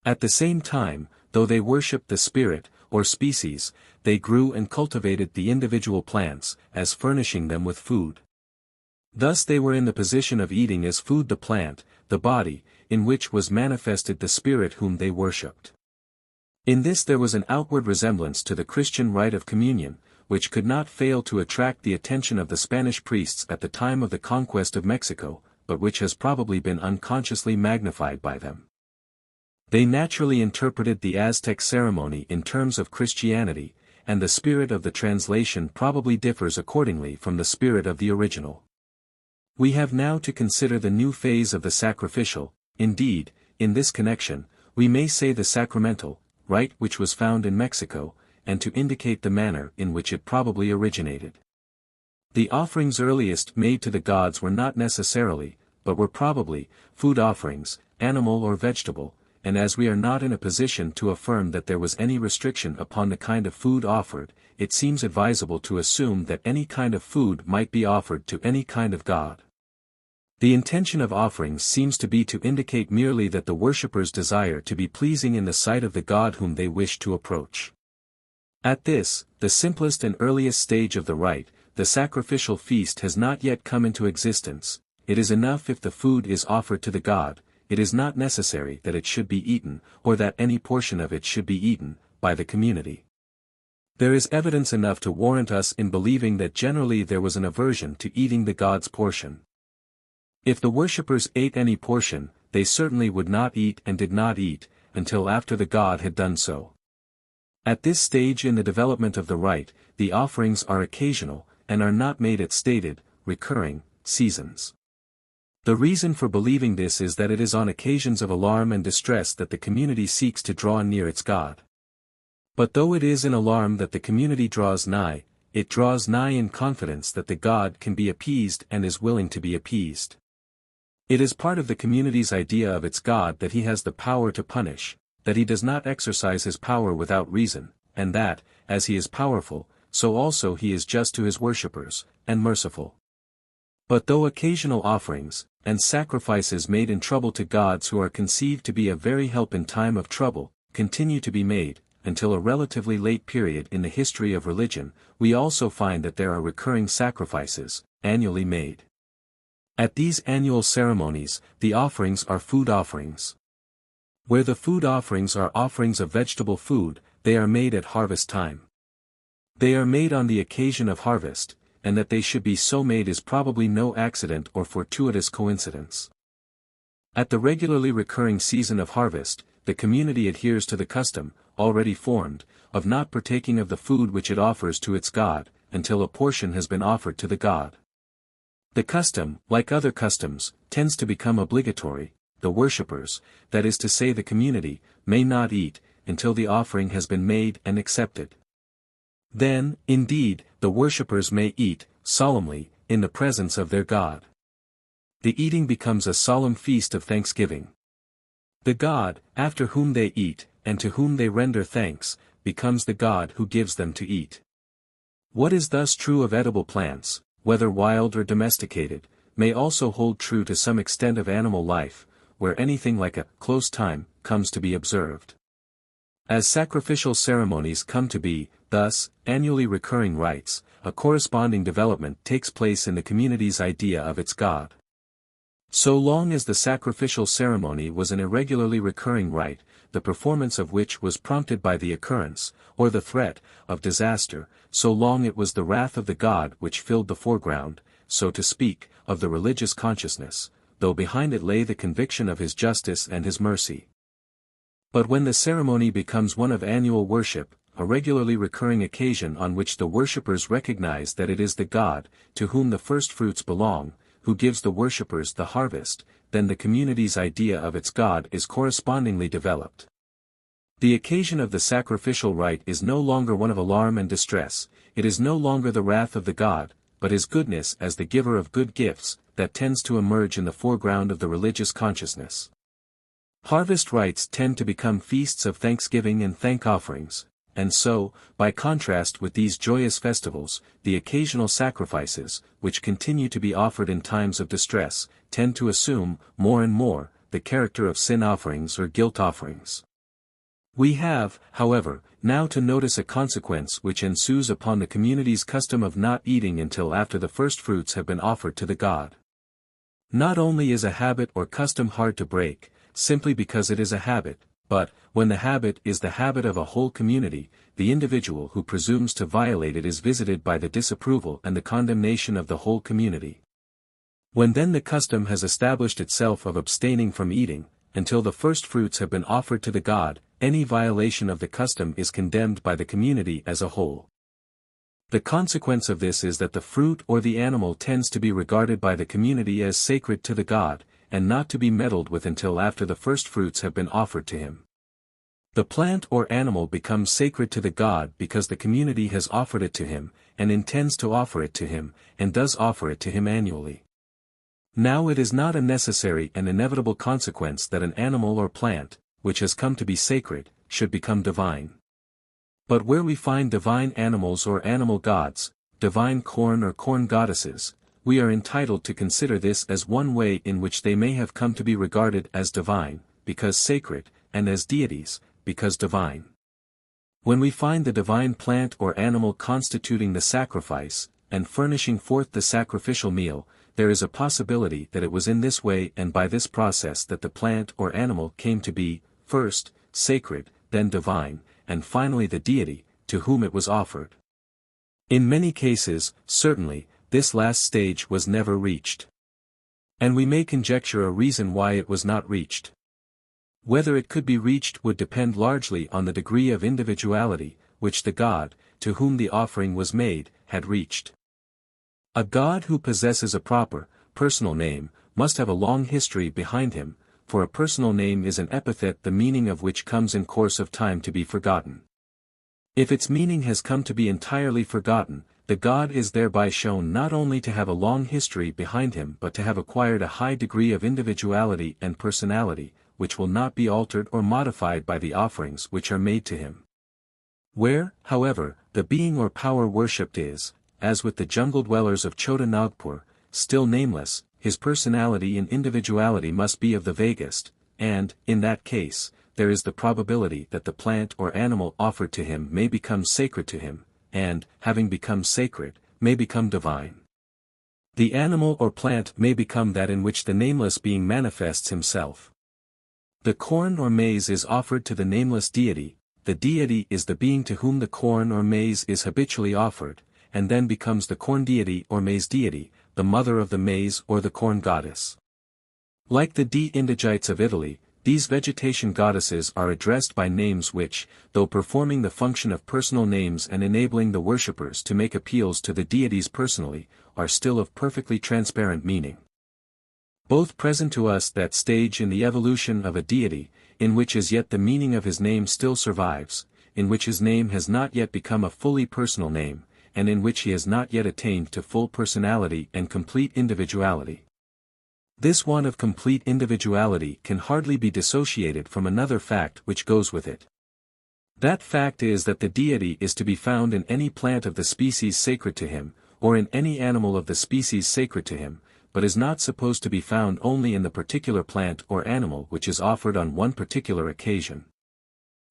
At the same time, though they worshipped the spirit, or species, they grew and cultivated the individual plants, as furnishing them with food. Thus they were in the position of eating as food the plant, the body, in which was manifested the spirit whom they worshipped. In this there was an outward resemblance to the Christian rite of communion, which could not fail to attract the attention of the Spanish priests at the time of the conquest of Mexico, but which has probably been unconsciously magnified by them. They naturally interpreted the Aztec ceremony in terms of Christianity, and the spirit of the translation probably differs accordingly from the spirit of the original. We have now to consider the new phase of the sacrificial, indeed, in this connection, we may say the sacramental, rite which was found in Mexico, and to indicate the manner in which it probably originated. The offerings earliest made to the gods were not necessarily, but were probably, food offerings, animal or vegetable, and as we are not in a position to affirm that there was any restriction upon the kind of food offered, it seems advisable to assume that any kind of food might be offered to any kind of god. The intention of offerings seems to be to indicate merely that the worshippers desire to be pleasing in the sight of the god whom they wish to approach. At this, the simplest and earliest stage of the rite, the sacrificial feast has not yet come into existence. It is enough if the food is offered to the god, it is not necessary that it should be eaten, or that any portion of it should be eaten, by the community. There is evidence enough to warrant us in believing that generally there was an aversion to eating the god's portion. If the worshippers ate any portion, they certainly would not eat and did not eat, until after the god had done so. At this stage in the development of the rite, the offerings are occasional, and are not made at stated, recurring, seasons. The reason for believing this is that it is on occasions of alarm and distress that the community seeks to draw near its God. But though it is in alarm that the community draws nigh, it draws nigh in confidence that the God can be appeased and is willing to be appeased. It is part of the community's idea of its God that he has the power to punish, that he does not exercise his power without reason, and that, as he is powerful, so also he is just to his worshippers, and merciful. But though occasional offerings, and sacrifices made in trouble to gods who are conceived to be a very help in time of trouble, continue to be made, until a relatively late period in the history of religion, we also find that there are recurring sacrifices, annually made. At these annual ceremonies, the offerings are food offerings. Where the food offerings are offerings of vegetable food, they are made at harvest time. They are made on the occasion of harvest, and that they should be so made is probably no accident or fortuitous coincidence. At the regularly recurring season of harvest, the community adheres to the custom, already formed, of not partaking of the food which it offers to its god, until a portion has been offered to the god. The custom, like other customs, tends to become obligatory. The worshippers, that is to say the community, may not eat, until the offering has been made and accepted. Then, indeed, the worshippers may eat, solemnly, in the presence of their God. The eating becomes a solemn feast of thanksgiving. The God, after whom they eat, and to whom they render thanks, becomes the God who gives them to eat. What is thus true of edible plants, whether wild or domesticated, may also hold true to some extent of animal life, where anything like a close time comes to be observed. As sacrificial ceremonies come to be, thus, annually recurring rites, a corresponding development takes place in the community's idea of its God. So long as the sacrificial ceremony was an irregularly recurring rite, the performance of which was prompted by the occurrence, or the threat, of disaster, so long it was the wrath of the God which filled the foreground, so to speak, of the religious consciousness, though behind it lay the conviction of his justice and his mercy. But when the ceremony becomes one of annual worship, a regularly recurring occasion on which the worshippers recognize that it is the God, to whom the firstfruits belong, who gives the worshippers the harvest, then the community's idea of its God is correspondingly developed. The occasion of the sacrificial rite is no longer one of alarm and distress, it is no longer the wrath of the God, but his goodness as the giver of good gifts, that tends to emerge in the foreground of the religious consciousness. Harvest rites tend to become feasts of thanksgiving and thank offerings, and so, by contrast with these joyous festivals, the occasional sacrifices, which continue to be offered in times of distress, tend to assume, more and more, the character of sin offerings or guilt offerings. We have, however, now to notice a consequence which ensues upon the community's custom of not eating until after the firstfruits have been offered to the God. Not only is a habit or custom hard to break, simply because it is a habit, But, when the habit is the habit of a whole community, the individual who presumes to violate it is visited by the disapproval and the condemnation of the whole community. When then the custom has established itself of abstaining from eating, until the first fruits have been offered to the god, any violation of the custom is condemned by the community as a whole. The consequence of this is that the fruit or the animal tends to be regarded by the community as sacred to the god, and not to be meddled with until after the first fruits have been offered to him. The plant or animal becomes sacred to the god because the community has offered it to him, and intends to offer it to him, and does offer it to him annually. Now it is not a necessary and inevitable consequence that an animal or plant, which has come to be sacred, should become divine. But where we find divine animals or animal gods, divine corn or corn goddesses, we are entitled to consider this as one way in which they may have come to be regarded as divine, because sacred, and as deities, because divine. When we find the divine plant or animal constituting the sacrifice, and furnishing forth the sacrificial meal, there is a possibility that it was in this way and by this process that the plant or animal came to be, first, sacred, then divine, and finally the deity, to whom it was offered. In many cases, certainly, this last stage was never reached. And we may conjecture a reason why it was not reached. Whether it could be reached would depend largely on the degree of individuality, which the god, to whom the offering was made, had reached. A god who possesses a proper, personal name, must have a long history behind him, for a personal name is an epithet the meaning of which comes in course of time to be forgotten. If its meaning has come to be entirely forgotten, the god is thereby shown not only to have a long history behind him but to have acquired a high degree of individuality and personality, which will not be altered or modified by the offerings which are made to him. Where, however, the being or power worshipped is, as with the jungle dwellers of Chota Nagpur, still nameless, his personality and individuality must be of the vaguest, and, in that case, there is the probability that the plant or animal offered to him may become sacred to him, and, having become sacred, may become divine. The animal or plant may become that in which the nameless being manifests himself. The corn or maize is offered to the nameless deity, the deity is the being to whom the corn or maize is habitually offered, and then becomes the corn deity or maize deity, the mother of the maize or the corn goddess. Like the D-Indigites of Italy, these vegetation goddesses are addressed by names which, though performing the function of personal names and enabling the worshippers to make appeals to the deities personally, are still of perfectly transparent meaning. Both present to us that stage in the evolution of a deity, in which as yet the meaning of his name still survives, in which his name has not yet become a fully personal name, and in which he has not yet attained to full personality and complete individuality. This want of complete individuality can hardly be dissociated from another fact which goes with it. That fact is that the deity is to be found in any plant of the species sacred to him, or in any animal of the species sacred to him, but is not supposed to be found only in the particular plant or animal which is offered on one particular occasion.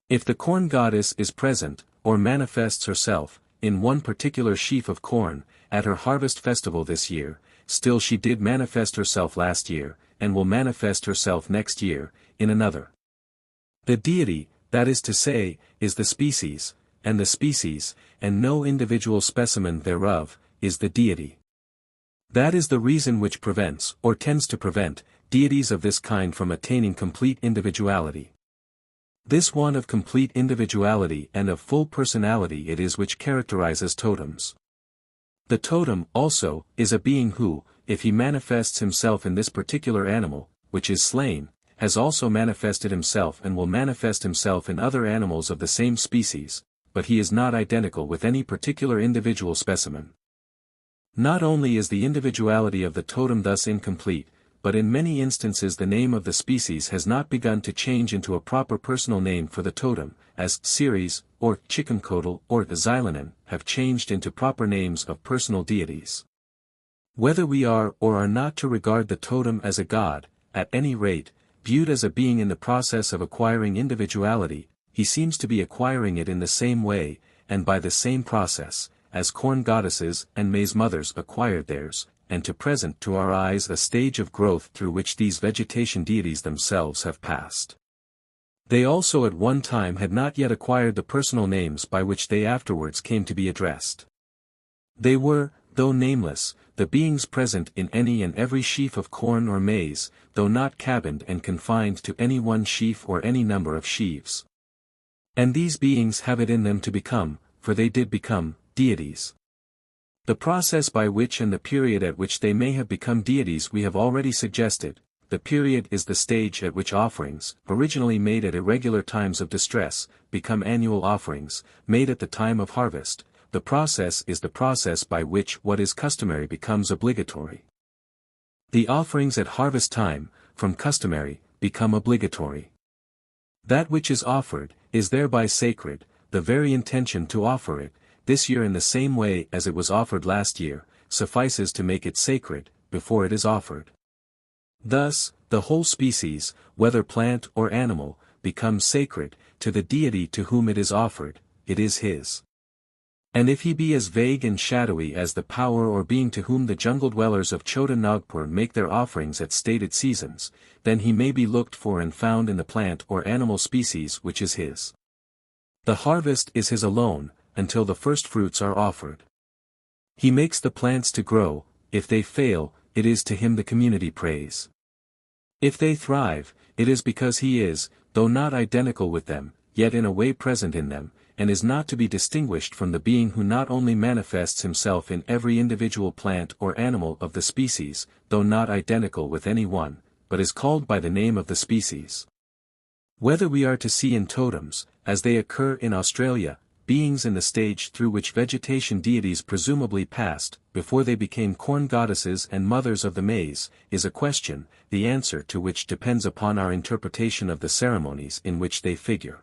If the corn goddess is present, or manifests herself, in one particular sheaf of corn, at her harvest festival this year, still she did manifest herself last year, and will manifest herself next year, in another. The deity, that is to say, is the species, and the species, and no individual specimen thereof, is the deity. That is the reason which prevents, or tends to prevent, deities of this kind from attaining complete individuality. This want of complete individuality and of full personality it is which characterizes totems. The totem, also, is a being who, if he manifests himself in this particular animal, which is slain, has also manifested himself and will manifest himself in other animals of the same species, but he is not identical with any particular individual specimen. Not only is the individuality of the totem thus incomplete, but in many instances the name of the species has not begun to change into a proper personal name for the totem, as Ceres, or Chikunkotal, or Xilanen, have changed into proper names of personal deities. Whether we are or are not to regard the totem as a god, at any rate, viewed as a being in the process of acquiring individuality, he seems to be acquiring it in the same way, and by the same process, as corn goddesses and maize mothers acquired theirs, and to present to our eyes a stage of growth through which these vegetation deities themselves have passed. They also at one time had not yet acquired the personal names by which they afterwards came to be addressed. They were, though nameless, the beings present in any and every sheaf of corn or maize, though not cabined and confined to any one sheaf or any number of sheaves. And these beings have it in them to become, for they did become, deities. The process by which and the period at which they may have become deities we have already suggested. The period is the stage at which offerings, originally made at irregular times of distress, become annual offerings, made at the time of harvest. The process is the process by which what is customary becomes obligatory. The offerings at harvest time, from customary, become obligatory. That which is offered, is thereby sacred, the very intention to offer it, this year in the same way as it was offered last year, suffices to make it sacred, before it is offered. Thus, the whole species, whether plant or animal, becomes sacred, to the deity to whom it is offered, it is his. And if he be as vague and shadowy as the power or being to whom the jungle dwellers of Chota Nagpur make their offerings at stated seasons, then he may be looked for and found in the plant or animal species which is his. The harvest is his alone, until the first fruits are offered. He makes the plants to grow, if they fail, it is to him the community praise. If they thrive, it is because he is, though not identical with them, yet in a way present in them, and is not to be distinguished from the being who not only manifests himself in every individual plant or animal of the species, though not identical with any one, but is called by the name of the species. Whether we are to see in totems, as they occur in Australia, beings in the stage through which vegetation deities presumably passed, before they became corn goddesses and mothers of the maize, is a question, the answer to which depends upon our interpretation of the ceremonies in which they figure.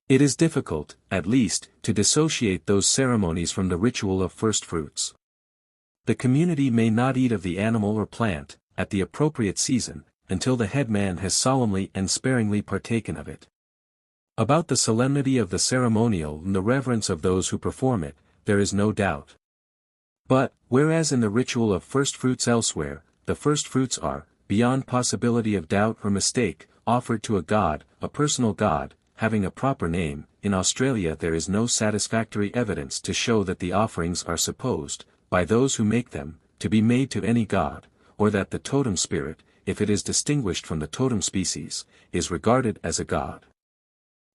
It is difficult, at least, to dissociate those ceremonies from the ritual of first fruits. The community may not eat of the animal or plant, at the appropriate season, until the headman has solemnly and sparingly partaken of it. About the solemnity of the ceremonial and the reverence of those who perform it, there is no doubt. But, whereas in the ritual of first fruits elsewhere, the first fruits are, beyond possibility of doubt or mistake, offered to a god, a personal god, having a proper name, in Australia there is no satisfactory evidence to show that the offerings are supposed, by those who make them, to be made to any god, or that the totem spirit, if it is distinguished from the totem species, is regarded as a god.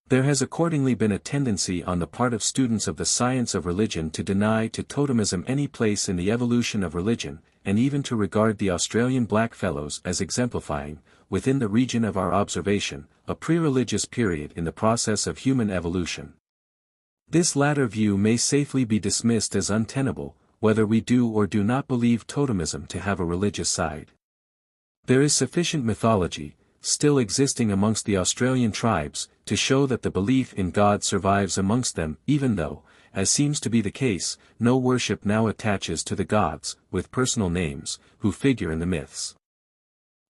There has accordingly been a tendency on the part of students of the science of religion to deny to totemism any place in the evolution of religion, and even to regard the Australian blackfellows as exemplifying, within the region of our observation, a pre-religious period in the process of human evolution. This latter view may safely be dismissed as untenable, whether we do or do not believe totemism to have a religious side. There is sufficient mythology, still existing amongst the Australian tribes, to show that the belief in God survives amongst them, even though, as seems to be the case, no worship now attaches to the gods, with personal names, who figure in the myths.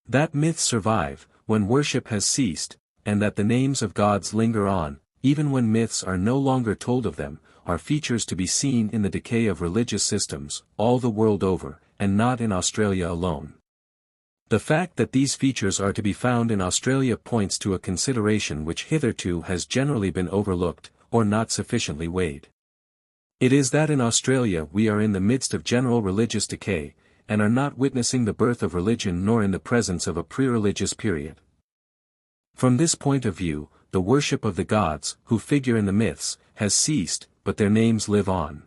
That myths survive, when worship has ceased, and that the names of gods linger on, even when myths are no longer told of them, are features to be seen in the decay of religious systems, all the world over, and not in Australia alone. The fact that these features are to be found in Australia points to a consideration which hitherto has generally been overlooked, or not sufficiently weighed. It is that in Australia we are in the midst of general religious decay, and are not witnessing the birth of religion nor in the presence of a pre-religious period. From this point of view, the worship of the gods, who figure in the myths, has ceased, but their names live on.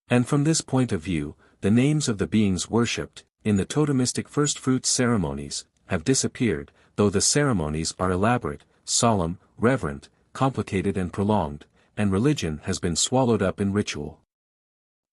And from this point of view, the names of the beings worshipped, in the totemistic first fruits ceremonies, have disappeared, though the ceremonies are elaborate, solemn, reverent, complicated and prolonged, and religion has been swallowed up in ritual.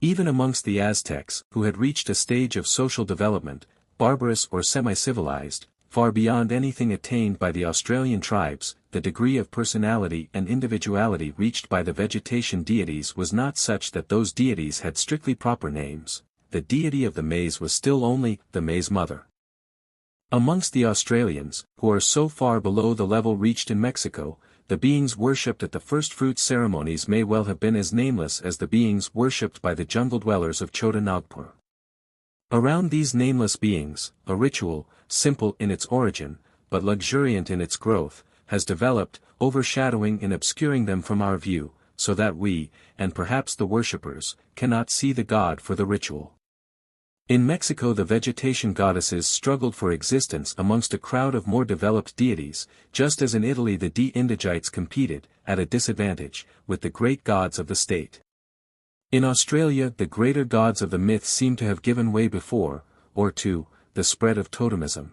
Even amongst the Aztecs, who had reached a stage of social development, barbarous or semi-civilized, far beyond anything attained by the Australian tribes, the degree of personality and individuality reached by the vegetation deities was not such that those deities had strictly proper names. The deity of the maize was still only the maize mother. Amongst the Australians, who are so far below the level reached in Mexico, the beings worshipped at the first fruits ceremonies may well have been as nameless as the beings worshipped by the jungle dwellers of Chota Nagpur. Around these nameless beings, a ritual, simple in its origin, but luxuriant in its growth, has developed, overshadowing and obscuring them from our view, so that we, and perhaps the worshippers, cannot see the god for the ritual. In Mexico the vegetation goddesses struggled for existence amongst a crowd of more developed deities, just as in Italy the de-Indigites competed, at a disadvantage, with the great gods of the state. In Australia the greater gods of the myth seem to have given way before, or to, the spread of totemism.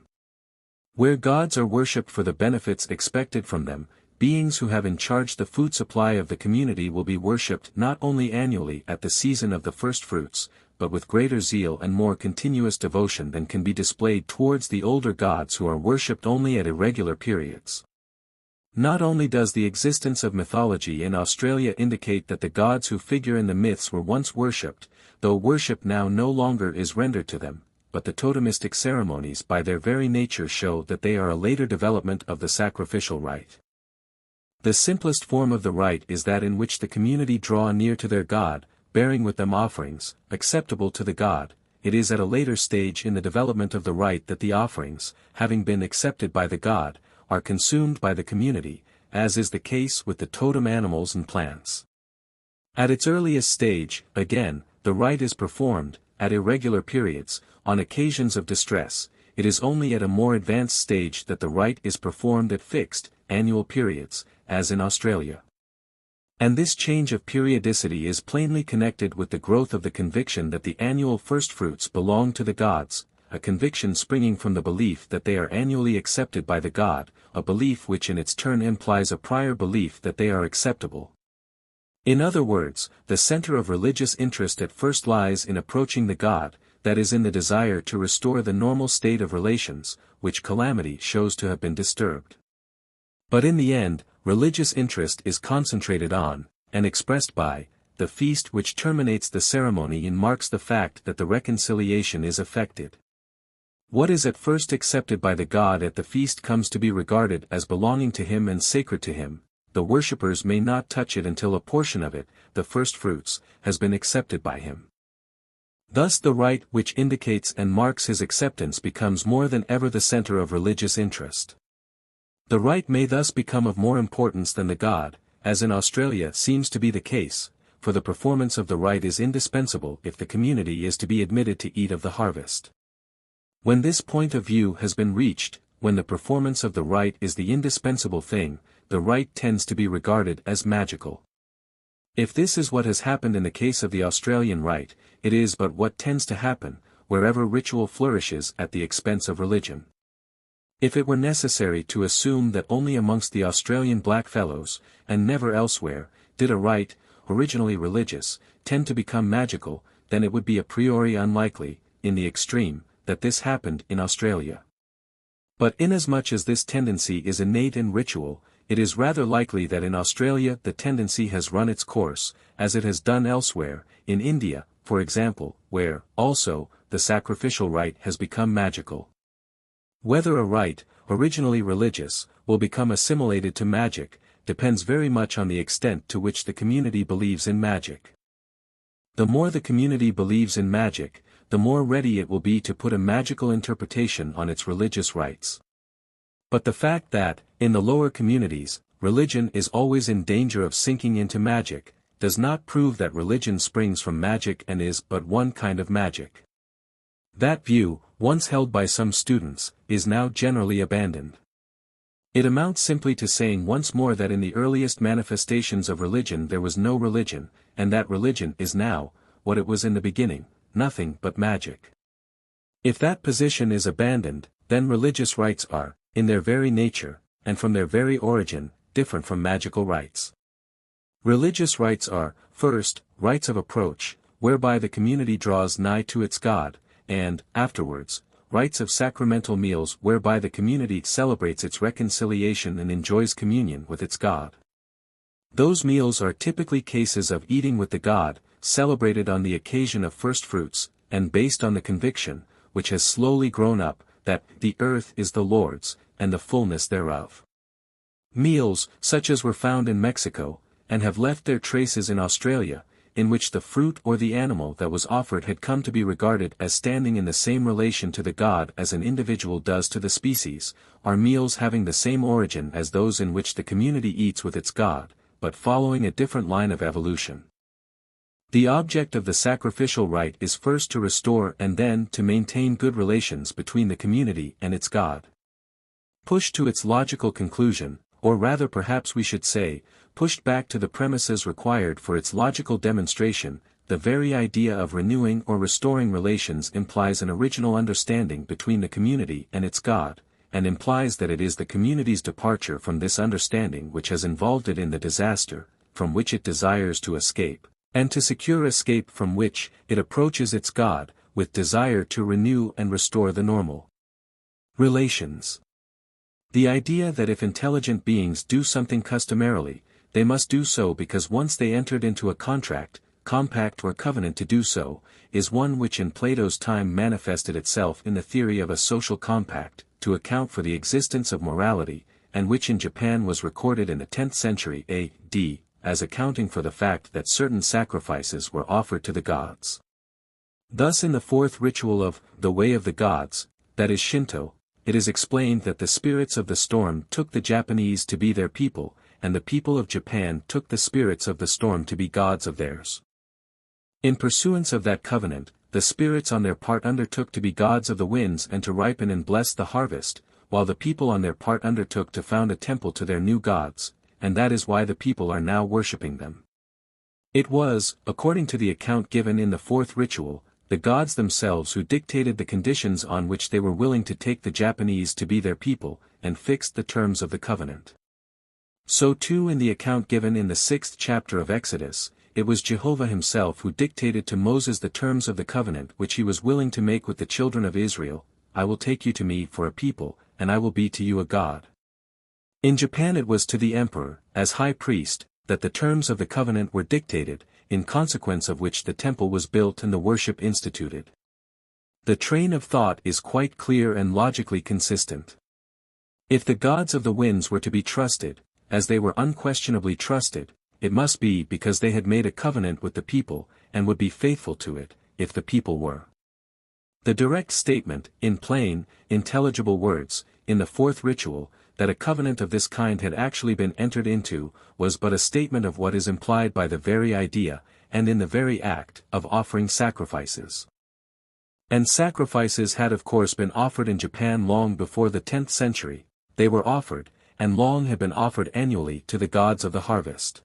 Where gods are worshipped for the benefits expected from them, beings who have in charge the food supply of the community will be worshipped not only annually at the season of the first fruits, but with greater zeal and more continuous devotion than can be displayed towards the older gods who are worshipped only at irregular periods. Not only does the existence of mythology in Australia indicate that the gods who figure in the myths were once worshipped, though worship now no longer is rendered to them, but the totemistic ceremonies by their very nature show that they are a later development of the sacrificial rite. The simplest form of the rite is that in which the community draw near to their god, bearing with them offerings, acceptable to the god. It is at a later stage in the development of the rite that the offerings, having been accepted by the god, are consumed by the community, as is the case with the totem animals and plants. At its earliest stage, again, the rite is performed, at irregular periods, on occasions of distress. It is only at a more advanced stage that the rite is performed at fixed, annual periods, as in Australia. And this change of periodicity is plainly connected with the growth of the conviction that the annual firstfruits belong to the gods, a conviction springing from the belief that they are annually accepted by the god, a belief which in its turn implies a prior belief that they are acceptable. In other words, the center of religious interest at first lies in approaching the god, that is in the desire to restore the normal state of relations, which calamity shows to have been disturbed. But in the end, religious interest is concentrated on, and expressed by, the feast which terminates the ceremony and marks the fact that the reconciliation is effected. What is at first accepted by the god at the feast comes to be regarded as belonging to him and sacred to him. The worshippers may not touch it until a portion of it, the first fruits, has been accepted by him. Thus the rite which indicates and marks his acceptance becomes more than ever the center of religious interest. The rite may thus become of more importance than the god, as in Australia seems to be the case, for the performance of the rite is indispensable if the community is to be admitted to eat of the harvest. When this point of view has been reached, when the performance of the rite is the indispensable thing, the rite tends to be regarded as magical. If this is what has happened in the case of the Australian rite, it is but what tends to happen, wherever ritual flourishes at the expense of religion. If it were necessary to assume that only amongst the Australian blackfellows, and never elsewhere, did a rite, originally religious, tend to become magical, then it would be a priori unlikely, in the extreme, that this happened in Australia. But inasmuch as this tendency is innate in ritual, it is rather likely that in Australia the tendency has run its course, as it has done elsewhere, in India, for example, where, also, the sacrificial rite has become magical. Whether a rite, originally religious, will become assimilated to magic, depends very much on the extent to which the community believes in magic. The more the community believes in magic, the more ready it will be to put a magical interpretation on its religious rites. But the fact that, in the lower communities, religion is always in danger of sinking into magic, does not prove that religion springs from magic and is but one kind of magic. That view, once held by some students, is now generally abandoned. It amounts simply to saying once more that in the earliest manifestations of religion there was no religion, and that religion is now, what it was in the beginning, nothing but magic. If that position is abandoned, then religious rites are, in their very nature, and from their very origin, different from magical rites. Religious rites are, first, rites of approach, whereby the community draws nigh to its God, and, afterwards, rites of sacramental meals whereby the community celebrates its reconciliation and enjoys communion with its God. Those meals are typically cases of eating with the God, celebrated on the occasion of first fruits, and based on the conviction, which has slowly grown up, that the earth is the Lord's, and the fullness thereof. Meals, such as were found in Mexico, and have left their traces in Australia, in which the fruit or the animal that was offered had come to be regarded as standing in the same relation to the god as an individual does to the species, are meals having the same origin as those in which the community eats with its god, but following a different line of evolution. The object of the sacrificial rite is first to restore and then to maintain good relations between the community and its god. Pushed to its logical conclusion, or rather perhaps we should say, pushed back to the premises required for its logical demonstration, the very idea of renewing or restoring relations implies an original understanding between the community and its god, and implies that it is the community's departure from this understanding which has involved it in the disaster, from which it desires to escape, and to secure escape from which, it approaches its god, with desire to renew and restore the normal relations. The idea that if intelligent beings do something customarily, they must do so because once they entered into a contract, compact or covenant to do so, is one which in Plato's time manifested itself in the theory of a social compact, to account for the existence of morality, and which in Japan was recorded in the 10th century A.D., as accounting for the fact that certain sacrifices were offered to the gods. Thus in the fourth ritual of the Way of the Gods, that is Shinto, it is explained that the spirits of the storm took the Japanese to be their people, and the people of Japan took the spirits of the storm to be gods of theirs. In pursuance of that covenant, the spirits on their part undertook to be gods of the winds and to ripen and bless the harvest, while the people on their part undertook to found a temple to their new gods, and that is why the people are now worshipping them. It was, according to the account given in the fourth ritual, the gods themselves who dictated the conditions on which they were willing to take the Japanese to be their people, and fixed the terms of the covenant. So too in the account given in the 6th chapter of Exodus, it was Jehovah himself who dictated to Moses the terms of the covenant which he was willing to make with the children of Israel. I will take you to me for a people, and I will be to you a God. In Japan it was to the emperor, as high priest, that the terms of the covenant were dictated, in consequence of which the temple was built and the worship instituted. The train of thought is quite clear and logically consistent. If the gods of the winds were to be trusted, as they were unquestionably trusted, it must be because they had made a covenant with the people, and would be faithful to it, if the people were. The direct statement, in plain, intelligible words, in the fourth ritual, that a covenant of this kind had actually been entered into, was but a statement of what is implied by the very idea, and in the very act, of offering sacrifices. And sacrifices had of course been offered in Japan long before the 10th century, they were offered, and long had been offered annually to the gods of the harvest.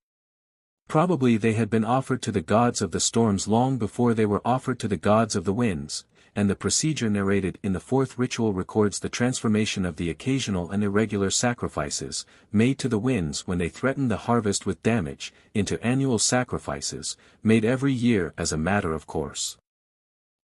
Probably they had been offered to the gods of the storms long before they were offered to the gods of the winds, and the procedure narrated in the fourth ritual records the transformation of the occasional and irregular sacrifices, made to the winds when they threatened the harvest with damage, into annual sacrifices, made every year as a matter of course.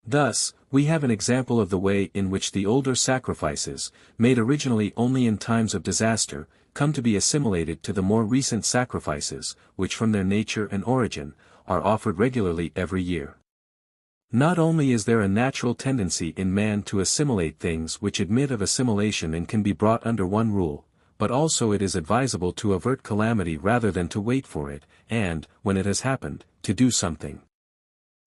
Thus, we have an example of the way in which the older sacrifices, made originally only in times of disaster, come to be assimilated to the more recent sacrifices, which from their nature and origin, are offered regularly every year. Not only is there a natural tendency in man to assimilate things which admit of assimilation and can be brought under one rule, but also it is advisable to avert calamity rather than to wait for it, and, when it has happened, to do something.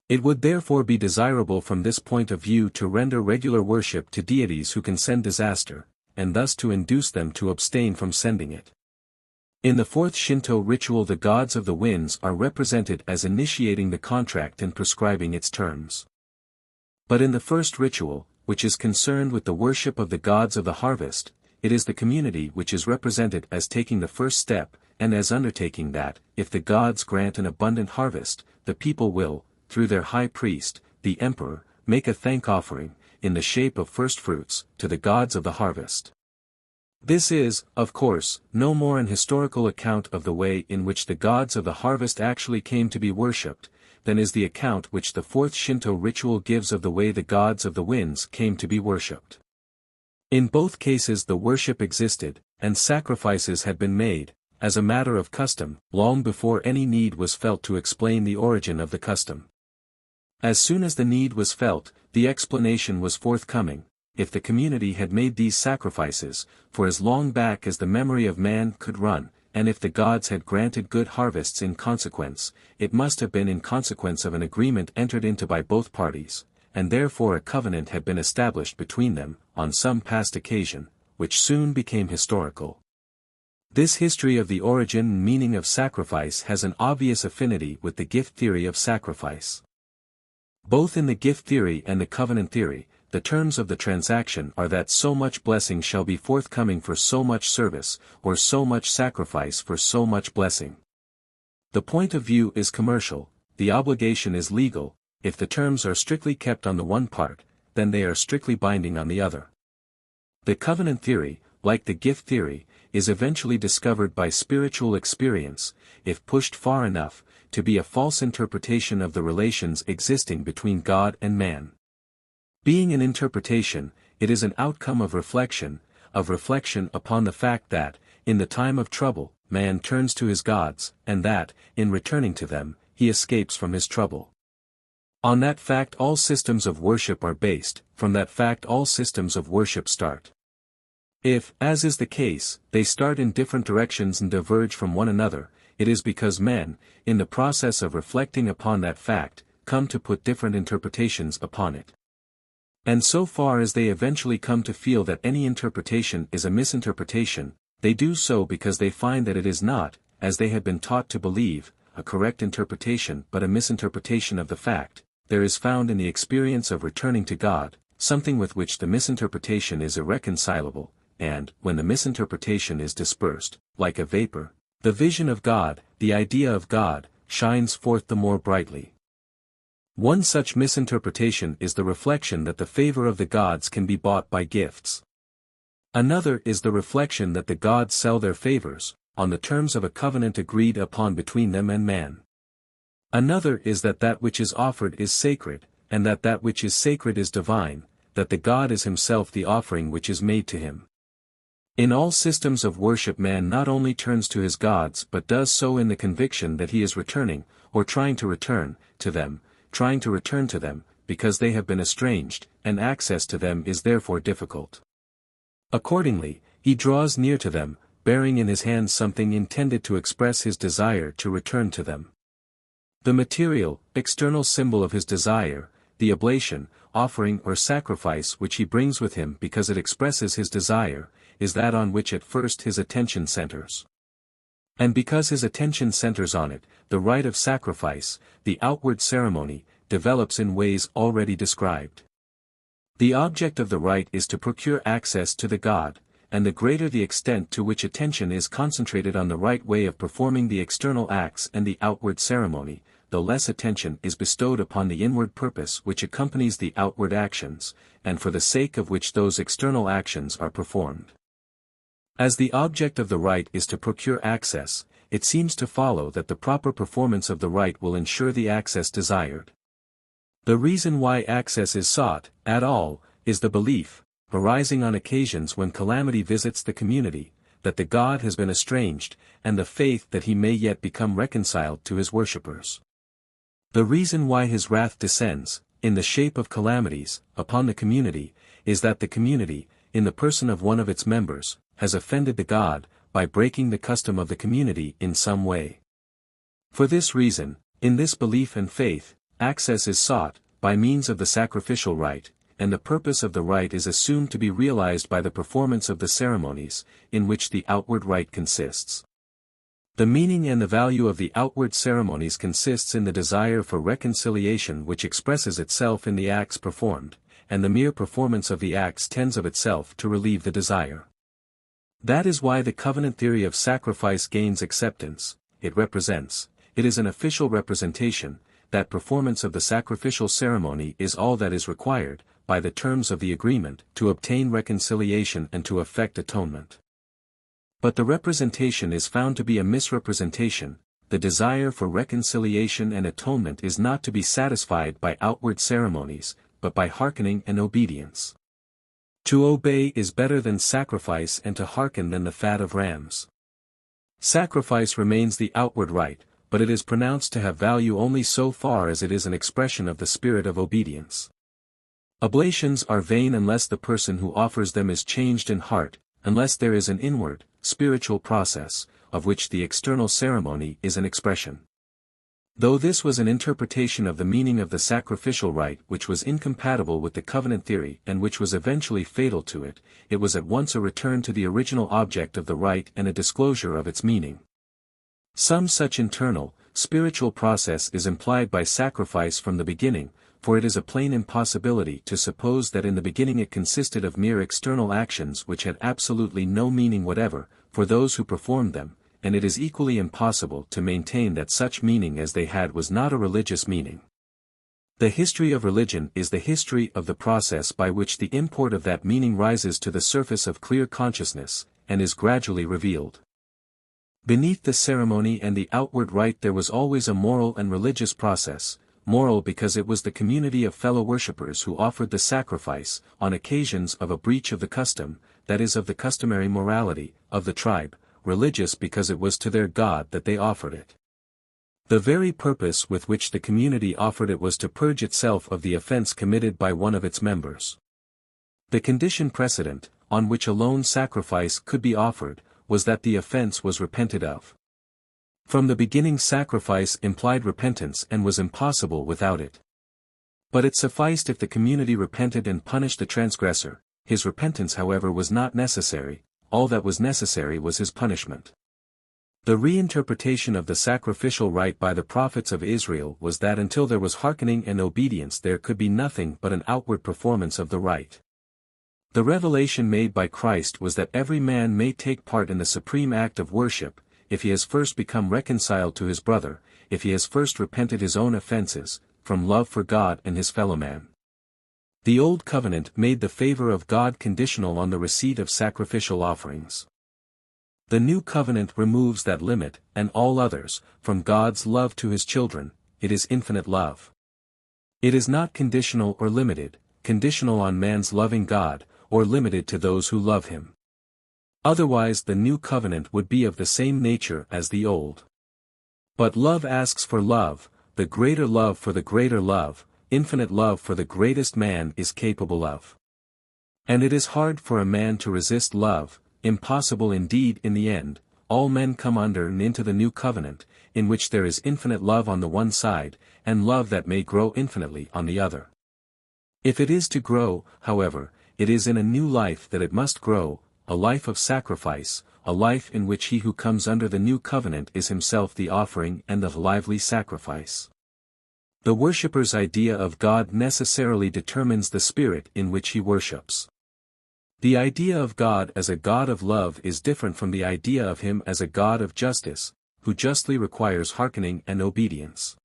It would therefore be desirable from this point of view to render regular worship to deities who can send disaster, and thus to induce them to abstain from sending it. In the fourth Shinto ritual the gods of the winds are represented as initiating the contract and prescribing its terms. But in the first ritual, which is concerned with the worship of the gods of the harvest, it is the community which is represented as taking the first step, and as undertaking that, if the gods grant an abundant harvest, the people will, through their high priest, the emperor, make a thank offering, in the shape of first fruits, to the gods of the harvest. This is, of course, no more an historical account of the way in which the gods of the harvest actually came to be worshipped, than is the account which the fourth Shinto ritual gives of the way the gods of the winds came to be worshipped. In both cases the worship existed, and sacrifices had been made, as a matter of custom, long before any need was felt to explain the origin of the custom. As soon as the need was felt, the explanation was forthcoming. If the community had made these sacrifices, for as long back as the memory of man could run, and if the gods had granted good harvests in consequence, it must have been in consequence of an agreement entered into by both parties, and therefore a covenant had been established between them, on some past occasion, which soon became historical. This history of the origin and meaning of sacrifice has an obvious affinity with the gift theory of sacrifice. Both in the gift theory and the covenant theory, the terms of the transaction are that so much blessing shall be forthcoming for so much service, or so much sacrifice for so much blessing. The point of view is commercial, the obligation is legal. If the terms are strictly kept on the one part, then they are strictly binding on the other. The covenant theory, like the gift theory, is eventually discovered by spiritual experience, if pushed far enough, to be a false interpretation of the relations existing between God and man. Being an interpretation, it is an outcome of reflection upon the fact that, in the time of trouble, man turns to his gods, and that, in returning to them, he escapes from his trouble. On that fact all systems of worship are based, from that fact all systems of worship start. If, as is the case, they start in different directions and diverge from one another, it is because men, in the process of reflecting upon that fact, come to put different interpretations upon it. And so far as they eventually come to feel that any interpretation is a misinterpretation, they do so because they find that it is not, as they had been taught to believe, a correct interpretation but a misinterpretation of the fact. There is found in the experience of returning to God, something with which the misinterpretation is irreconcilable, and, when the misinterpretation is dispersed, like a vapor, the vision of God, the idea of God, shines forth the more brightly. One such misinterpretation is the reflection that the favor of the gods can be bought by gifts. Another is the reflection that the gods sell their favors, on the terms of a covenant agreed upon between them and man. Another is that that which is offered is sacred, and that that which is sacred is divine, that the God is himself the offering which is made to him. In all systems of worship man not only turns to his gods but does so in the conviction that he is returning, or trying to return to them, because they have been estranged, and access to them is therefore difficult. Accordingly, he draws near to them, bearing in his hands something intended to express his desire to return to them. The material, external symbol of his desire, the oblation, offering or sacrifice which he brings with him because it expresses his desire, is that on which at first his attention centers. And because his attention centers on it, the rite of sacrifice, the outward ceremony, develops in ways already described. The object of the rite is to procure access to the God, and the greater the extent to which attention is concentrated on the right way of performing the external acts and the outward ceremony, the less attention is bestowed upon the inward purpose which accompanies the outward actions, and for the sake of which those external actions are performed. As the object of the rite is to procure access, it seems to follow that the proper performance of the rite will ensure the access desired. The reason why access is sought, at all, is the belief, arising on occasions when calamity visits the community, that the God has been estranged, and the faith that he may yet become reconciled to his worshippers. The reason why his wrath descends, in the shape of calamities, upon the community, is that the community, in the person of one of its members, has offended the God, by breaking the custom of the community in some way. For this reason, in this belief and faith, access is sought, by means of the sacrificial rite, and the purpose of the rite is assumed to be realized by the performance of the ceremonies, in which the outward rite consists. The meaning and the value of the outward ceremonies consists in the desire for reconciliation which expresses itself in the acts performed, and the mere performance of the acts tends of itself to relieve the desire. That is why the covenant theory of sacrifice gains acceptance. It is an official representation, that performance of the sacrificial ceremony is all that is required, by the terms of the agreement, to obtain reconciliation and to effect atonement. But the representation is found to be a misrepresentation. The desire for reconciliation and atonement is not to be satisfied by outward ceremonies, but by hearkening and obedience. To obey is better than sacrifice, and to hearken than the fat of rams. Sacrifice remains the outward rite, but it is pronounced to have value only so far as it is an expression of the spirit of obedience. Oblations are vain unless the person who offers them is changed in heart, unless there is an inward, spiritual process, of which the external ceremony is an expression. Though this was an interpretation of the meaning of the sacrificial rite which was incompatible with the covenant theory and which was eventually fatal to it, it was at once a return to the original object of the rite and a disclosure of its meaning. Some such internal, spiritual process is implied by sacrifice from the beginning, for it is a plain impossibility to suppose that in the beginning it consisted of mere external actions which had absolutely no meaning whatever, for those who performed them, and it is equally impossible to maintain that such meaning as they had was not a religious meaning. The history of religion is the history of the process by which the import of that meaning rises to the surface of clear consciousness, and is gradually revealed. Beneath the ceremony and the outward rite there was always a moral and religious process, moral because it was the community of fellow worshippers who offered the sacrifice, on occasions of a breach of the custom, that is of the customary morality, of the tribe, religious because it was to their God that they offered it. The very purpose with which the community offered it was to purge itself of the offense committed by one of its members. The condition precedent, on which alone sacrifice could be offered, was that the offense was repented of. From the beginning sacrifice implied repentance and was impossible without it. But it sufficed if the community repented and punished the transgressor. His repentance however was not necessary, all that was necessary was his punishment. The reinterpretation of the sacrificial rite by the prophets of Israel was that until there was hearkening and obedience there could be nothing but an outward performance of the rite. The revelation made by Christ was that every man may take part in the supreme act of worship, if he has first become reconciled to his brother, if he has first repented his own offenses, from love for God and his fellow man. The Old Covenant made the favor of God conditional on the receipt of sacrificial offerings. The New Covenant removes that limit, and all others, from God's love to his children. It is infinite love. It is not conditional or limited, conditional on man's loving God, or limited to those who love him. Otherwise the New Covenant would be of the same nature as the Old. But love asks for love, the greater love for the greater love, infinite love for the greatest man is capable of. And it is hard for a man to resist love, impossible indeed in the end. All men come under and into the New Covenant, in which there is infinite love on the one side, and love that may grow infinitely on the other. If it is to grow, however, it is in a new life that it must grow, a life of sacrifice, a life in which he who comes under the New Covenant is himself the offering and the lively sacrifice. The worshipper's idea of God necessarily determines the spirit in which he worships. The idea of God as a God of love is different from the idea of him as a God of justice, who justly requires hearkening and obedience.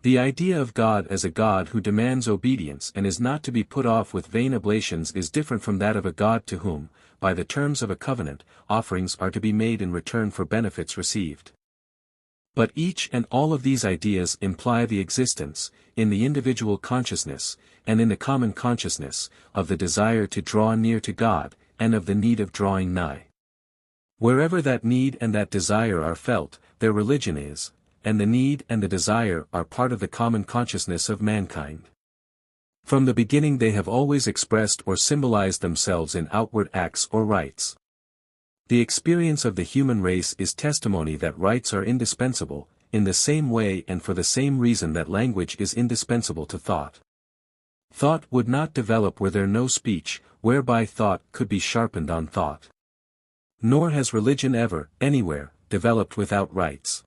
The idea of God as a God who demands obedience and is not to be put off with vain oblations is different from that of a God to whom, by the terms of a covenant, offerings are to be made in return for benefits received. But each and all of these ideas imply the existence, in the individual consciousness, and in the common consciousness, of the desire to draw near to God, and of the need of drawing nigh. Wherever that need and that desire are felt, their religion is, and the need and the desire are part of the common consciousness of mankind. From the beginning they have always expressed or symbolized themselves in outward acts or rites. The experience of the human race is testimony that rites are indispensable, in the same way and for the same reason that language is indispensable to thought. Thought would not develop were there no speech, whereby thought could be sharpened on thought. Nor has religion ever, anywhere, developed without rites.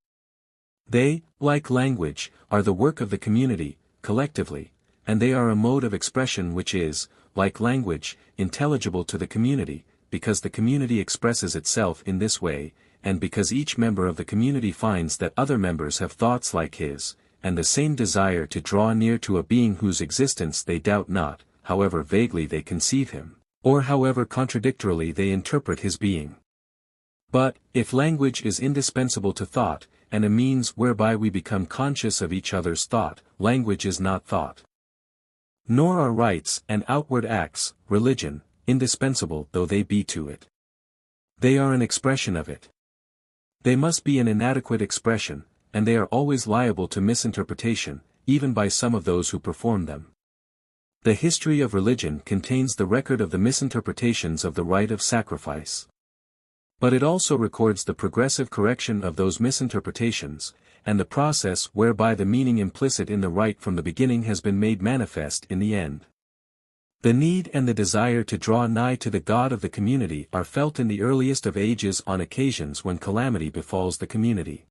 They, like language, are the work of the community, collectively, and they are a mode of expression which is, like language, intelligible to the community, because the community expresses itself in this way, and because each member of the community finds that other members have thoughts like his, and the same desire to draw near to a being whose existence they doubt not, however vaguely they conceive him, or however contradictorily they interpret his being. But, if language is indispensable to thought, and a means whereby we become conscious of each other's thought, language is not thought. Nor are rites and outward acts, religion, indispensable though they be to it. They are an expression of it. They must be an inadequate expression, and they are always liable to misinterpretation, even by some of those who perform them. The history of religion contains the record of the misinterpretations of the rite of sacrifice. But it also records the progressive correction of those misinterpretations, and the process whereby the meaning implicit in the rite from the beginning has been made manifest in the end. The need and the desire to draw nigh to the God of the community are felt in the earliest of ages on occasions when calamity befalls the community.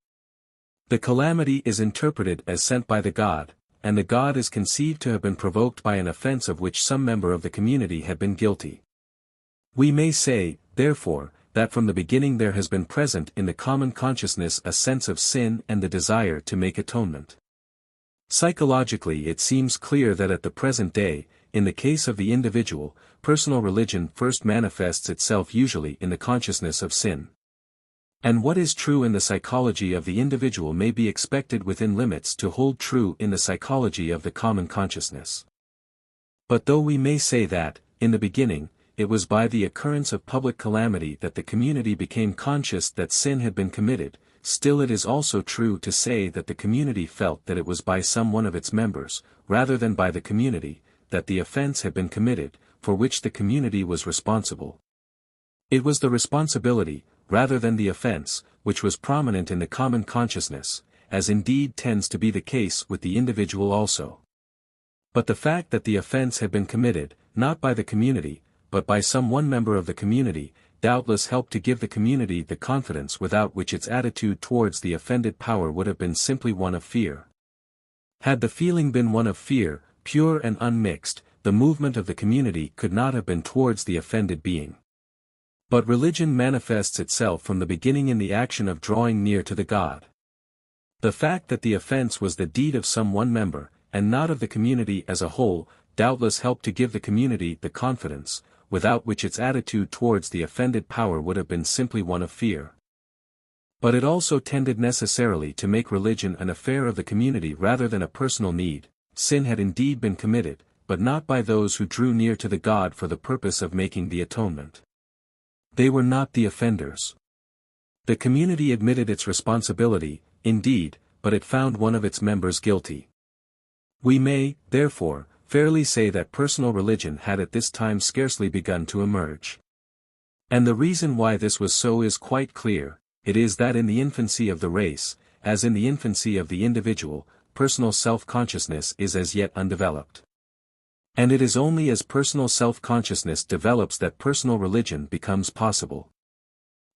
The calamity is interpreted as sent by the God, and the God is conceived to have been provoked by an offense of which some member of the community had been guilty. We may say, therefore, that from the beginning there has been present in the common consciousness a sense of sin and the desire to make atonement. Psychologically, it seems clear that at the present day, in the case of the individual, personal religion first manifests itself usually in the consciousness of sin. And what is true in the psychology of the individual may be expected within limits to hold true in the psychology of the common consciousness. But though we may say that, in the beginning, it was by the occurrence of public calamity that the community became conscious that sin had been committed, still it is also true to say that the community felt that it was by some one of its members, rather than by the community, that the offense had been committed, for which the community was responsible. It was the responsibility, rather than the offense, which was prominent in the common consciousness, as indeed tends to be the case with the individual also. But the fact that the offense had been committed, not by the community, but by some one member of the community, doubtless helped to give the community the confidence without which its attitude towards the offended power would have been simply one of fear. Had the feeling been one of fear, pure and unmixed, the movement of the community could not have been towards the offended being. But religion manifests itself from the beginning in the action of drawing near to the God. The fact that the offense was the deed of some one member, and not of the community as a whole, doubtless helped to give the community the confidence, without which its attitude towards the offended power would have been simply one of fear. But it also tended necessarily to make religion an affair of the community rather than a personal need. Sin had indeed been committed, but not by those who drew near to the God for the purpose of making the atonement. They were not the offenders. The community admitted its responsibility, indeed, but it found one of its members guilty. We may, therefore, fairly say that personal religion had at this time scarcely begun to emerge. And the reason why this was so is quite clear. It is that in the infancy of the race, as in the infancy of the individual, personal self-consciousness is as yet undeveloped. And it is only as personal self-consciousness develops that personal religion becomes possible.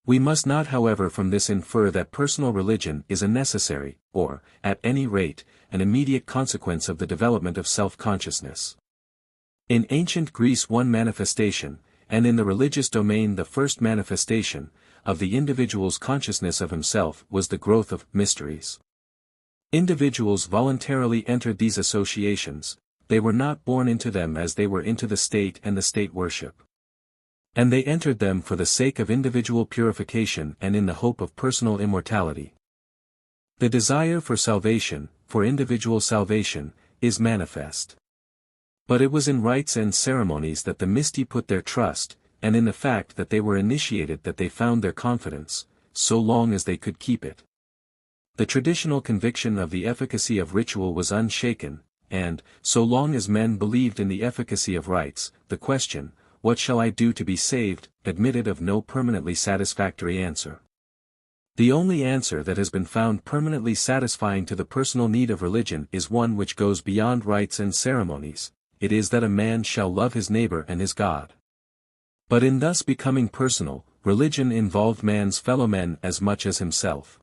We must not however from this infer that personal religion is a necessary, or, at any rate, an immediate consequence of the development of self-consciousness. In ancient Greece one manifestation, and in the religious domain the first manifestation, of the individual's consciousness of himself was the growth of mysteries. Individuals voluntarily entered these associations. They were not born into them as they were into the state and the state worship. And they entered them for the sake of individual purification and in the hope of personal immortality. The desire for salvation, for individual salvation, is manifest. But it was in rites and ceremonies that the mystic put their trust, and in the fact that they were initiated that they found their confidence, so long as they could keep it. The traditional conviction of the efficacy of ritual was unshaken, and, so long as men believed in the efficacy of rites, the question, "What shall I do to be saved?" admitted of no permanently satisfactory answer. The only answer that has been found permanently satisfying to the personal need of religion is one which goes beyond rites and ceremonies. It is that a man shall love his neighbor and his God. But in thus becoming personal, religion involved man's fellow men as much as himself.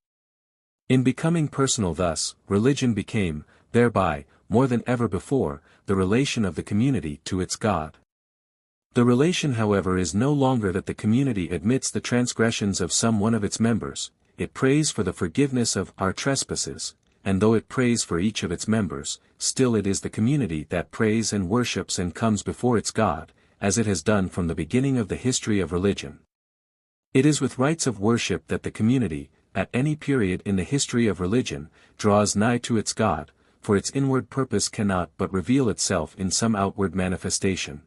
In becoming personal thus, religion became, thereby, more than ever before, the relation of the community to its God. The relation however is no longer that the community admits the transgressions of some one of its members, it prays for the forgiveness of our trespasses, and though it prays for each of its members, still it is the community that prays and worships and comes before its God, as it has done from the beginning of the history of religion. It is with rites of worship that the community, at any period in the history of religion, draws nigh to its God, for its inward purpose cannot but reveal itself in some outward manifestation.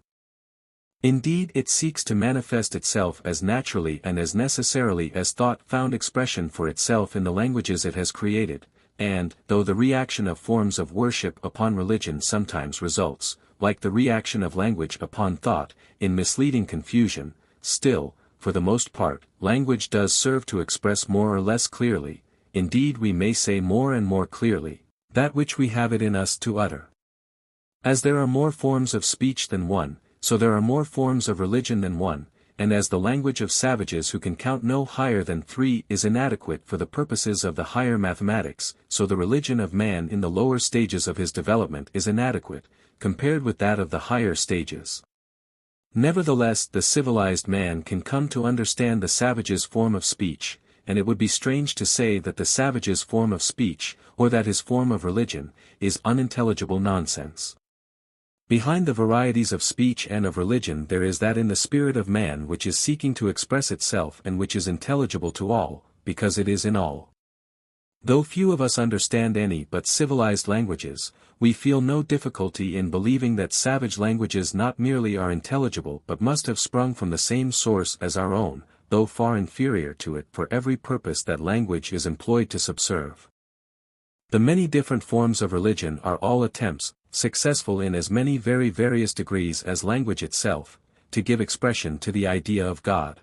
Indeed, it seeks to manifest itself as naturally and as necessarily as thought found expression for itself in the languages it has created, and, though the reaction of forms of worship upon religion sometimes results, like the reaction of language upon thought, in misleading confusion, still, for the most part, language does serve to express more or less clearly, indeed we may say more and more clearly, that which we have it in us to utter. As there are more forms of speech than one, so there are more forms of religion than one, and as the language of savages who can count no higher than 3 is inadequate for the purposes of the higher mathematics, so the religion of man in the lower stages of his development is inadequate, compared with that of the higher stages. Nevertheless, the civilized man can come to understand the savage's form of speech, and it would be strange to say that the savage's form of speech, or that his form of religion, is unintelligible nonsense. Behind the varieties of speech and of religion there is that in the spirit of man which is seeking to express itself and which is intelligible to all, because it is in all. Though few of us understand any but civilized languages, we feel no difficulty in believing that savage languages not merely are intelligible but must have sprung from the same source as our own, though far inferior to it for every purpose that language is employed to subserve. The many different forms of religion are all attempts, successful in as many very various degrees as language itself, to give expression to the idea of God.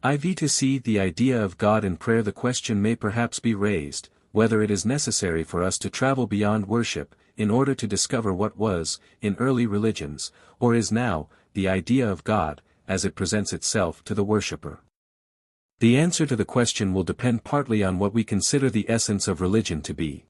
To see the idea of God in prayer. The question may perhaps be raised, whether it is necessary for us to travel beyond worship, in order to discover what was, in early religions, or is now, the idea of God, as it presents itself to the worshipper. The answer to the question will depend partly on what we consider the essence of religion to be.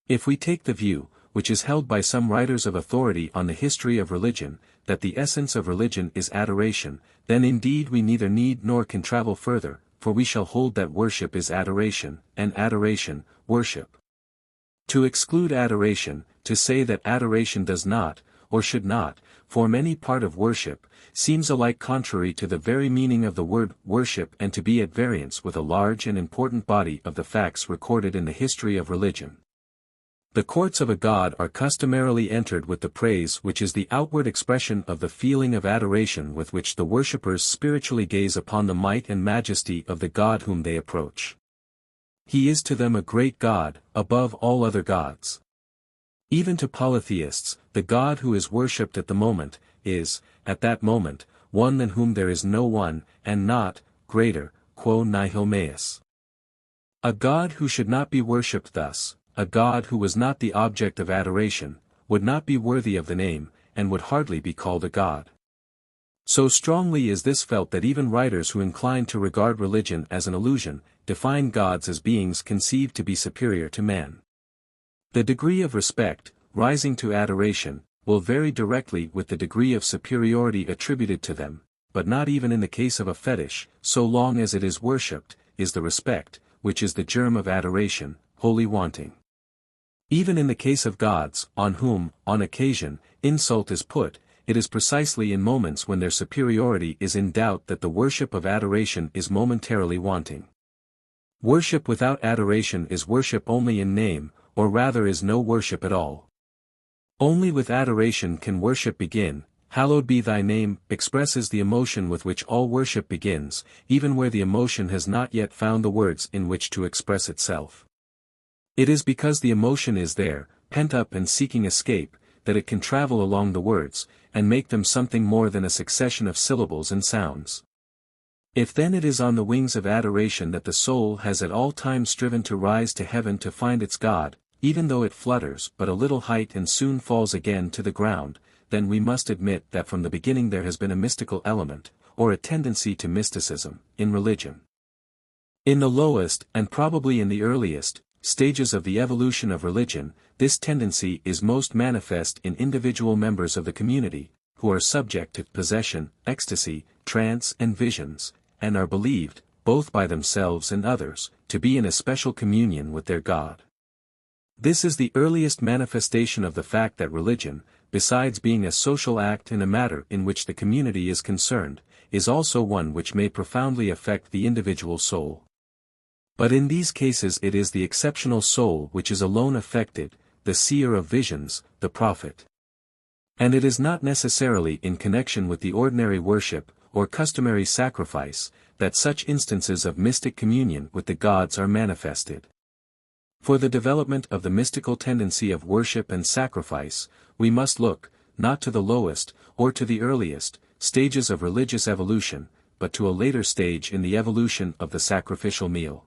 If we take the view, which is held by some writers of authority on the history of religion, that the essence of religion is adoration, then indeed we neither need nor can travel further, for we shall hold that worship is adoration, and adoration, worship. To exclude adoration, to say that adoration does not, or should not, form any part of worship, seems alike contrary to the very meaning of the word worship and to be at variance with a large and important body of the facts recorded in the history of religion. The courts of a god are customarily entered with the praise which is the outward expression of the feeling of adoration with which the worshippers spiritually gaze upon the might and majesty of the god whom they approach. He is to them a great god, above all other gods. Even to polytheists, the god who is worshipped at the moment, is, at that moment, one than whom there is no one, and not, greater, quo nihil meus. A god who should not be worshipped thus, a god who was not the object of adoration, would not be worthy of the name, and would hardly be called a god. So strongly is this felt that even writers who incline to regard religion as an illusion, define gods as beings conceived to be superior to man. The degree of respect, rising to adoration, will vary directly with the degree of superiority attributed to them, but not even in the case of a fetish, so long as it is worshipped, is the respect, which is the germ of adoration, wholly wanting. Even in the case of gods, on whom, on occasion, insult is put, it is precisely in moments when their superiority is in doubt that the worship of adoration is momentarily wanting. Worship without adoration is worship only in name, or rather is no worship at all. Only with adoration can worship begin. Hallowed be thy name, expresses the emotion with which all worship begins, even where the emotion has not yet found the words in which to express itself. It is because the emotion is there, pent up and seeking escape, that it can travel along the words, and make them something more than a succession of syllables and sounds. If then it is on the wings of adoration that the soul has at all times striven to rise to heaven to find its God, even though it flutters but a little height and soon falls again to the ground, then we must admit that from the beginning there has been a mystical element, or a tendency to mysticism, in religion. In the lowest, and probably in the earliest, stages of the evolution of religion, this tendency is most manifest in individual members of the community, who are subject to possession, ecstasy, trance and visions, and are believed, both by themselves and others, to be in a special communion with their God. This is the earliest manifestation of the fact that religion, besides being a social act and a matter in which the community is concerned, is also one which may profoundly affect the individual soul. But in these cases it is the exceptional soul which is alone affected, the seer of visions, the prophet. And it is not necessarily in connection with the ordinary worship, or customary sacrifice, that such instances of mystic communion with the gods are manifested. For the development of the mystical tendency of worship and sacrifice, we must look, not to the lowest, or to the earliest, stages of religious evolution, but to a later stage in the evolution of the sacrificial meal.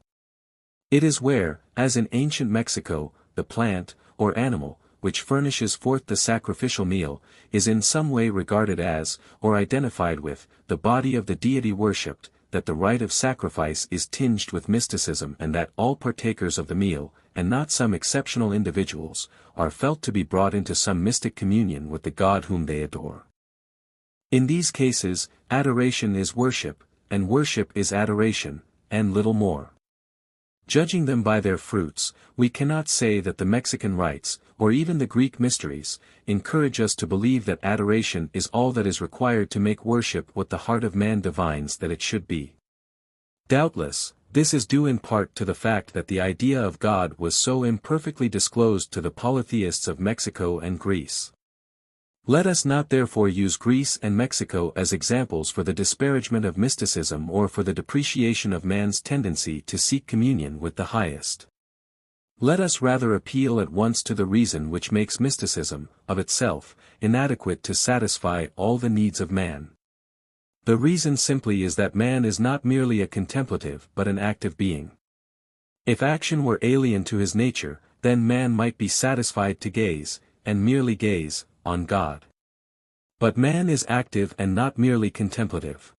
It is where, as in ancient Mexico, the plant, or animal, which furnishes forth the sacrificial meal, is in some way regarded as, or identified with, the body of the deity worshipped, that the rite of sacrifice is tinged with mysticism and that all partakers of the meal, and not some exceptional individuals, are felt to be brought into some mystic communion with the God whom they adore. In these cases, adoration is worship, and worship is adoration, and little more. Judging them by their fruits, we cannot say that the Mexican rites, or even the Greek mysteries, encourage us to believe that adoration is all that is required to make worship what the heart of man divines that it should be. Doubtless, this is due in part to the fact that the idea of God was so imperfectly disclosed to the polytheists of Mexico and Greece. Let us not therefore use Greece and Mexico as examples for the disparagement of mysticism or for the depreciation of man's tendency to seek communion with the highest. Let us rather appeal at once to the reason which makes mysticism, of itself, inadequate to satisfy all the needs of man. The reason simply is that man is not merely a contemplative but an active being. If action were alien to his nature, then man might be satisfied to gaze, and merely gaze, on God. But man is active and not merely contemplative.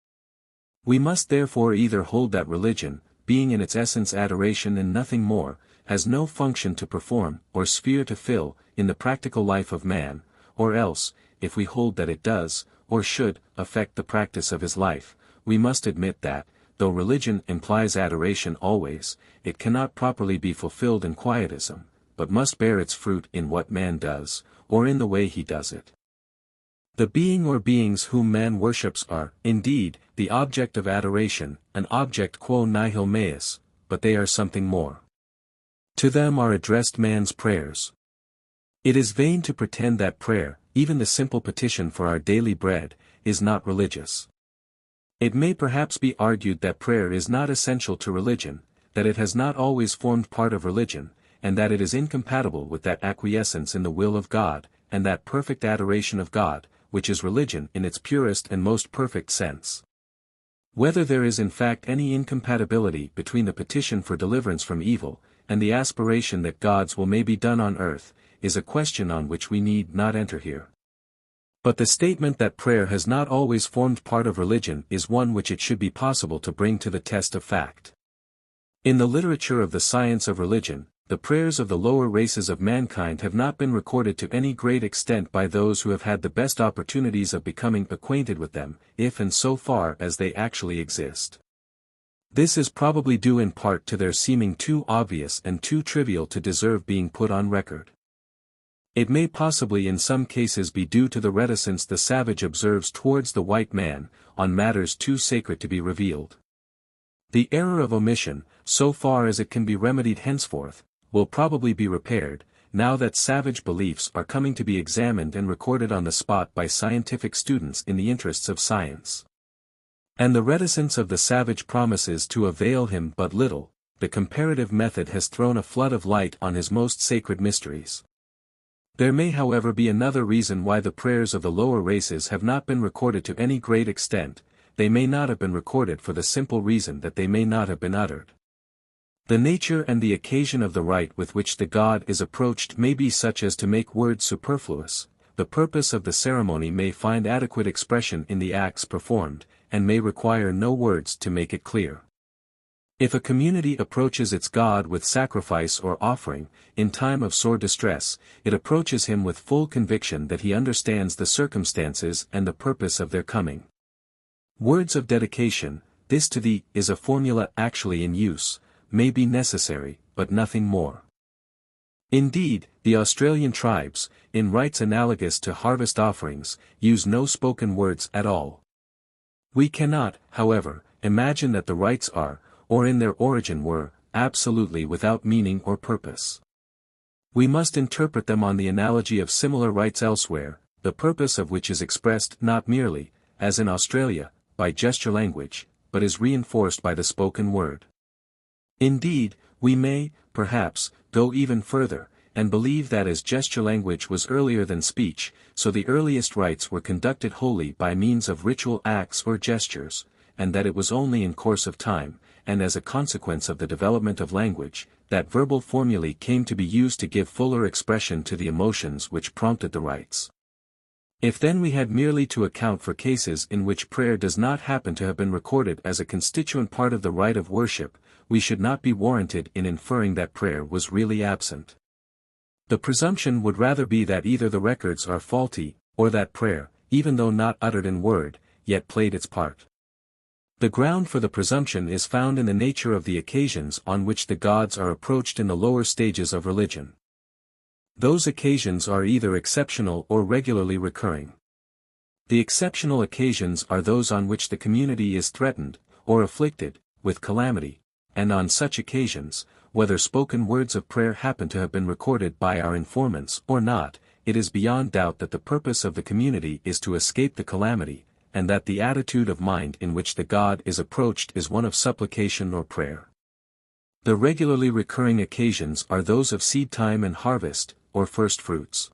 We must therefore either hold that religion, being in its essence adoration and nothing more, has no function to perform, or sphere to fill, in the practical life of man, or else, if we hold that it does, or should, affect the practice of his life, we must admit that, though religion implies adoration always, it cannot properly be fulfilled in quietism, but must bear its fruit in what man does, or in the way he does it. The being or beings whom man worships are, indeed, the object of adoration, an object quo nihil meus, but they are something more. To them are addressed man's prayers. It is vain to pretend that prayer, even the simple petition for our daily bread, is not religious. It may perhaps be argued that prayer is not essential to religion, that it has not always formed part of religion, and that it is incompatible with that acquiescence in the will of God, and that perfect adoration of God, which is religion in its purest and most perfect sense. Whether there is in fact any incompatibility between the petition for deliverance from evil, and the aspiration that God's will may be done on earth, is a question on which we need not enter here. But the statement that prayer has not always formed part of religion is one which it should be possible to bring to the test of fact. In the literature of the science of religion, the prayers of the lower races of mankind have not been recorded to any great extent by those who have had the best opportunities of becoming acquainted with them, if and so far as they actually exist. This is probably due in part to their seeming too obvious and too trivial to deserve being put on record. It may possibly in some cases be due to the reticence the savage observes towards the white man, on matters too sacred to be revealed. The error of omission, so far as it can be remedied henceforth, will probably be repaired, now that savage beliefs are coming to be examined and recorded on the spot by scientific students in the interests of science. And the reticence of the savage promises to avail him but little. The comparative method has thrown a flood of light on his most sacred mysteries. There may however be another reason why the prayers of the lower races have not been recorded to any great extent. They may not have been recorded for the simple reason that they may not have been uttered. The nature and the occasion of the rite with which the god is approached may be such as to make words superfluous. The purpose of the ceremony may find adequate expression in the acts performed, and may require no words to make it clear. If a community approaches its god with sacrifice or offering, in time of sore distress, it approaches him with full conviction that he understands the circumstances and the purpose of their coming. Words of dedication, this to thee, is a formula actually in use, may be necessary, but nothing more. Indeed, the Australian tribes, in rites analogous to harvest offerings, use no spoken words at all. We cannot, however, imagine that the rites are, or in their origin were, absolutely without meaning or purpose. We must interpret them on the analogy of similar rites elsewhere, the purpose of which is expressed not merely, as in Australia, by gesture language, but is reinforced by the spoken word. Indeed, we may, perhaps, go even further, and believe that as gesture language was earlier than speech, so the earliest rites were conducted wholly by means of ritual acts or gestures, and that it was only in course of time, and as a consequence of the development of language, that verbal formulae came to be used to give fuller expression to the emotions which prompted the rites. If then we had merely to account for cases in which prayer does not happen to have been recorded as a constituent part of the rite of worship, we should not be warranted in inferring that prayer was really absent. The presumption would rather be that either the records are faulty, or that prayer, even though not uttered in word, yet played its part. The ground for the presumption is found in the nature of the occasions on which the gods are approached in the lower stages of religion. Those occasions are either exceptional or regularly recurring. The exceptional occasions are those on which the community is threatened, or afflicted, with calamity, and on such occasions, whether spoken words of prayer happen to have been recorded by our informants or not, it is beyond doubt that the purpose of the community is to escape the calamity, and that the attitude of mind in which the god is approached is one of supplication or prayer. The regularly recurring occasions are those of seed time and harvest, or first fruits.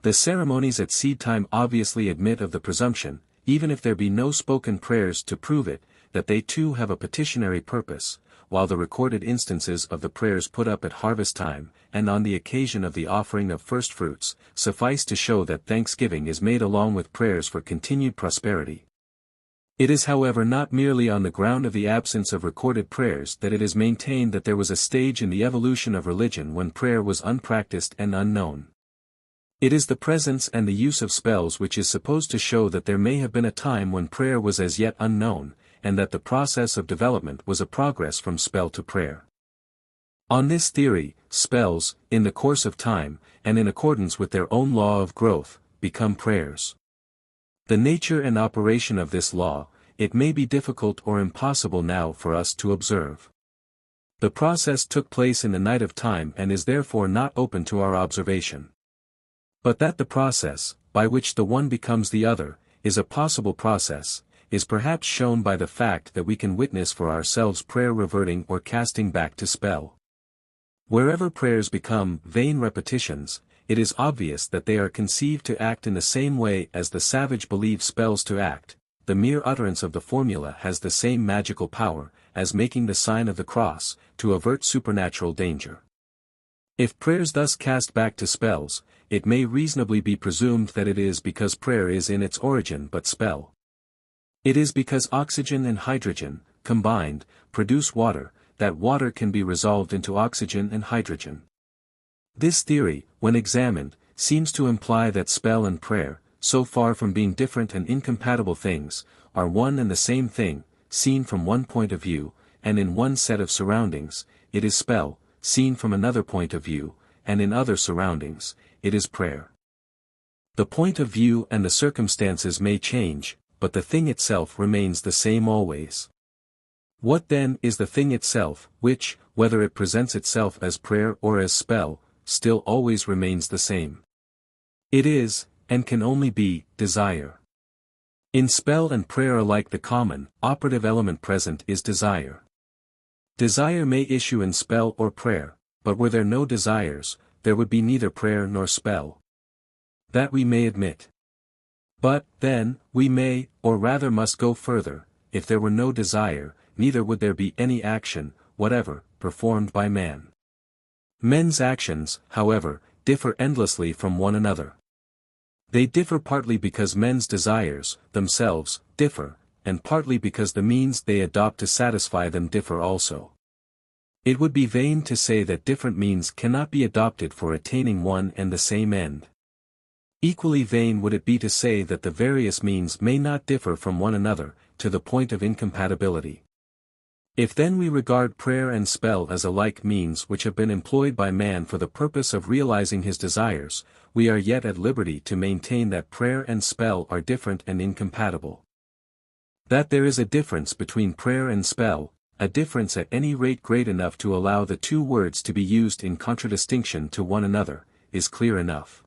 The ceremonies at seed time obviously admit of the presumption, even if there be no spoken prayers to prove it, that they too have a petitionary purpose, while the recorded instances of the prayers put up at harvest time, and on the occasion of the offering of first fruits, suffice to show that thanksgiving is made along with prayers for continued prosperity. It is however not merely on the ground of the absence of recorded prayers that it is maintained that there was a stage in the evolution of religion when prayer was unpracticed and unknown. It is the presence and the use of spells which is supposed to show that there may have been a time when prayer was as yet unknown, and that the process of development was a progress from spell to prayer. On this theory, spells, in the course of time, and in accordance with their own law of growth, become prayers. The nature and operation of this law, it may be difficult or impossible now for us to observe. The process took place in the night of time and is therefore not open to our observation. But that the process, by which the one becomes the other, is a possible process, is perhaps shown by the fact that we can witness for ourselves prayer reverting or casting back to spell. Wherever prayers become vain repetitions, it is obvious that they are conceived to act in the same way as the savage believes spells to act. The mere utterance of the formula has the same magical power, as making the sign of the cross, to avert supernatural danger. If prayers thus cast back to spells, it may reasonably be presumed that it is because prayer is in its origin but spell. It is because oxygen and hydrogen, combined, produce water, that water can be resolved into oxygen and hydrogen. This theory, when examined, seems to imply that spell and prayer, so far from being different and incompatible things, are one and the same thing, seen from one point of view, and in one set of surroundings. It is spell, seen from another point of view, and in other surroundings, it is prayer. The point of view and the circumstances may change, but the thing itself remains the same always. What then is the thing itself, which, whether it presents itself as prayer or as spell, still always remains the same? It is, and can only be, desire. In spell and prayer alike the common, operative element present is desire. Desire may issue in spell or prayer, but were there no desires, there would be neither prayer nor spell. That we may admit. But, then, we may, or rather must go further, if there were no desire, neither would there be any action, whatever, performed by man. Men's actions, however, differ endlessly from one another. They differ partly because men's desires, themselves, differ, and partly because the means they adopt to satisfy them differ also. It would be vain to say that different means cannot be adopted for attaining one and the same end. Equally vain would it be to say that the various means may not differ from one another, to the point of incompatibility. If then we regard prayer and spell as alike means which have been employed by man for the purpose of realizing his desires, we are yet at liberty to maintain that prayer and spell are different and incompatible. That there is a difference between prayer and spell, a difference at any rate great enough to allow the two words to be used in contradistinction to one another, is clear enough.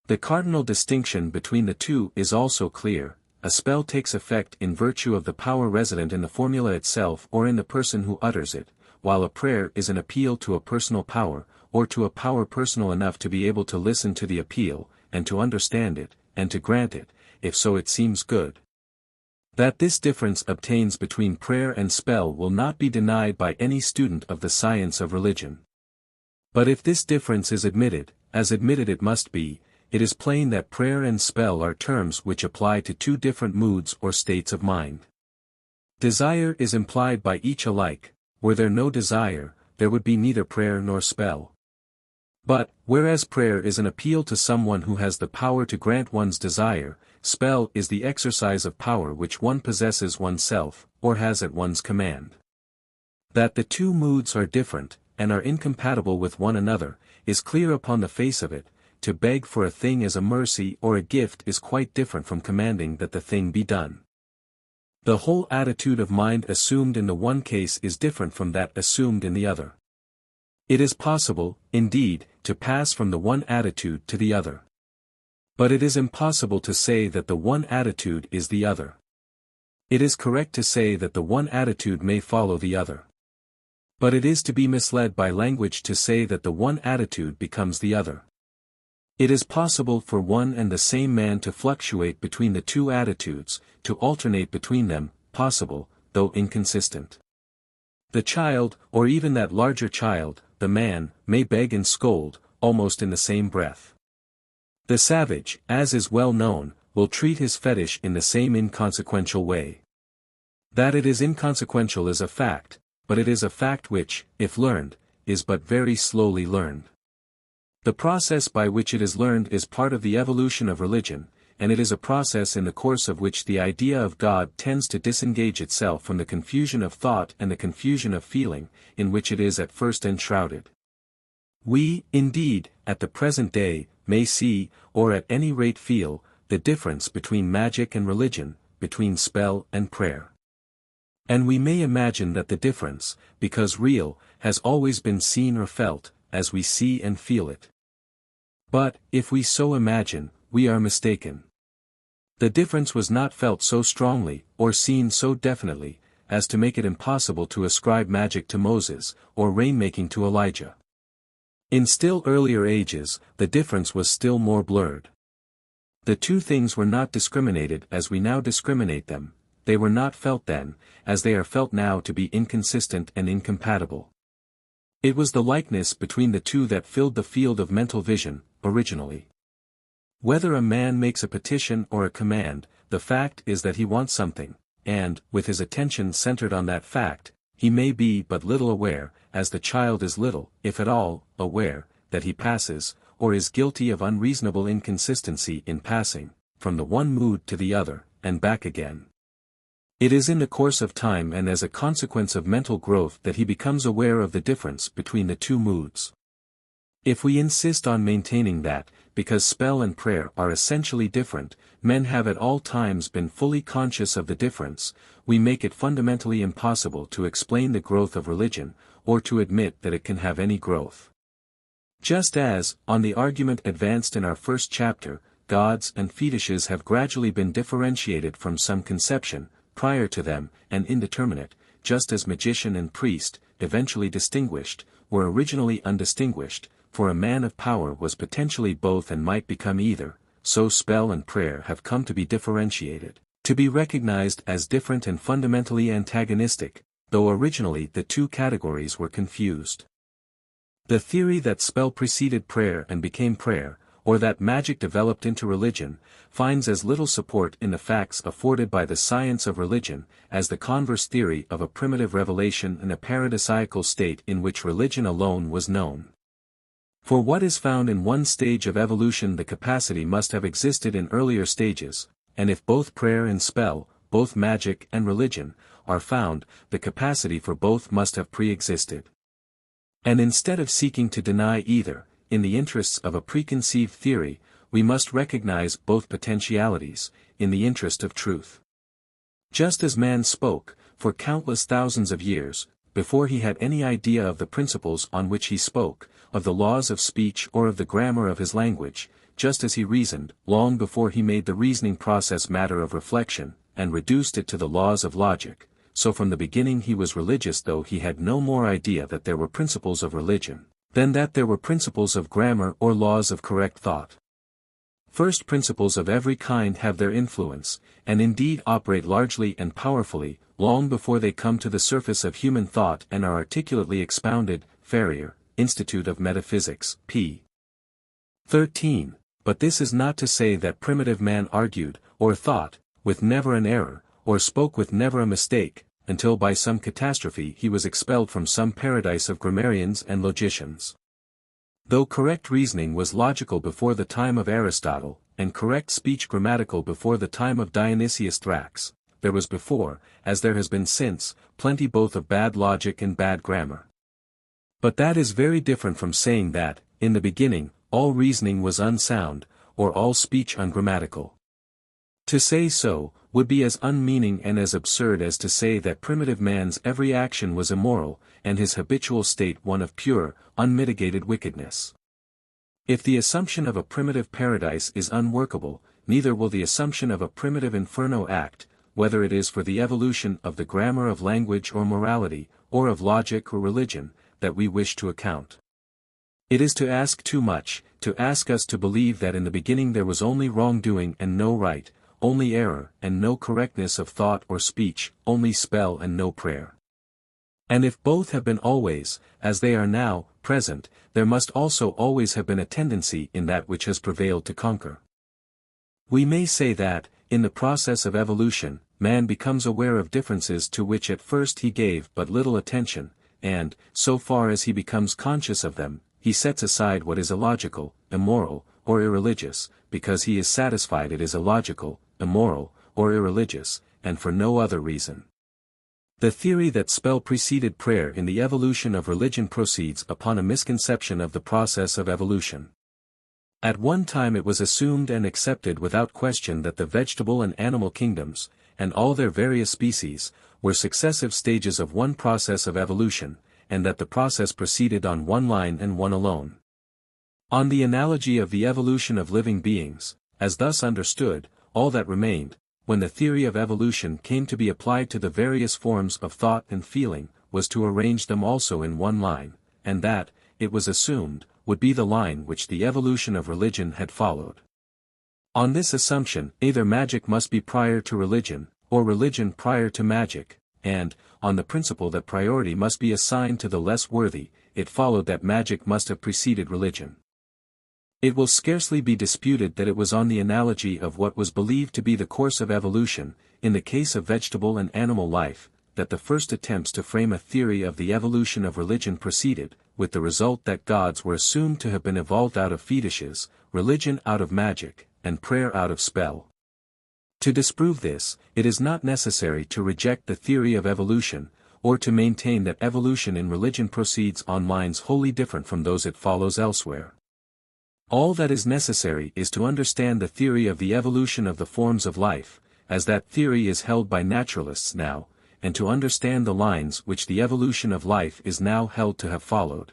The cardinal distinction between the two is also clear. A spell takes effect in virtue of the power resident in the formula itself or in the person who utters it, while a prayer is an appeal to a personal power, or to a power personal enough to be able to listen to the appeal, and to understand it, and to grant it, if so it seems good. That this difference obtains between prayer and spell will not be denied by any student of the science of religion. But if this difference is admitted, as admitted it must be, it is plain that prayer and spell are terms which apply to two different moods or states of mind. Desire is implied by each alike. Were there no desire, there would be neither prayer nor spell. But, whereas prayer is an appeal to someone who has the power to grant one's desire, spell is the exercise of power which one possesses oneself, or has at one's command. That the two moods are different, and are incompatible with one another, is clear upon the face of it. To beg for a thing as a mercy or a gift is quite different from commanding that the thing be done. The whole attitude of mind assumed in the one case is different from that assumed in the other. It is possible, indeed, to pass from the one attitude to the other. But it is impossible to say that the one attitude is the other. It is correct to say that the one attitude may follow the other. But it is to be misled by language to say that the one attitude becomes the other. It is possible for one and the same man to fluctuate between the two attitudes, to alternate between them, possible, though inconsistent. The child, or even that larger child, the man, may beg and scold, almost in the same breath. The savage, as is well known, will treat his fetish in the same inconsequential way. That it is inconsequential is a fact, but it is a fact which, if learned, is but very slowly learned. The process by which it is learned is part of the evolution of religion, and it is a process in the course of which the idea of God tends to disengage itself from the confusion of thought and the confusion of feeling, in which it is at first enshrouded. We, indeed, at the present day, may see, or at any rate feel, the difference between magic and religion, between spell and prayer. And we may imagine that the difference, because real, has always been seen or felt, as we see and feel it. But, if we so imagine, we are mistaken. The difference was not felt so strongly, or seen so definitely, as to make it impossible to ascribe magic to Moses, or rainmaking to Elijah. In still earlier ages, the difference was still more blurred. The two things were not discriminated as we now discriminate them, they were not felt then, as they are felt now to be inconsistent and incompatible. It was the likeness between the two that filled the field of mental vision, originally. Whether a man makes a petition or a command, the fact is that he wants something, and, with his attention centered on that fact, he may be but little aware, as the child is little, if at all, aware, that he passes, or is guilty of unreasonable inconsistency in passing, from the one mood to the other, and back again. It is in the course of time and as a consequence of mental growth that he becomes aware of the difference between the two moods. If we insist on maintaining that, because spell and prayer are essentially different, men have at all times been fully conscious of the difference, we make it fundamentally impossible to explain the growth of religion, or to admit that it can have any growth. Just as, on the argument advanced in our first chapter, gods and fetishes have gradually been differentiated from some conception, prior to them, and indeterminate, just as magician and priest, eventually distinguished, were originally undistinguished, for a man of power was potentially both and might become either, so spell and prayer have come to be differentiated, to be recognized as different and fundamentally antagonistic, though originally the two categories were confused. The theory that spell preceded prayer and became prayer, or that magic developed into religion, finds as little support in the facts afforded by the science of religion, as the converse theory of a primitive revelation in a paradisiacal state in which religion alone was known. For what is found in one stage of evolution the capacity must have existed in earlier stages, and if both prayer and spell, both magic and religion, are found, the capacity for both must have pre-existed. And instead of seeking to deny either, in the interests of a preconceived theory, we must recognize both potentialities, in the interest of truth. Just as man spoke, for countless thousands of years, before he had any idea of the principles on which he spoke, of the laws of speech or of the grammar of his language, just as he reasoned, long before he made the reasoning process matter of reflection, and reduced it to the laws of logic, so from the beginning he was religious though he had no more idea that there were principles of religion, than that there were principles of grammar or laws of correct thought. first principles of every kind have their influence, and indeed operate largely and powerfully, long before they come to the surface of human thought and are articulately expounded. Ferrier, Institute of Metaphysics, p. 13. But this is not to say that primitive man argued, or thought, with never an error, or spoke with never a mistake, until by some catastrophe he was expelled from some paradise of grammarians and logicians. Though correct reasoning was logical before the time of Aristotle, and correct speech grammatical before the time of Dionysius Thrax, there was before, as there has been since, plenty both of bad logic and bad grammar. But that is very different from saying that, in the beginning, all reasoning was unsound, or all speech ungrammatical. To say so, would be as unmeaning and as absurd as to say that primitive man's every action was immoral, and his habitual state one of pure, unmitigated wickedness. If the assumption of a primitive paradise is unworkable, neither will the assumption of a primitive inferno act, whether it is for the evolution of the grammar of language or morality, or of logic or religion, that we wish to account. It is to ask too much, to ask us to believe that in the beginning there was only wrongdoing and no right, only error and no correctness of thought or speech, only spell and no prayer. And if both have been always, as they are now, present, there must also always have been a tendency in that which has prevailed to conquer. We may say that, in the process of evolution, man becomes aware of differences to which at first he gave but little attention, and, so far as he becomes conscious of them, he sets aside what is illogical, immoral, or irreligious, because he is satisfied it is illogical, immoral, or irreligious, and for no other reason. The theory that spell preceded prayer in the evolution of religion proceeds upon a misconception of the process of evolution. At one time it was assumed and accepted without question that the vegetable and animal kingdoms, and all their various species, were successive stages of one process of evolution, and that the process proceeded on one line and one alone. On the analogy of the evolution of living beings, as thus understood, all that remained, when the theory of evolution came to be applied to the various forms of thought and feeling, was to arrange them also in one line, and that, it was assumed, would be the line which the evolution of religion had followed. On this assumption, either magic must be prior to religion, or religion prior to magic, and, on the principle that priority must be assigned to the less worthy, it followed that magic must have preceded religion. It will scarcely be disputed that it was on the analogy of what was believed to be the course of evolution, in the case of vegetable and animal life, that the first attempts to frame a theory of the evolution of religion proceeded, with the result that gods were assumed to have been evolved out of fetishes, religion out of magic, and prayer out of spell. To disprove this, it is not necessary to reject the theory of evolution, or to maintain that evolution in religion proceeds on lines wholly different from those it follows elsewhere. All that is necessary is to understand the theory of the evolution of the forms of life, as that theory is held by naturalists now, and to understand the lines which the evolution of life is now held to have followed.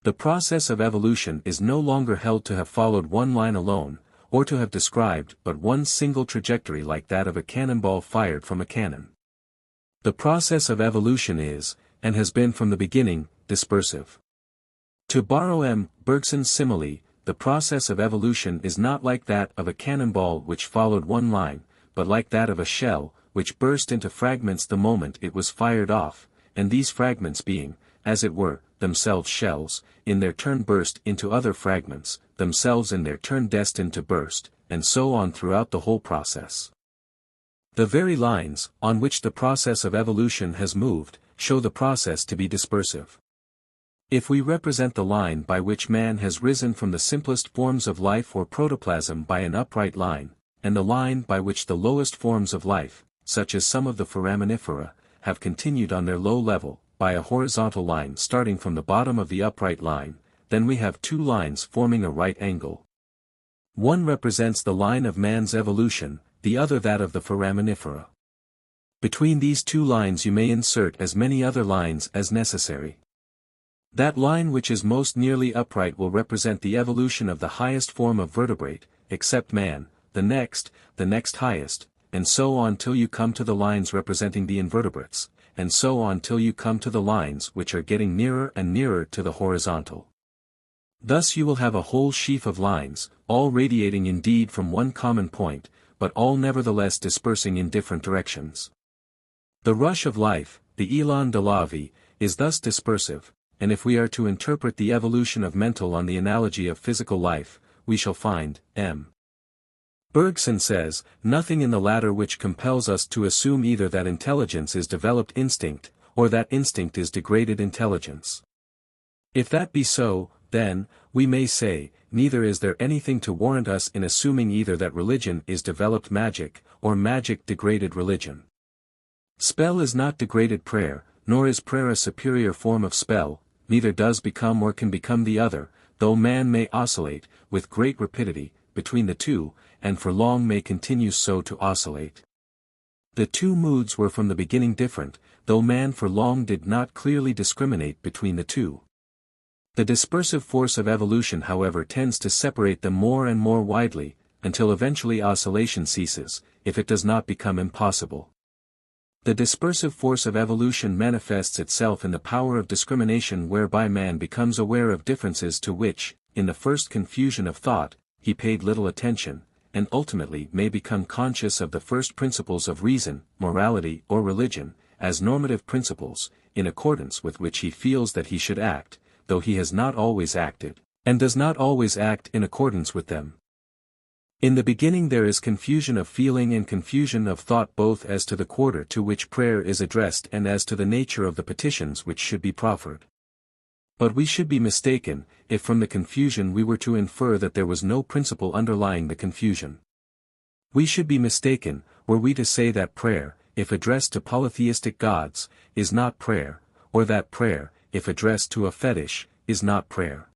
The process of evolution is no longer held to have followed one line alone, or to have described but one single trajectory like that of a cannonball fired from a cannon. The process of evolution is, and has been from the beginning, dispersive. To borrow M. Bergson's simile, the process of evolution is not like that of a cannonball which followed one line, but like that of a shell, which burst into fragments the moment it was fired off, and these fragments being, as it were, themselves shells, in their turn burst into other fragments, themselves in their turn destined to burst, and so on throughout the whole process. The very lines, on which the process of evolution has moved, show the process to be dispersive. If we represent the line by which man has risen from the simplest forms of life or protoplasm by an upright line, and the line by which the lowest forms of life, such as some of the foraminifera, have continued on their low level, by a horizontal line starting from the bottom of the upright line, then we have two lines forming a right angle. One represents the line of man's evolution, the other that of the foraminifera. Between these two lines you may insert as many other lines as necessary. That line which is most nearly upright will represent the evolution of the highest form of vertebrate, except man, the next highest, and so on till you come to the lines representing the invertebrates, and so on till you come to the lines which are getting nearer and nearer to the horizontal. Thus you will have a whole sheaf of lines, all radiating indeed from one common point, but all nevertheless dispersing in different directions. The rush of life, the élan de la vie, is thus dispersive, and if we are to interpret the evolution of mental on the analogy of physical life, we shall find, M. Bergson says, nothing in the latter which compels us to assume either that intelligence is developed instinct, or that instinct is degraded intelligence. If that be so, then, we may say, neither is there anything to warrant us in assuming either that religion is developed magic, or magic degraded religion. Spell is not degraded prayer, nor is prayer a superior form of spell, neither does become or can become the other, though man may oscillate, with great rapidity, between the two, and for long may continue so to oscillate. The two moods were from the beginning different, though man for long did not clearly discriminate between the two. The dispersive force of evolution however tends to separate them more and more widely, until eventually oscillation ceases, if it does not become impossible. The dispersive force of evolution manifests itself in the power of discrimination whereby man becomes aware of differences to which, in the first confusion of thought, he paid little attention, and ultimately may become conscious of the first principles of reason, morality or religion, as normative principles, in accordance with which he feels that he should act, though he has not always acted, and does not always act in accordance with them. In the beginning there is confusion of feeling and confusion of thought both as to the quarter to which prayer is addressed and as to the nature of the petitions which should be proffered. But we should be mistaken, if from the confusion we were to infer that there was no principle underlying the confusion. We should be mistaken, were we to say that prayer, if addressed to polytheistic gods, is not prayer, or that prayer, if addressed to a fetish, is not prayer.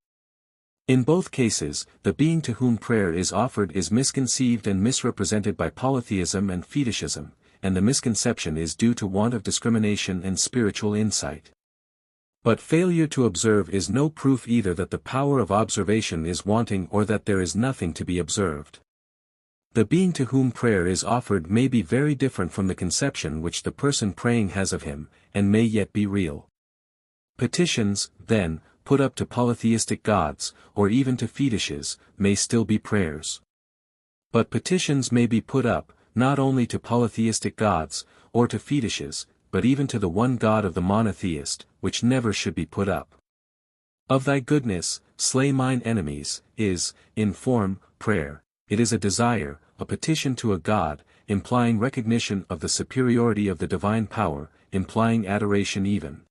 In both cases, the being to whom prayer is offered is misconceived and misrepresented by polytheism and fetishism, and the misconception is due to want of discrimination and spiritual insight. But failure to observe is no proof either that the power of observation is wanting or that there is nothing to be observed. The being to whom prayer is offered may be very different from the conception which the person praying has of him, and may yet be real. Petitions, then, put up to polytheistic gods, or even to fetishes, may still be prayers. But petitions may be put up, not only to polytheistic gods, or to fetishes, but even to the one God of the monotheist, which never should be put up. Of thy goodness, slay mine enemies, is, in form, prayer. It is a desire, a petition to a God, implying recognition of the superiority of the divine power, implying adoration even.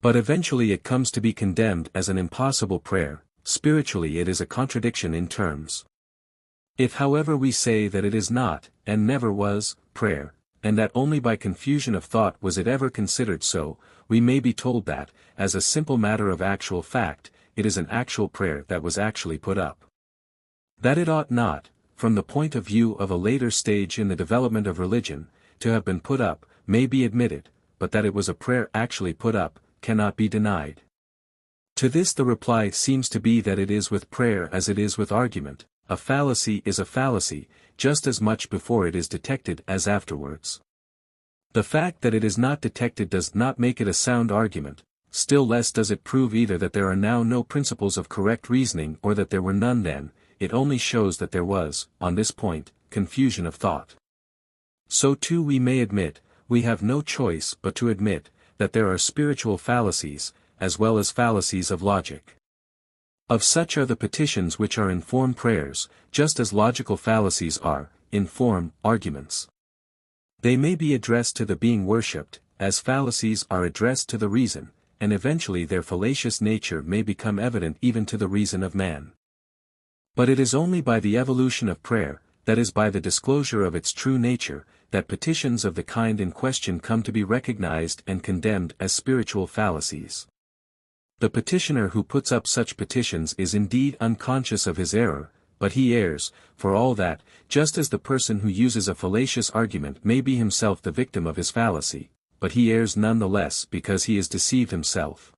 But eventually it comes to be condemned as an impossible prayer. Spiritually it is a contradiction in terms. If however we say that it is not, and never was, prayer, and that only by confusion of thought was it ever considered so, we may be told that, as a simple matter of actual fact, it is an actual prayer that was actually put up. That it ought not, from the point of view of a later stage in the development of religion, to have been put up, may be admitted, but that it was a prayer actually put up, cannot be denied. To this the reply seems to be that it is with prayer as it is with argument. A fallacy is a fallacy, just as much before it is detected as afterwards. The fact that it is not detected does not make it a sound argument, still less does it prove either that there are now no principles of correct reasoning or that there were none then. It only shows that there was, on this point, confusion of thought. So too we may admit, we have no choice but to admit, that there are spiritual fallacies, as well as fallacies of logic. Of such are the petitions which are in form prayers, just as logical fallacies are, in form, arguments. They may be addressed to the being worshipped, as fallacies are addressed to the reason, and eventually their fallacious nature may become evident even to the reason of man. But it is only by the evolution of prayer, that is by the disclosure of its true nature, that petitions of the kind in question come to be recognized and condemned as spiritual fallacies. The petitioner who puts up such petitions is indeed unconscious of his error, but he errs, for all that, just as the person who uses a fallacious argument may be himself the victim of his fallacy, but he errs none the less because he is deceived himself.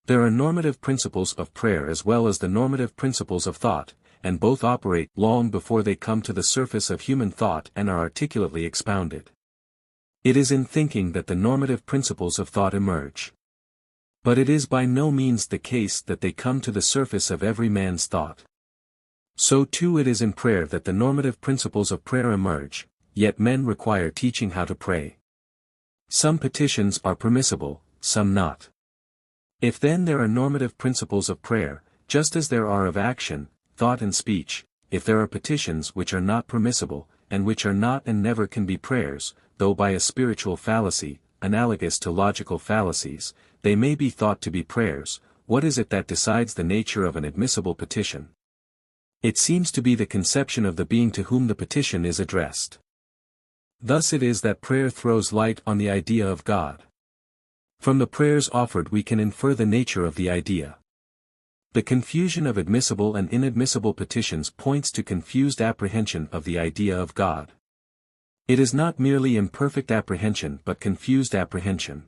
There are normative principles of prayer as well as the normative principles of thought, and both operate long before they come to the surface of human thought and are articulately expounded. It is in thinking that the normative principles of thought emerge. But it is by no means the case that they come to the surface of every man's thought. So too it is in prayer that the normative principles of prayer emerge, yet men require teaching how to pray. Some petitions are permissible, some not. If then there are normative principles of prayer, just as there are of action, thought and speech, if there are petitions which are not permissible, and which are not and never can be prayers, though by a spiritual fallacy, analogous to logical fallacies, they may be thought to be prayers, what is it that decides the nature of an admissible petition? It seems to be the conception of the being to whom the petition is addressed. Thus it is that prayer throws light on the idea of God. From the prayers offered we can infer the nature of the idea. The confusion of admissible and inadmissible petitions points to confused apprehension of the idea of God. It is not merely imperfect apprehension but confused apprehension.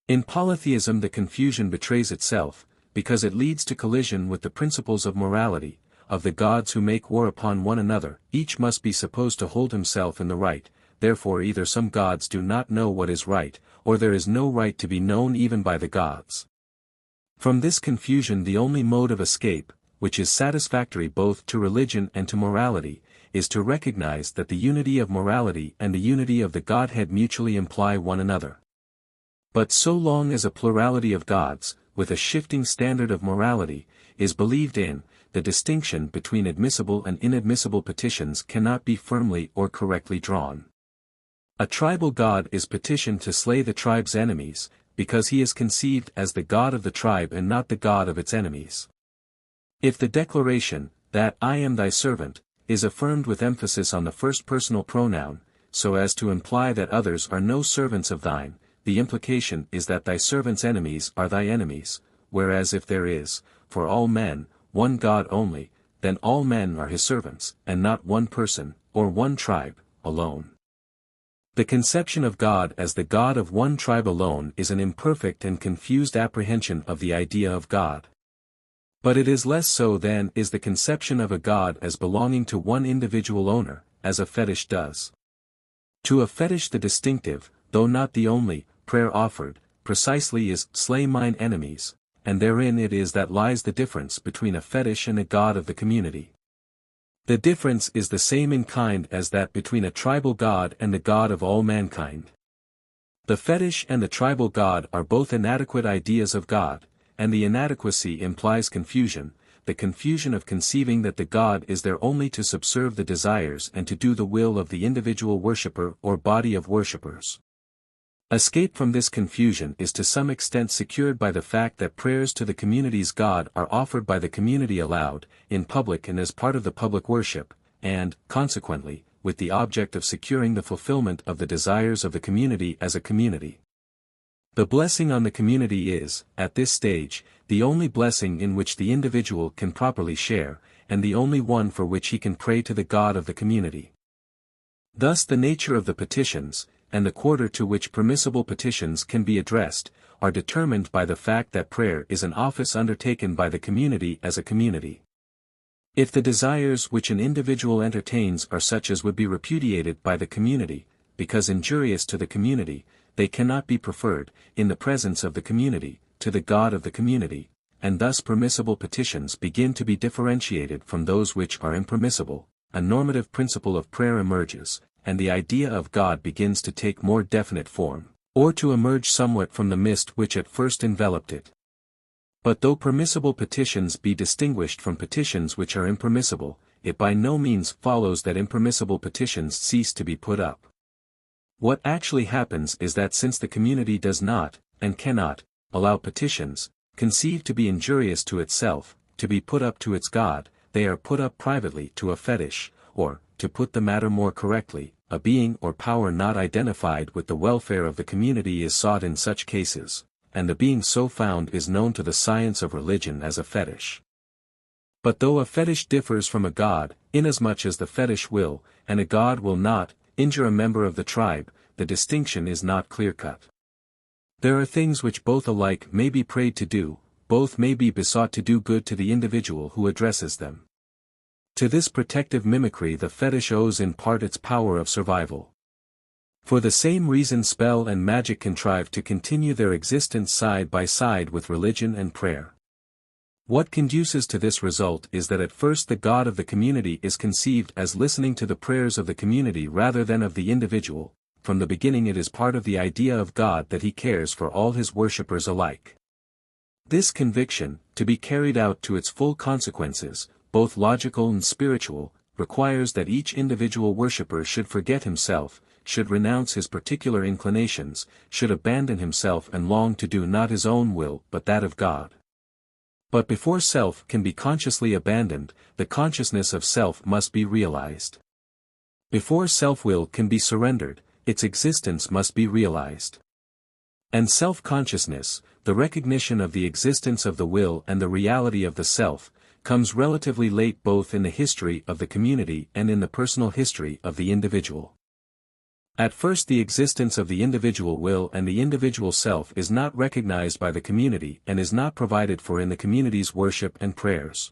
In polytheism the confusion betrays itself, because it leads to collision with the principles of morality, of the gods who make war upon one another. Each must be supposed to hold himself in the right, therefore either some gods do not know what is right, or there is no right to be known even by the gods. From this confusion the only mode of escape, which is satisfactory both to religion and to morality, is to recognize that the unity of morality and the unity of the Godhead mutually imply one another. But so long as a plurality of gods, with a shifting standard of morality, is believed in, the distinction between admissible and inadmissible petitions cannot be firmly or correctly drawn. A tribal god is petitioned to slay the tribe's enemies, because he is conceived as the god of the tribe and not the god of its enemies. If the declaration, that I am thy servant, is affirmed with emphasis on the first personal pronoun, so as to imply that others are no servants of thine, the implication is that thy servant's enemies are thy enemies, whereas if there is, for all men, one God only, then all men are his servants, and not one person, or one tribe, alone. The conception of God as the God of one tribe alone is an imperfect and confused apprehension of the idea of God. But it is less so than is the conception of a God as belonging to one individual owner, as a fetish does. To a fetish the distinctive, though not the only, prayer offered, precisely is, slay mine enemies, and therein it is that lies the difference between a fetish and a god of the community. The difference is the same in kind as that between a tribal god and the god of all mankind. The fetish and the tribal god are both inadequate ideas of God, and the inadequacy implies confusion, the confusion of conceiving that the god is there only to subserve the desires and to do the will of the individual worshipper or body of worshippers. Escape from this confusion is to some extent secured by the fact that prayers to the community's God are offered by the community aloud, in public and as part of the public worship, and, consequently, with the object of securing the fulfillment of the desires of the community as a community. The blessing on the community is, at this stage, the only blessing in which the individual can properly share, and the only one for which he can pray to the God of the community. Thus the nature of the petitions, and the quarter to which permissible petitions can be addressed, are determined by the fact that prayer is an office undertaken by the community as a community. If the desires which an individual entertains are such as would be repudiated by the community, because injurious to the community, they cannot be preferred, in the presence of the community, to the God of the community, and thus permissible petitions begin to be differentiated from those which are impermissible, a normative principle of prayer emerges, and the idea of God begins to take more definite form, or to emerge somewhat from the mist which at first enveloped it. But though permissible petitions be distinguished from petitions which are impermissible, it by no means follows that impermissible petitions cease to be put up. What actually happens is that since the community does not, and cannot, allow petitions, conceived to be injurious to itself, to be put up to its God, they are put up privately to a fetish, or, to put the matter more correctly, a being or power not identified with the welfare of the community is sought in such cases, and the being so found is known to the science of religion as a fetish. But though a fetish differs from a god, inasmuch as the fetish will, and a god will not, injure a member of the tribe, the distinction is not clear-cut. There are things which both alike may be prayed to do, both may be besought to do good to the individual who addresses them. To this protective mimicry the fetish owes in part its power of survival. For the same reason spell and magic contrive to continue their existence side by side with religion and prayer. What conduces to this result is that at first the God of the community is conceived as listening to the prayers of the community rather than of the individual. From the beginning it is part of the idea of God that he cares for all his worshippers alike. This conviction, to be carried out to its full consequences, both logical and spiritual, requires that each individual worshipper should forget himself, should renounce his particular inclinations, should abandon himself and long to do not his own will but that of God. But before self can be consciously abandoned, the consciousness of self must be realized. Before self-will can be surrendered, its existence must be realized. And self-consciousness, the recognition of the existence of the will and the reality of the self, comes relatively late both in the history of the community and in the personal history of the individual. At first the existence of the individual will and the individual self is not recognized by the community and is not provided for in the community's worship and prayers.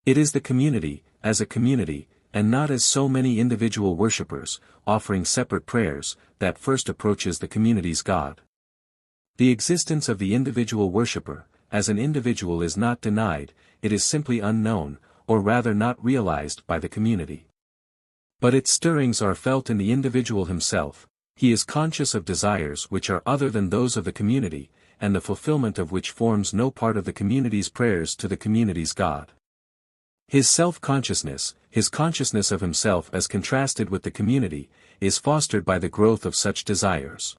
It is the community, as a community, and not as so many individual worshippers, offering separate prayers, that first approaches the community's God. The existence of the individual worshipper, as an individual is not denied, it is simply unknown, or rather not realized by the community. But its stirrings are felt in the individual himself. He is conscious of desires which are other than those of the community, and the fulfillment of which forms no part of the community's prayers to the community's God. His self-consciousness, his consciousness of himself as contrasted with the community, is fostered by the growth of such desires.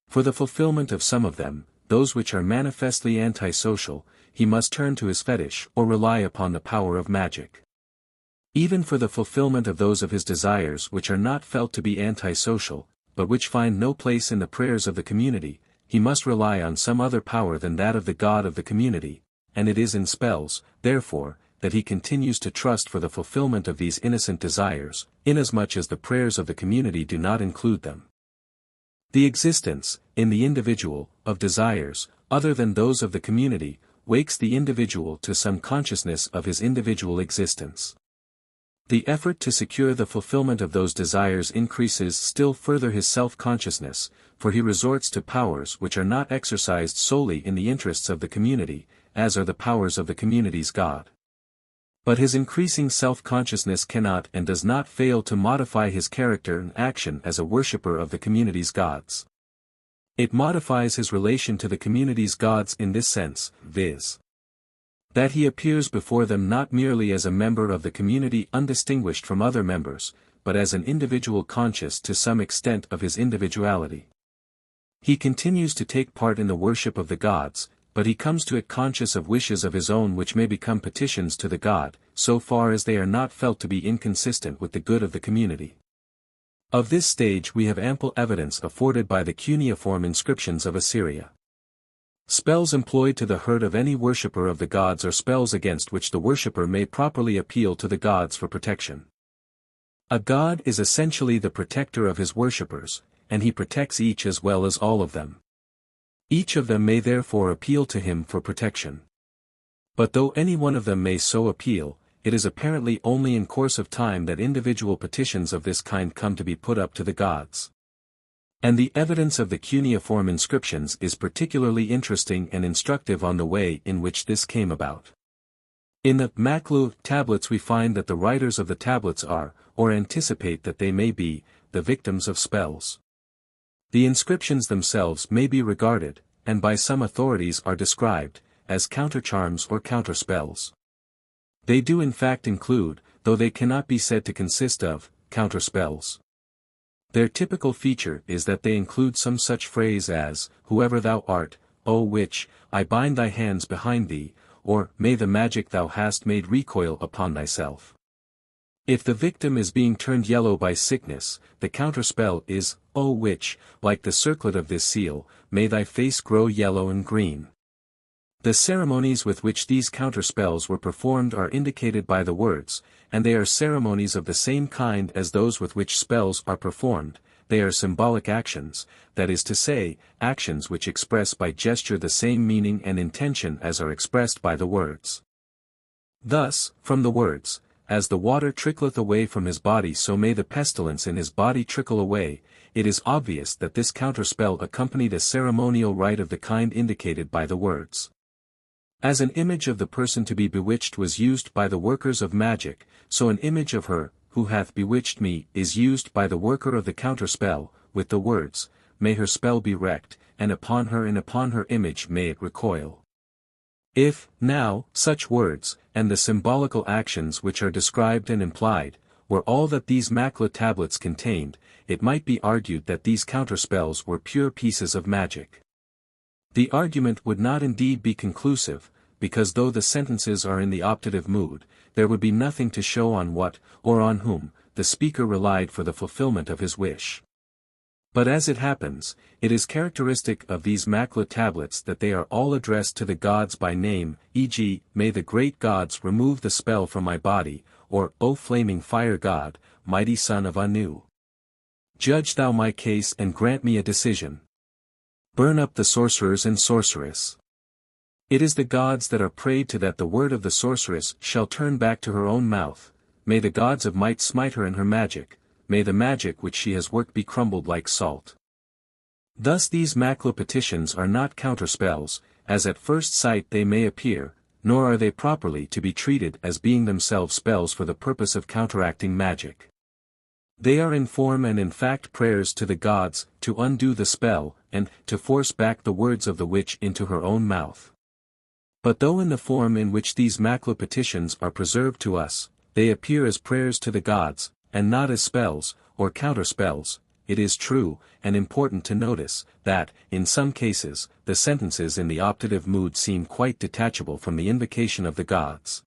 For the fulfillment of some of them, those which are manifestly antisocial, he must turn to his fetish or rely upon the power of magic. Even for the fulfillment of those of his desires which are not felt to be antisocial, but which find no place in the prayers of the community, he must rely on some other power than that of the God of the community, and it is in spells, therefore, that he continues to trust for the fulfillment of these innocent desires, inasmuch as the prayers of the community do not include them. The existence, in the individual, of desires, other than those of the community, wakes the individual to some consciousness of his individual existence. The effort to secure the fulfillment of those desires increases still further his self-consciousness, for he resorts to powers which are not exercised solely in the interests of the community, as are the powers of the community's God. But his increasing self-consciousness cannot and does not fail to modify his character and action as a worshipper of the community's gods. It modifies his relation to the community's gods in this sense, viz. that he appears before them not merely as a member of the community undistinguished from other members, but as an individual conscious to some extent of his individuality. He continues to take part in the worship of the gods, but he comes to it conscious of wishes of his own which may become petitions to the god, so far as they are not felt to be inconsistent with the good of the community. Of this stage we have ample evidence afforded by the cuneiform inscriptions of Assyria. Spells employed to the hurt of any worshipper of the gods are spells against which the worshipper may properly appeal to the gods for protection. A god is essentially the protector of his worshippers, and he protects each as well as all of them. Each of them may therefore appeal to him for protection. But though any one of them may so appeal, it is apparently only in course of time that individual petitions of this kind come to be put up to the gods. And the evidence of the cuneiform inscriptions is particularly interesting and instructive on the way in which this came about. In the Maklu tablets we find that the writers of the tablets are, or anticipate that they may be, the victims of spells. The inscriptions themselves may be regarded, and by some authorities are described, as countercharms or counterspells. They do in fact include, though they cannot be said to consist of, counterspells. Their typical feature is that they include some such phrase as, "Whoever thou art, O witch, I bind thy hands behind thee," or, "May the magic thou hast made recoil upon thyself." If the victim is being turned yellow by sickness, the counterspell is, "O witch, like the circlet of this seal, may thy face grow yellow and green." The ceremonies with which these counterspells were performed are indicated by the words, and they are ceremonies of the same kind as those with which spells are performed. They are symbolic actions, that is to say, actions which express by gesture the same meaning and intention as are expressed by the words. Thus, from the words, as the water trickleth away from his body so may the pestilence in his body trickle away. It is obvious that this counterspell accompanied a ceremonial rite of the kind indicated by the words. As an image of the person to be bewitched was used by the workers of magic, so an image of her, who hath bewitched me, is used by the worker of the counterspell, with the words, may her spell be wrecked, and upon her image may it recoil. If, now, such words, and the symbolical actions which are described and implied, were all that these Makla tablets contained, it might be argued that these counterspells were pure pieces of magic. The argument would not indeed be conclusive, because though the sentences are in the optative mood, there would be nothing to show on what, or on whom, the speaker relied for the fulfillment of his wish. But as it happens, it is characteristic of these Makla tablets that they are all addressed to the gods by name, e.g., may the great gods remove the spell from my body, or, O flaming fire god, mighty son of Anu. Judge thou my case and grant me a decision. Burn up the sorcerers and sorceress. It is the gods that are prayed to that the word of the sorceress shall turn back to her own mouth. May the gods of might smite her in her magic, may the magic which she has worked be crumbled like salt. Thus these Makla petitions are not counterspells, as at first sight they may appear, nor are they properly to be treated as being themselves spells for the purpose of counteracting magic. They are in form and in fact prayers to the gods, to undo the spell, and to force back the words of the witch into her own mouth. But though in the form in which these Makla petitions are preserved to us, they appear as prayers to the gods, and not as spells, or counterspells, it is true, and important to notice, that, in some cases, the sentences in the optative mood seem quite detachable from the invocation of the gods.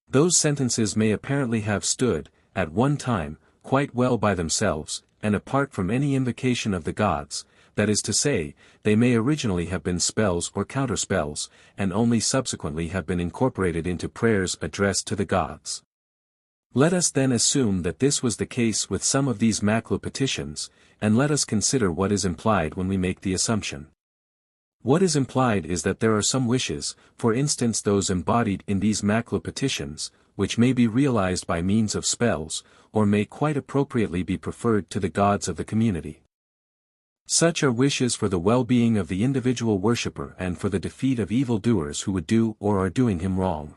Those sentences may apparently have stood, at one time, quite well by themselves, and apart from any invocation of the gods, that is to say, they may originally have been spells or counterspells, and only subsequently have been incorporated into prayers addressed to the gods. Let us then assume that this was the case with some of these Makla petitions, and let us consider what is implied when we make the assumption. What is implied is that there are some wishes, for instance those embodied in these Makla petitions, which may be realized by means of spells, or may quite appropriately be preferred to the gods of the community. Such are wishes for the well-being of the individual worshipper and for the defeat of evil-doers who would do or are doing him wrong.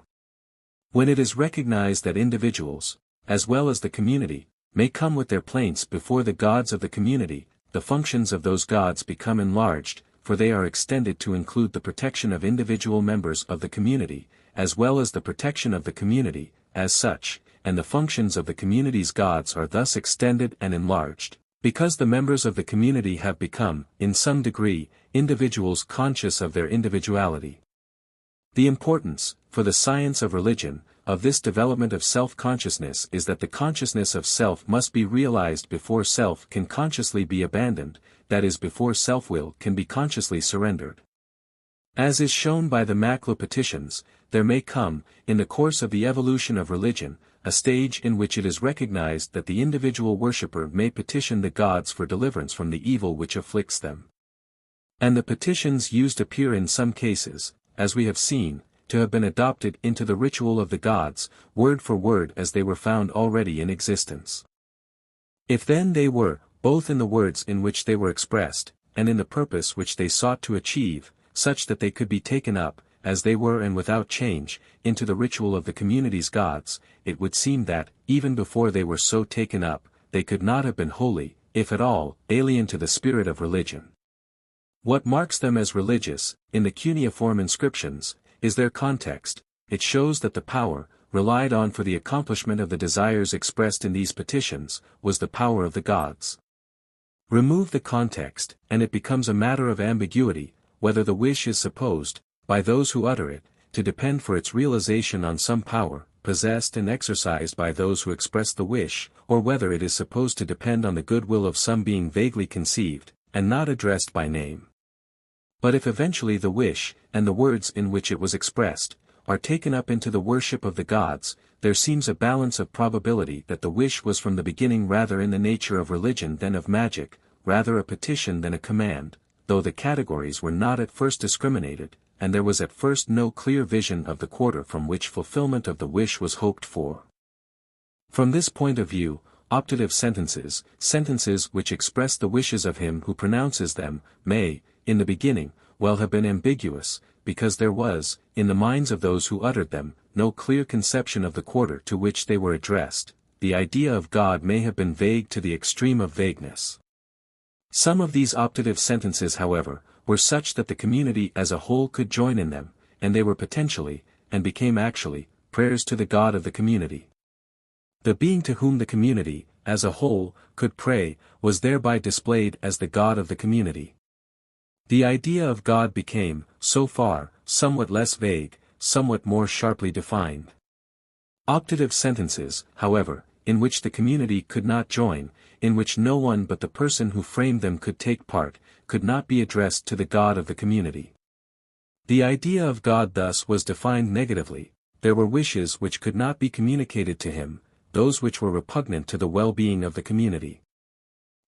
When it is recognized that individuals, as well as the community, may come with their plaints before the gods of the community, the functions of those gods become enlarged, for they are extended to include the protection of individual members of the community, as well as the protection of the community, as such, and the functions of the community's gods are thus extended and enlarged, because the members of the community have become, in some degree, individuals conscious of their individuality. The importance, for the science of religion, of this development of self-consciousness is that the consciousness of self must be realized before self can consciously be abandoned, that is before self-will can be consciously surrendered. As is shown by the Makla petitions, there may come, in the course of the evolution of religion, a stage in which it is recognized that the individual worshipper may petition the gods for deliverance from the evil which afflicts them. And the petitions used appear in some cases, as we have seen, to have been adopted into the ritual of the gods, word for word as they were found already in existence. If then they were, both in the words in which they were expressed, and in the purpose which they sought to achieve, such that they could be taken up, as they were and without change, into the ritual of the community's gods, it would seem that, even before they were so taken up, they could not have been wholly, if at all, alien to the spirit of religion. What marks them as religious, in the cuneiform inscriptions, is their context. It shows that the power, relied on for the accomplishment of the desires expressed in these petitions, was the power of the gods. Remove the context, and it becomes a matter of ambiguity, whether the wish is supposed, by those who utter it, to depend for its realization on some power, possessed and exercised by those who express the wish, or whether it is supposed to depend on the goodwill of some being vaguely conceived, and not addressed by name. But if eventually the wish, and the words in which it was expressed, are taken up into the worship of the gods, there seems a balance of probability that the wish was from the beginning rather in the nature of religion than of magic, rather a petition than a command, though the categories were not at first discriminated, and there was at first no clear vision of the quarter from which fulfillment of the wish was hoped for. From this point of view, optative sentences, sentences which express the wishes of him who pronounces them, may, in the beginning, well have been ambiguous, because there was, in the minds of those who uttered them, no clear conception of the quarter to which they were addressed. The idea of God may have been vague to the extreme of vagueness. Some of these optative sentences, however, were such that the community as a whole could join in them, and they were potentially, and became actually, prayers to the God of the community. The being to whom the community, as a whole, could pray, was thereby displayed as the God of the community. The idea of God became, so far, somewhat less vague, somewhat more sharply defined. Optative sentences, however, in which the community could not join, in which no one but the person who framed them could take part, could not be addressed to the God of the community. The idea of God thus was defined negatively. There were wishes which could not be communicated to him, those which were repugnant to the well-being of the community.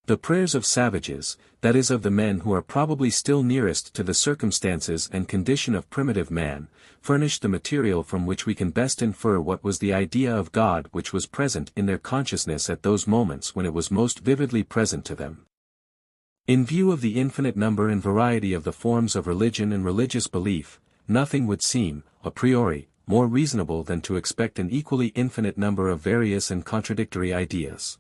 The prayers of savages, that is of the men who are probably still nearest to the circumstances and condition of primitive man, furnish the material from which we can best infer what was the idea of God which was present in their consciousness at those moments when it was most vividly present to them. In view of the infinite number and variety of the forms of religion and religious belief, nothing would seem, a priori, more reasonable than to expect an equally infinite number of various and contradictory ideas.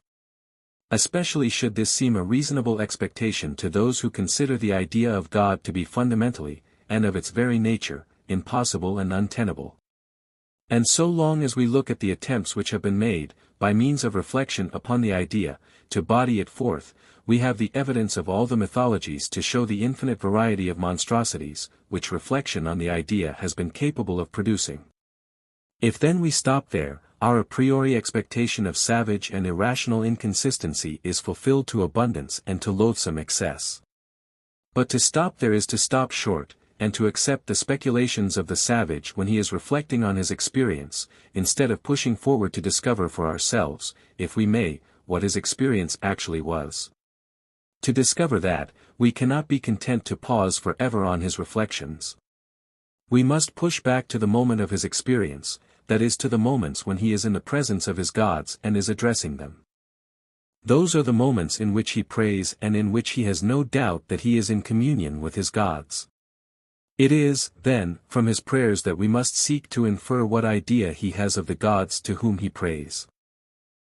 Especially should this seem a reasonable expectation to those who consider the idea of God to be fundamentally, and of its very nature, impossible and untenable. And so long as we look at the attempts which have been made, by means of reflection upon the idea, to body it forth, we have the evidence of all the mythologies to show the infinite variety of monstrosities, which reflection on the idea has been capable of producing. If then we stop there, our a priori expectation of savage and irrational inconsistency is fulfilled to abundance and to loathsome excess. But to stop there is to stop short, and to accept the speculations of the savage when he is reflecting on his experience, instead of pushing forward to discover for ourselves, if we may, what his experience actually was. To discover that, we cannot be content to pause for ever on his reflections. We must push back to the moment of his experience, that is to the moments when he is in the presence of his gods and is addressing them. Those are the moments in which he prays and in which he has no doubt that he is in communion with his gods. It is, then, from his prayers that we must seek to infer what idea he has of the gods to whom he prays.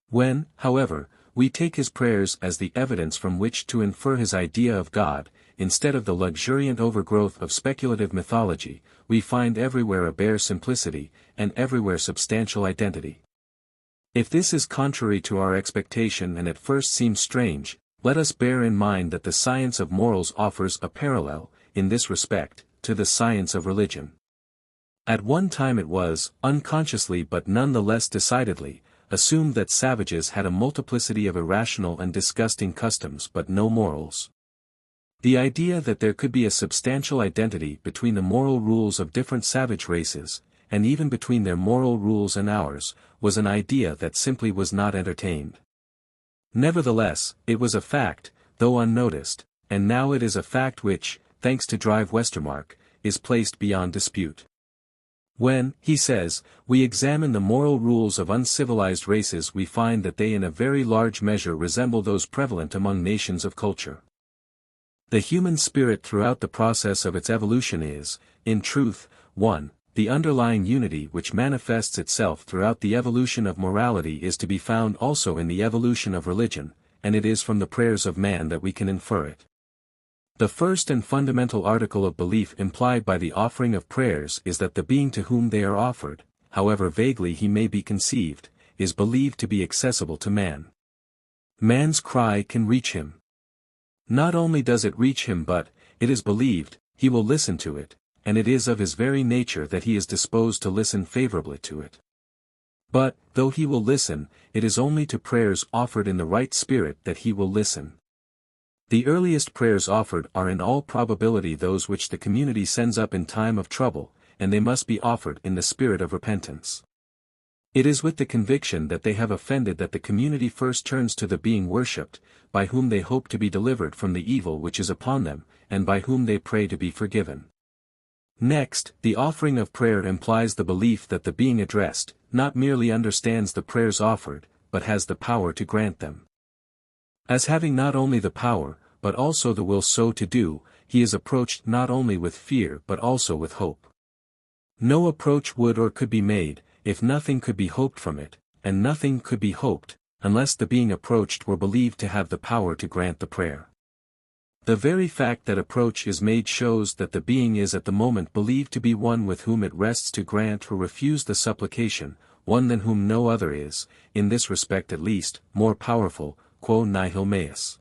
When, however, we take his prayers as the evidence from which to infer his idea of God, instead of the luxuriant overgrowth of speculative mythology, we find everywhere a bare simplicity, and everywhere substantial identity. If this is contrary to our expectation and at first seems strange, let us bear in mind that the science of morals offers a parallel, in this respect, to the science of religion. At one time it was, unconsciously but none the less decidedly, assumed that savages had a multiplicity of irrational and disgusting customs but no morals. The idea that there could be a substantial identity between the moral rules of different savage races, and even between their moral rules and ours, was an idea that simply was not entertained. Nevertheless, it was a fact, though unnoticed, and now it is a fact which, thanks to Drive Westermarck, is placed beyond dispute. When, he says, we examine the moral rules of uncivilized races, we find that they in a very large measure resemble those prevalent among nations of culture. The human spirit throughout the process of its evolution is, in truth, 1. The underlying unity which manifests itself throughout the evolution of morality is to be found also in the evolution of religion, and it is from the prayers of man that we can infer it. The first and fundamental article of belief implied by the offering of prayers is that the being to whom they are offered, however vaguely he may be conceived, is believed to be accessible to man. Man's cry can reach him. Not only does it reach him but, it is believed, he will listen to it, and it is of his very nature that he is disposed to listen favorably to it. But, though he will listen, it is only to prayers offered in the right spirit that he will listen. The earliest prayers offered are in all probability those which the community sends up in time of trouble, and they must be offered in the spirit of repentance. It is with the conviction that they have offended that the community first turns to the being worshipped, by whom they hope to be delivered from the evil which is upon them, and by whom they pray to be forgiven. Next, the offering of prayer implies the belief that the being addressed, not merely understands the prayers offered, but has the power to grant them. As having not only the power, but also the will so to do, he is approached not only with fear but also with hope. No approach would or could be made, if nothing could be hoped from it, and nothing could be hoped, unless the being approached were believed to have the power to grant the prayer. The very fact that approach is made shows that the being is at the moment believed to be one with whom it rests to grant or refuse the supplication, one than whom no other is, in this respect at least, more powerful, quo nihil meus.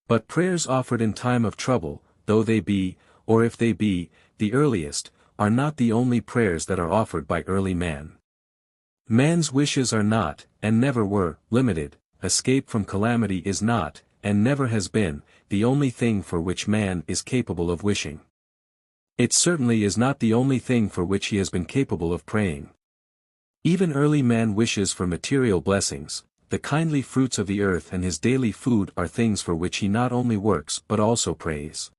But prayers offered in time of trouble, though they be, or if they be, the earliest, are not the only prayers that are offered by early man. Man's wishes are not, and never were, limited. Escape from calamity is not, and never has been, the only thing for which man is capable of wishing. It certainly is not the only thing for which he has been capable of praying. Even early man wishes for material blessings. The kindly fruits of the earth and his daily food are things for which he not only works but also prays.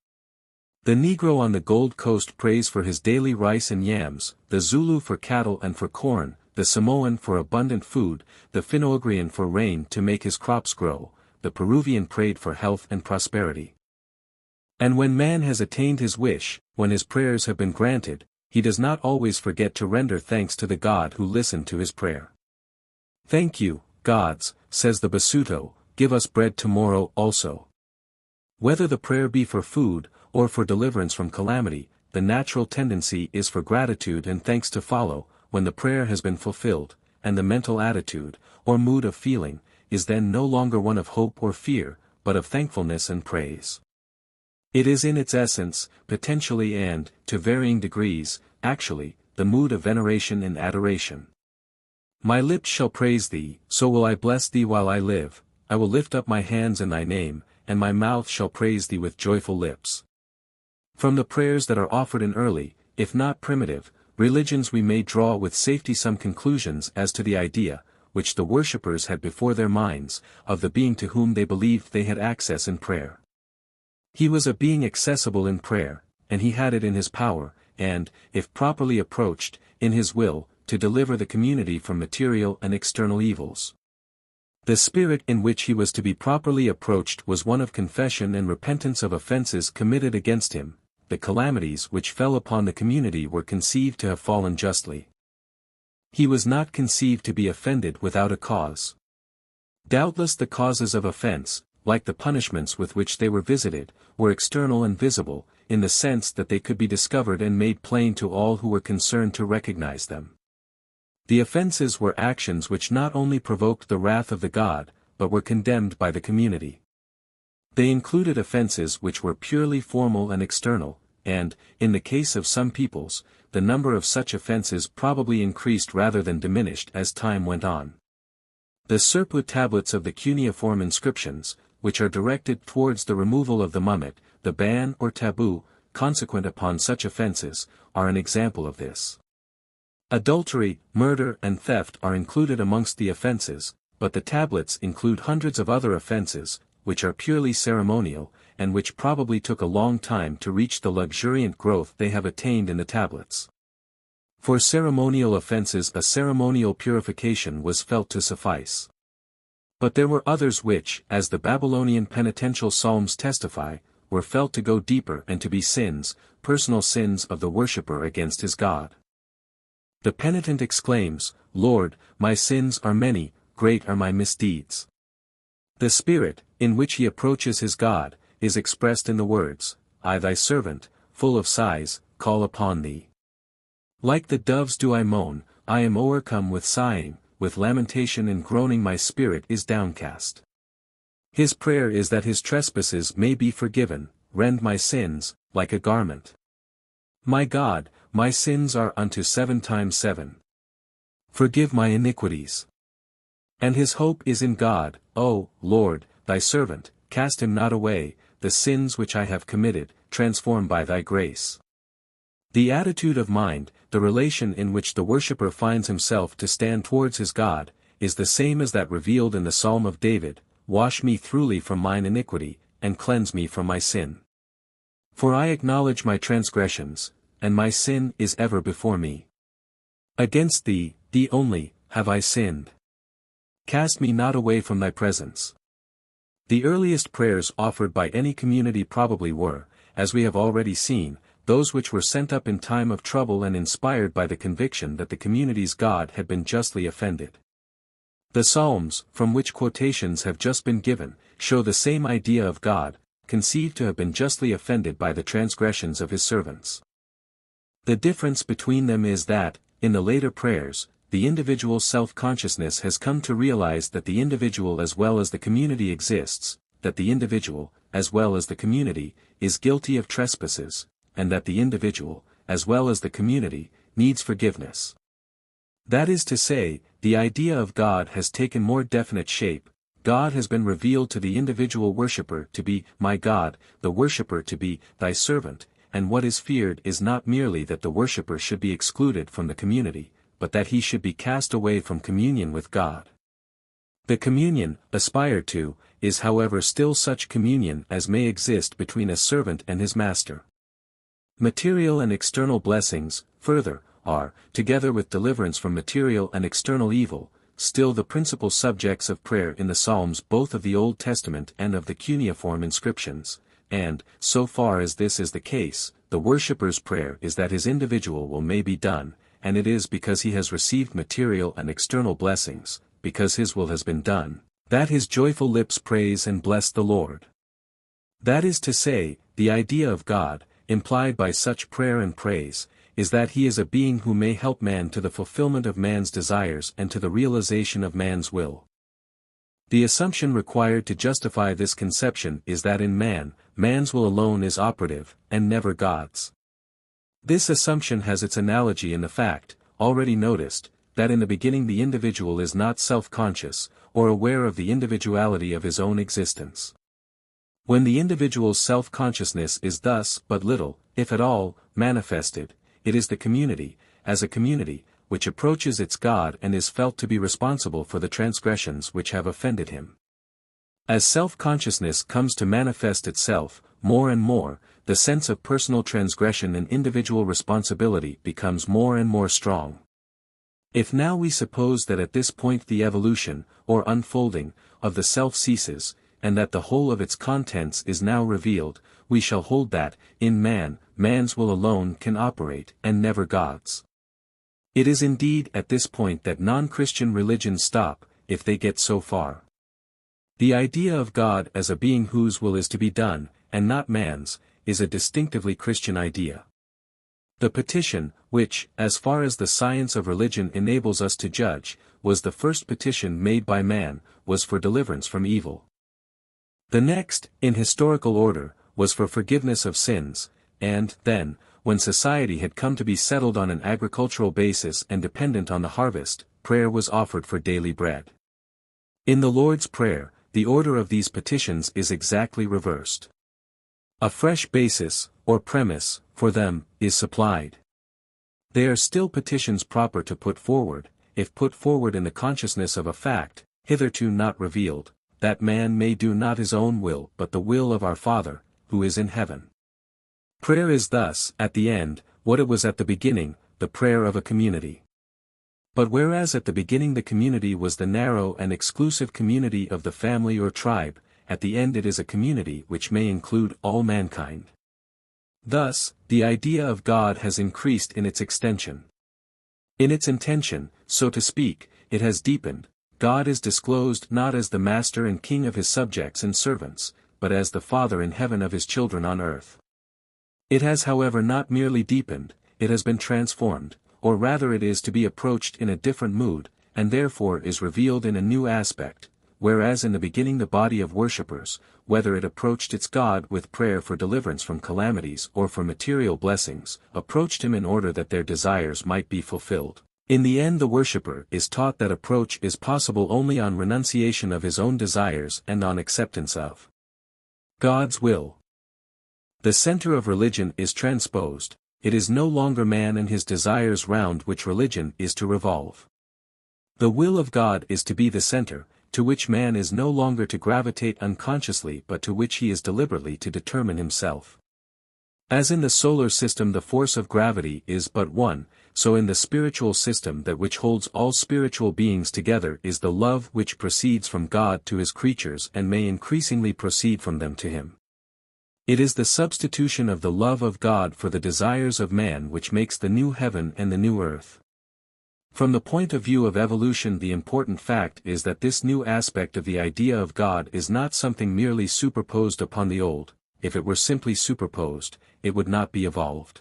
The Negro on the Gold Coast prays for his daily rice and yams, the Zulu for cattle and for corn, the Samoan for abundant food, the Finno-Ugrian for rain to make his crops grow, the Peruvian prayed for health and prosperity. And when man has attained his wish, when his prayers have been granted, he does not always forget to render thanks to the God who listened to his prayer. "Thank you, gods," says the Basuto, "give us bread tomorrow also." Whether the prayer be for food, or for deliverance from calamity, the natural tendency is for gratitude and thanks to follow, when the prayer has been fulfilled, and the mental attitude, or mood of feeling, is then no longer one of hope or fear, but of thankfulness and praise. It is in its essence, potentially and, to varying degrees, actually, the mood of veneration and adoration. "My lips shall praise thee, so will I bless thee while I live, I will lift up my hands in thy name, and my mouth shall praise thee with joyful lips." From the prayers that are offered in early, if not primitive, religions we may draw with safety some conclusions as to the idea, which the worshippers had before their minds, of the being to whom they believed they had access in prayer. He was a being accessible in prayer, and he had it in his power, and, if properly approached, in his will, to deliver the community from material and external evils. The spirit in which he was to be properly approached was one of confession and repentance of offenses committed against him. The calamities which fell upon the community were conceived to have fallen justly. He was not conceived to be offended without a cause. Doubtless the causes of offense, like the punishments with which they were visited, were external and visible, in the sense that they could be discovered and made plain to all who were concerned to recognize them. The offenses were actions which not only provoked the wrath of the God, but were condemned by the community. They included offenses which were purely formal and external, and, in the case of some peoples, the number of such offenses probably increased rather than diminished as time went on. The Serput tablets of the cuneiform inscriptions, which are directed towards the removal of the mummet, the ban or taboo, consequent upon such offenses, are an example of this. Adultery, murder and theft are included amongst the offenses, but the tablets include hundreds of other offenses, which are purely ceremonial, and which probably took a long time to reach the luxuriant growth they have attained in the tablets. For ceremonial offenses a ceremonial purification was felt to suffice. But there were others which, as the Babylonian penitential psalms testify, were felt to go deeper and to be sins, personal sins of the worshipper against his God. The penitent exclaims, "Lord, my sins are many, great are my misdeeds." The spirit, in which he approaches his God, is expressed in the words, "I thy servant, full of sighs, call upon thee. Like the doves do I moan, I am o'ercome with sighing, with lamentation and groaning my spirit is downcast." His prayer is that his trespasses may be forgiven, rend my sins, like a garment. My God, my sins are unto 7 times 7. Forgive my iniquities. And his hope is in God, O Lord, thy servant, cast him not away, the sins which I have committed, transform by thy grace. The attitude of mind, the relation in which the worshipper finds himself to stand towards his God, is the same as that revealed in the Psalm of David, "Wash me thoroughly from mine iniquity, and cleanse me from my sin. For I acknowledge my transgressions, and my sin is ever before me. Against thee, thee only, have I sinned. Cast me not away from thy presence. The earliest prayers offered by any community probably were, as we have already seen, those which were sent up in time of trouble and inspired by the conviction that the community's God had been justly offended. The Psalms, from which quotations have just been given, show the same idea of God, conceived to have been justly offended by the transgressions of his servants. The difference between them is that, in the later prayers, the individual's self-consciousness has come to realize that the individual as well as the community exists, that the individual, as well as the community, is guilty of trespasses, and that the individual, as well as the community, needs forgiveness. That is to say, the idea of God has taken more definite shape. God has been revealed to the individual worshipper to be, my God, the worshipper to be, thy servant, and what is feared is not merely that the worshipper should be excluded from the community, but that he should be cast away from communion with God. The communion, aspired to, is however still such communion as may exist between a servant and his master. Material and external blessings, further, are, together with deliverance from material and external evil, still the principal subjects of prayer in the Psalms both of the Old Testament and of the cuneiform inscriptions, and, so far as this is the case, the worshipper's prayer is that his individual will may be done, and it is because he has received material and external blessings, because his will has been done, that his joyful lips praise and bless the Lord. That is to say, the idea of God, implied by such prayer and praise, is that he is a being who may help man to the fulfillment of man's desires and to the realization of man's will. The assumption required to justify this conception is that in man, man's will alone is operative, and never God's. This assumption has its analogy in the fact, already noticed, that in the beginning the individual is not self-conscious, or aware of the individuality of his own existence. When the individual's self-consciousness is thus but little, if at all, manifested, it is the community, as a community, which approaches its God and is felt to be responsible for the transgressions which have offended him. As self-consciousness comes to manifest itself, more and more, the sense of personal transgression and individual responsibility becomes more and more strong. If now we suppose that at this point the evolution, or unfolding, of the self ceases, and that the whole of its contents is now revealed, we shall hold that, in man, man's will alone can operate, and never God's. It is indeed at this point that non-Christian religions stop, if they get so far. The idea of God as a being whose will is to be done, and not man's, is a distinctively Christian idea. The petition, which, as far as the science of religion enables us to judge, was the first petition made by man, was for deliverance from evil. The next, in historical order, was for forgiveness of sins, and, then, when society had come to be settled on an agricultural basis and dependent on the harvest, prayer was offered for daily bread. In the Lord's Prayer, the order of these petitions is exactly reversed. A fresh basis, or premise, for them, is supplied. They are still petitions proper to put forward, if put forward in the consciousness of a fact, hitherto not revealed, that man may do not his own will but the will of our Father, who is in heaven. Prayer is thus, at the end, what it was at the beginning, the prayer of a community. But whereas at the beginning the community was the narrow and exclusive community of the family or tribe, at the end it is a community which may include all mankind. Thus, the idea of God has increased in its extension. In its intention, so to speak, it has deepened. God is disclosed not as the master and king of his subjects and servants, but as the Father in heaven of his children on earth. It has however not merely deepened, it has been transformed, or rather it is to be approached in a different mood, and therefore is revealed in a new aspect, whereas in the beginning the body of worshippers, whether it approached its God with prayer for deliverance from calamities or for material blessings, approached him in order that their desires might be fulfilled. In the end the worshipper is taught that approach is possible only on renunciation of his own desires and on acceptance of God's will. The center of religion is transposed, it is no longer man and his desires round which religion is to revolve. The will of God is to be the center, to which man is no longer to gravitate unconsciously but to which he is deliberately to determine himself. As in the solar system the force of gravity is but one, so in the spiritual system that which holds all spiritual beings together is the love which proceeds from God to his creatures and may increasingly proceed from them to him. It is the substitution of the love of God for the desires of man which makes the new heaven and the new earth. From the point of view of evolution, the important fact is that this new aspect of the idea of God is not something merely superposed upon the old. If it were simply superposed, it would not be evolved.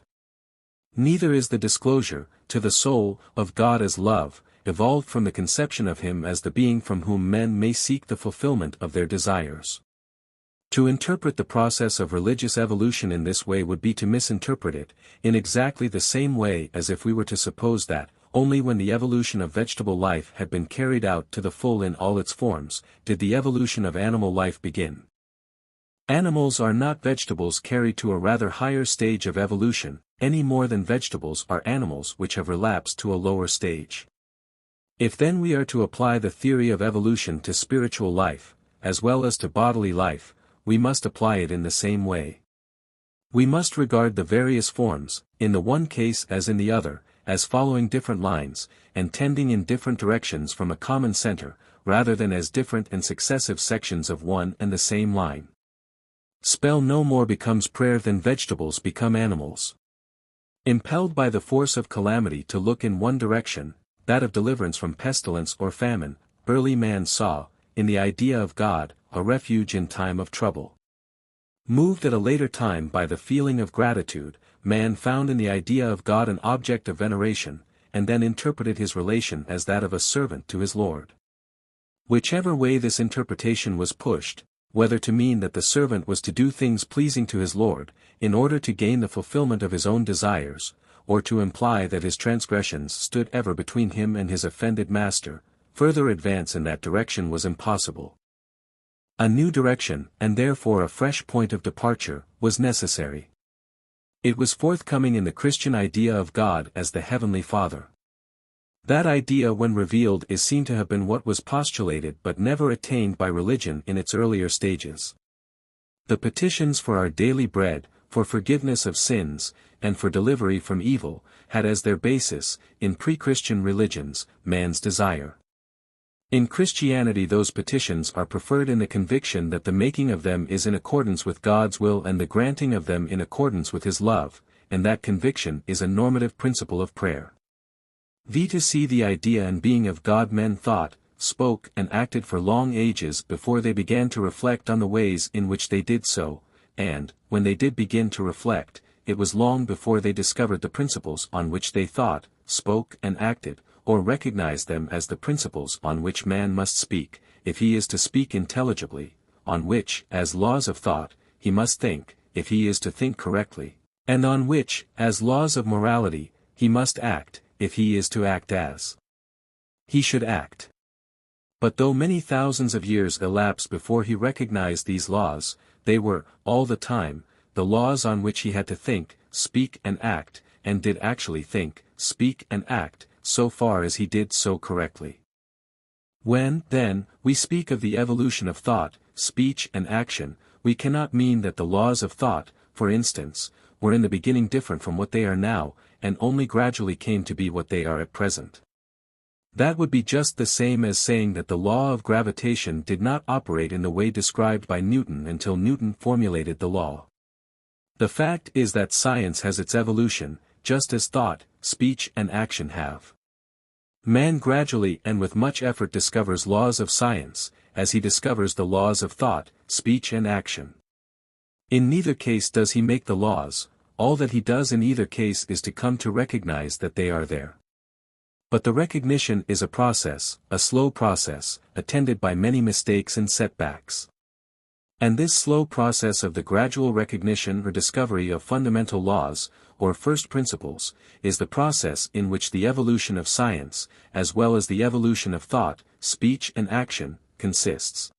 Neither is the disclosure, to the soul, of God as love, evolved from the conception of him as the being from whom men may seek the fulfillment of their desires. To interpret the process of religious evolution in this way would be to misinterpret it, in exactly the same way as if we were to suppose that, only when the evolution of vegetable life had been carried out to the full in all its forms, did the evolution of animal life begin. Animals are not vegetables carried to a rather higher stage of evolution, any more than vegetables are animals which have relapsed to a lower stage. If then we are to apply the theory of evolution to spiritual life, as well as to bodily life, we must apply it in the same way. We must regard the various forms, in the one case as in the other, as following different lines, and tending in different directions from a common center, rather than as different and successive sections of one and the same line. Spell no more becomes prayer than vegetables become animals. Impelled by the force of calamity to look in one direction, that of deliverance from pestilence or famine, early man saw, in the idea of God, a refuge in time of trouble. Moved at a later time by the feeling of gratitude, man found in the idea of God an object of veneration, and then interpreted his relation as that of a servant to his Lord. Whichever way this interpretation was pushed, whether to mean that the servant was to do things pleasing to his Lord, in order to gain the fulfillment of his own desires, or to imply that his transgressions stood ever between him and his offended master, further advance in that direction was impossible. A new direction, and therefore a fresh point of departure, was necessary. It was forthcoming in the Christian idea of God as the Heavenly Father. That idea when revealed is seen to have been what was postulated but never attained by religion in its earlier stages. The petitions for our daily bread, for forgiveness of sins, and for delivery from evil, had as their basis, in pre-Christian religions, man's desire. In Christianity those petitions are preferred in the conviction that the making of them is in accordance with God's will and the granting of them in accordance with his love, and that conviction is a normative principle of prayer. To see the idea and being of God men thought, spoke and acted for long ages before they began to reflect on the ways in which they did so, and, when they did begin to reflect, it was long before they discovered the principles on which they thought, spoke and acted, or recognized them as the principles on which man must speak, if he is to speak intelligibly, on which, as laws of thought, he must think, if he is to think correctly, and on which, as laws of morality, he must act, if he is to act as he should act. But though many thousands of years elapsed before he recognized these laws, they were, all the time, the laws on which he had to think, speak and act, and did actually think, speak and act, so far as he did so correctly. When, then, we speak of the evolution of thought, speech and action, we cannot mean that the laws of thought, for instance, were in the beginning different from what they are now, and only gradually came to be what they are at present. That would be just the same as saying that the law of gravitation did not operate in the way described by Newton until Newton formulated the law. The fact is that science has its evolution, just as thought, speech and action have. Man gradually and with much effort discovers laws of science, as he discovers the laws of thought, speech and action. In neither case does he make the laws, all that he does in either case is to come to recognize that they are there. But the recognition is a process, a slow process, attended by many mistakes and setbacks. And this slow process of the gradual recognition or discovery of fundamental laws, or first principles, is the process in which the evolution of science, as well as the evolution of thought, speech and action, consists.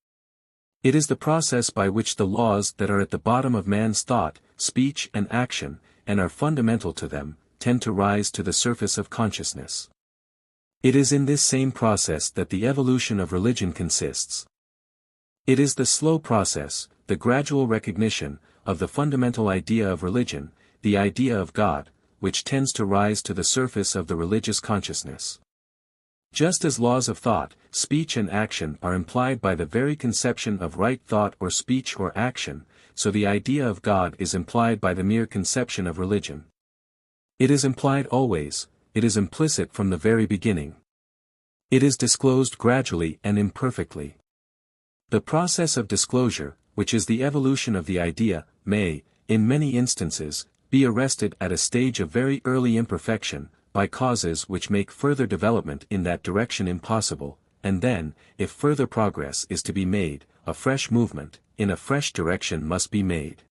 It is the process by which the laws that are at the bottom of man's thought, speech and action, and are fundamental to them, tend to rise to the surface of consciousness. It is in this same process that the evolution of religion consists. It is the slow process, the gradual recognition, of the fundamental idea of religion, the idea of God, which tends to rise to the surface of the religious consciousness. Just as laws of thought, speech and action are implied by the very conception of right thought or speech or action, so the idea of God is implied by the mere conception of religion. It is implied always, it is implicit from the very beginning. It is disclosed gradually and imperfectly. The process of disclosure, which is the evolution of the idea, may, in many instances, be arrested at a stage of very early imperfection, by causes which make further development in that direction impossible, and then, if further progress is to be made, a fresh movement, in a fresh direction must be made.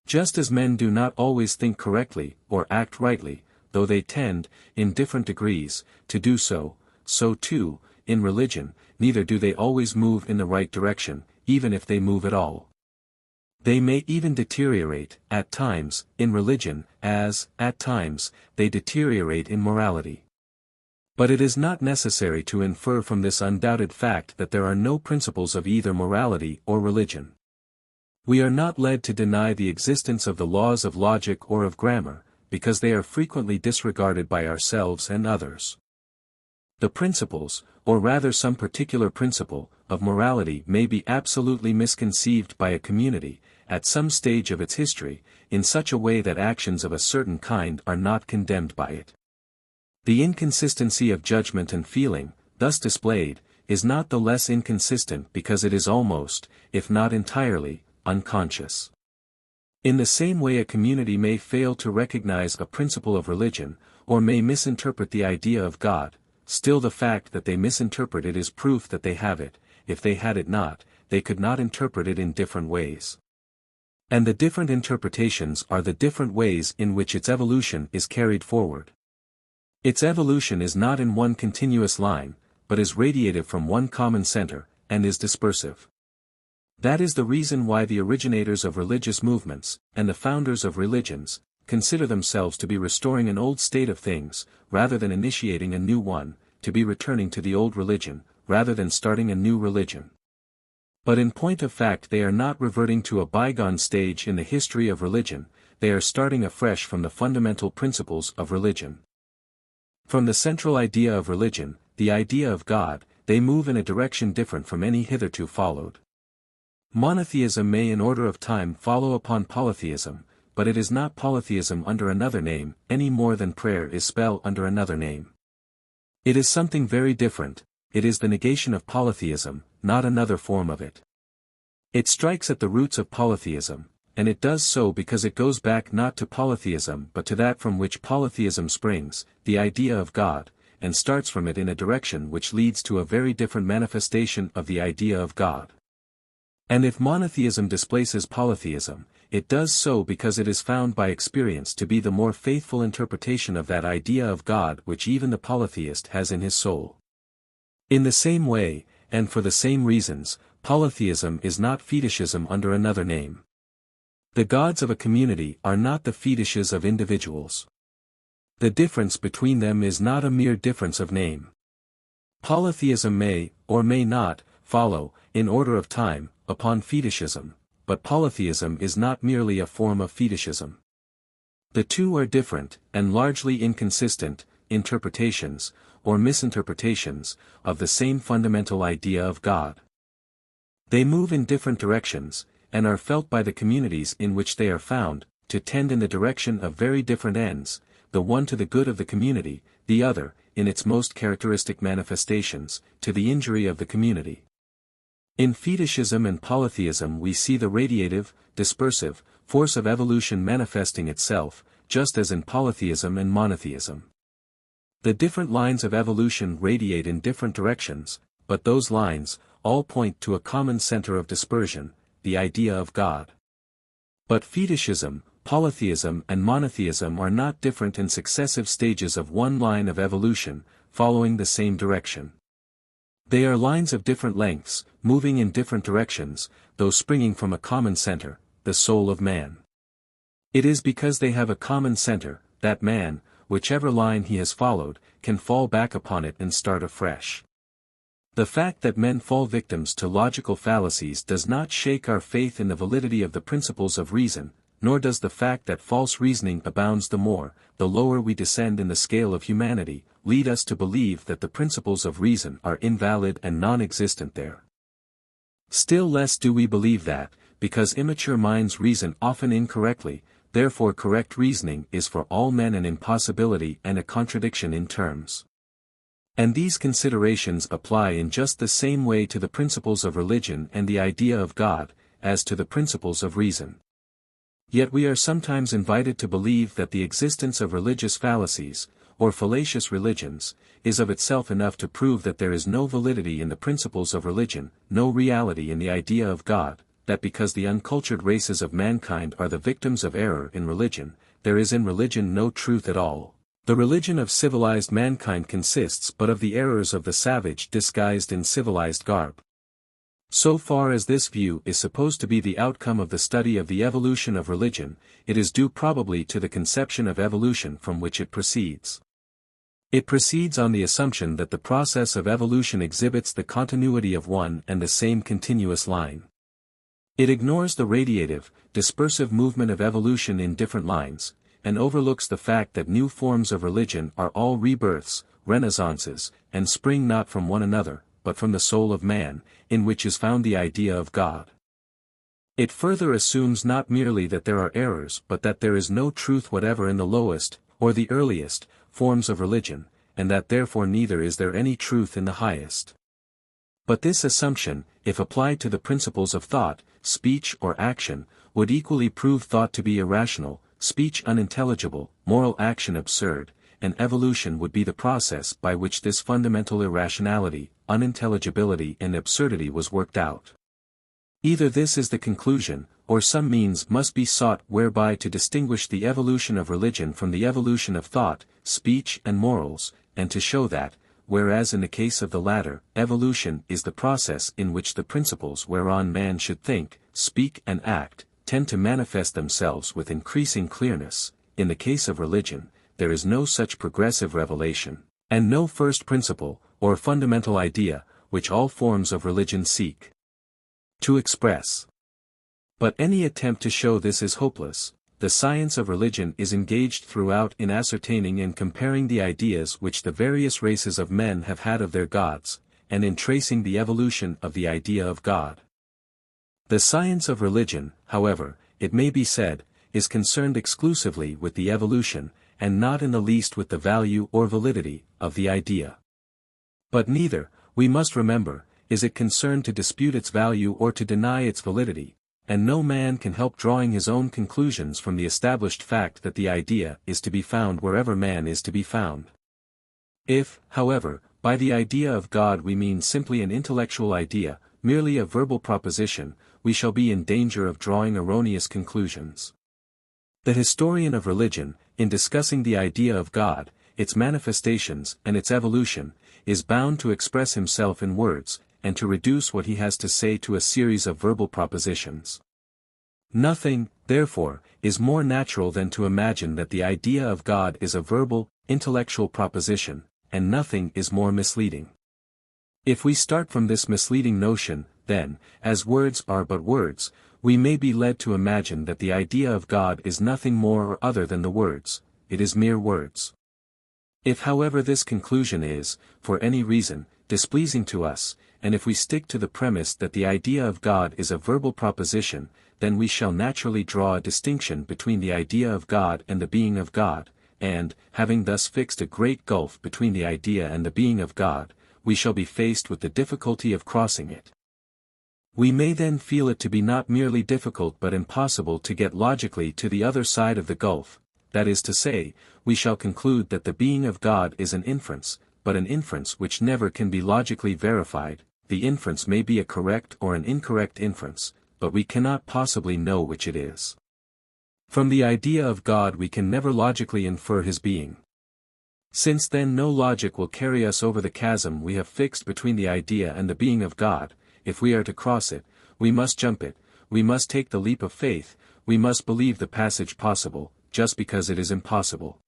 Just as men do not always think correctly, or act rightly, though they tend, in different degrees, to do so, so too, in religion, neither do they always move in the right direction, even if they move at all. They may even deteriorate, at times, in religion, as, at times, they deteriorate in morality. But it is not necessary to infer from this undoubted fact that there are no principles of either morality or religion. We are not led to deny the existence of the laws of logic or of grammar, because they are frequently disregarded by ourselves and others. The principles, or rather some particular principle, of morality may be absolutely misconceived by a community, at some stage of its history, in such a way that actions of a certain kind are not condemned by it. The inconsistency of judgment and feeling, thus displayed, is not the less inconsistent because it is almost, if not entirely, unconscious. In the same way a community may fail to recognize a principle of religion, or may misinterpret the idea of God, still the fact that they misinterpret it is proof that they have it. If they had it not, they could not interpret it in different ways. And the different interpretations are the different ways in which its evolution is carried forward. Its evolution is not in one continuous line, but is radiated from one common center, and is dispersive. That is the reason why the originators of religious movements, and the founders of religions, consider themselves to be restoring an old state of things, rather than initiating a new one, to be returning to the old religion, rather than starting a new religion. But in point of fact they are not reverting to a bygone stage in the history of religion, they are starting afresh from the fundamental principles of religion. From the central idea of religion, the idea of God, they move in a direction different from any hitherto followed. Monotheism may in order of time follow upon polytheism, but it is not polytheism under another name, any more than prayer is spell under another name. It is something very different, it is the negation of polytheism, not another form of it. It strikes at the roots of polytheism, and it does so because it goes back not to polytheism but to that from which polytheism springs, the idea of God, and starts from it in a direction which leads to a very different manifestation of the idea of God. And if monotheism displaces polytheism, it does so because it is found by experience to be the more faithful interpretation of that idea of God which even the polytheist has in his soul. In the same way, and for the same reasons, polytheism is not fetishism under another name. The gods of a community are not the fetishes of individuals. The difference between them is not a mere difference of name. Polytheism may, or may not, follow, in order of time, upon fetishism, but polytheism is not merely a form of fetishism. The two are different, and largely inconsistent, interpretations, or misinterpretations, of the same fundamental idea of God. They move in different directions, and are felt by the communities in which they are found, to tend in the direction of very different ends, the one to the good of the community, the other, in its most characteristic manifestations, to the injury of the community. In fetishism and polytheism we see the radiative, dispersive, force of evolution manifesting itself, just as in polytheism and monotheism. The different lines of evolution radiate in different directions, but those lines, all point to a common center of dispersion, the idea of God. But fetishism, polytheism and monotheism are not different in successive stages of one line of evolution, following the same direction. They are lines of different lengths, moving in different directions, though springing from a common center, the soul of man. It is because they have a common center, that man, whichever line he has followed, can fall back upon it and start afresh. The fact that men fall victims to logical fallacies does not shake our faith in the validity of the principles of reason, nor does the fact that false reasoning abounds the more, the lower we descend in the scale of humanity, lead us to believe that the principles of reason are invalid and non-existent there. Still less do we believe that, because immature minds reason often incorrectly, therefore correct reasoning is for all men an impossibility and a contradiction in terms. And these considerations apply in just the same way to the principles of religion and the idea of God, as to the principles of reason. Yet we are sometimes invited to believe that the existence of religious fallacies, or fallacious religions, is of itself enough to prove that there is no validity in the principles of religion, no reality in the idea of God, that because the uncultured races of mankind are the victims of error in religion, there is in religion no truth at all. The religion of civilized mankind consists but of the errors of the savage disguised in civilized garb. So far as this view is supposed to be the outcome of the study of the evolution of religion, it is due probably to the conception of evolution from which it proceeds. It proceeds on the assumption that the process of evolution exhibits the continuity of one and the same continuous line. It ignores the radiative, dispersive movement of evolution in different lines, and overlooks the fact that new forms of religion are all rebirths, renaissances, and spring not from one another, but from the soul of man, in which is found the idea of God. It further assumes not merely that there are errors but that there is no truth whatever in the lowest, or the earliest, forms of religion, and that therefore neither is there any truth in the highest. But this assumption, if applied to the principles of thought, speech or action, would equally prove thought to be irrational, speech unintelligible, moral action absurd, and evolution would be the process by which this fundamental irrationality, unintelligibility and absurdity was worked out. Either this is the conclusion, or some means must be sought whereby to distinguish the evolution of religion from the evolution of thought, speech and morals, and to show that, whereas in the case of the latter, evolution is the process in which the principles whereon man should think, speak and act, tend to manifest themselves with increasing clearness, in the case of religion, there is no such progressive revelation, and no first principle, or fundamental idea, which all forms of religion seek to express. But any attempt to show this is hopeless. The science of religion is engaged throughout in ascertaining and comparing the ideas which the various races of men have had of their gods, and in tracing the evolution of the idea of God. The science of religion, however, it may be said, is concerned exclusively with the evolution, and not in the least with the value or validity, of the idea. But neither, we must remember, is it concerned to dispute its value or to deny its validity, and no man can help drawing his own conclusions from the established fact that the idea is to be found wherever man is to be found. If, however, by the idea of God we mean simply an intellectual idea, merely a verbal proposition, we shall be in danger of drawing erroneous conclusions. The historian of religion, in discussing the idea of God, its manifestations and its evolution, is bound to express himself in words, and to reduce what he has to say to a series of verbal propositions. Nothing, therefore, is more natural than to imagine that the idea of God is a verbal, intellectual proposition, and nothing is more misleading. If we start from this misleading notion, then, as words are but words, we may be led to imagine that the idea of God is nothing more or other than the words, it is mere words. If however this conclusion is, for any reason, displeasing to us, and if we stick to the premise that the idea of God is a verbal proposition, then we shall naturally draw a distinction between the idea of God and the being of God, and, having thus fixed a great gulf between the idea and the being of God, we shall be faced with the difficulty of crossing it. We may then feel it to be not merely difficult but impossible to get logically to the other side of the gulf, that is to say, we shall conclude that the being of God is an inference, but an inference which never can be logically verified. The inference may be a correct or an incorrect inference, but we cannot possibly know which it is. From the idea of God we can never logically infer his being. Since then no logic will carry us over the chasm we have fixed between the idea and the being of God, if we are to cross it, we must jump it, we must take the leap of faith, we must believe the passage possible, just because it is impossible.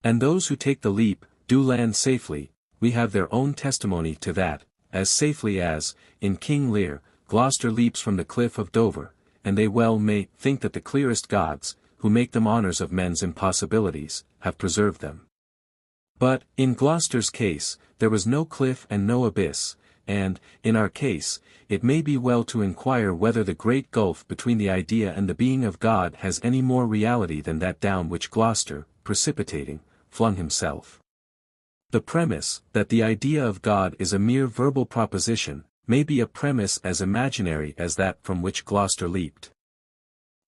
And those who take the leap, do land safely, we have their own testimony to that, as safely as, in King Lear, Gloucester leaps from the cliff of Dover, and they well may think that the clearest gods, who make them honors of men's impossibilities, have preserved them. But, in Gloucester's case, there was no cliff and no abyss, and, in our case, it may be well to inquire whether the great gulf between the idea and the being of God has any more reality than that down which Gloucester, precipitating, flung himself. The premise, that the idea of God is a mere verbal proposition, may be a premise as imaginary as that from which Gloucester leaped.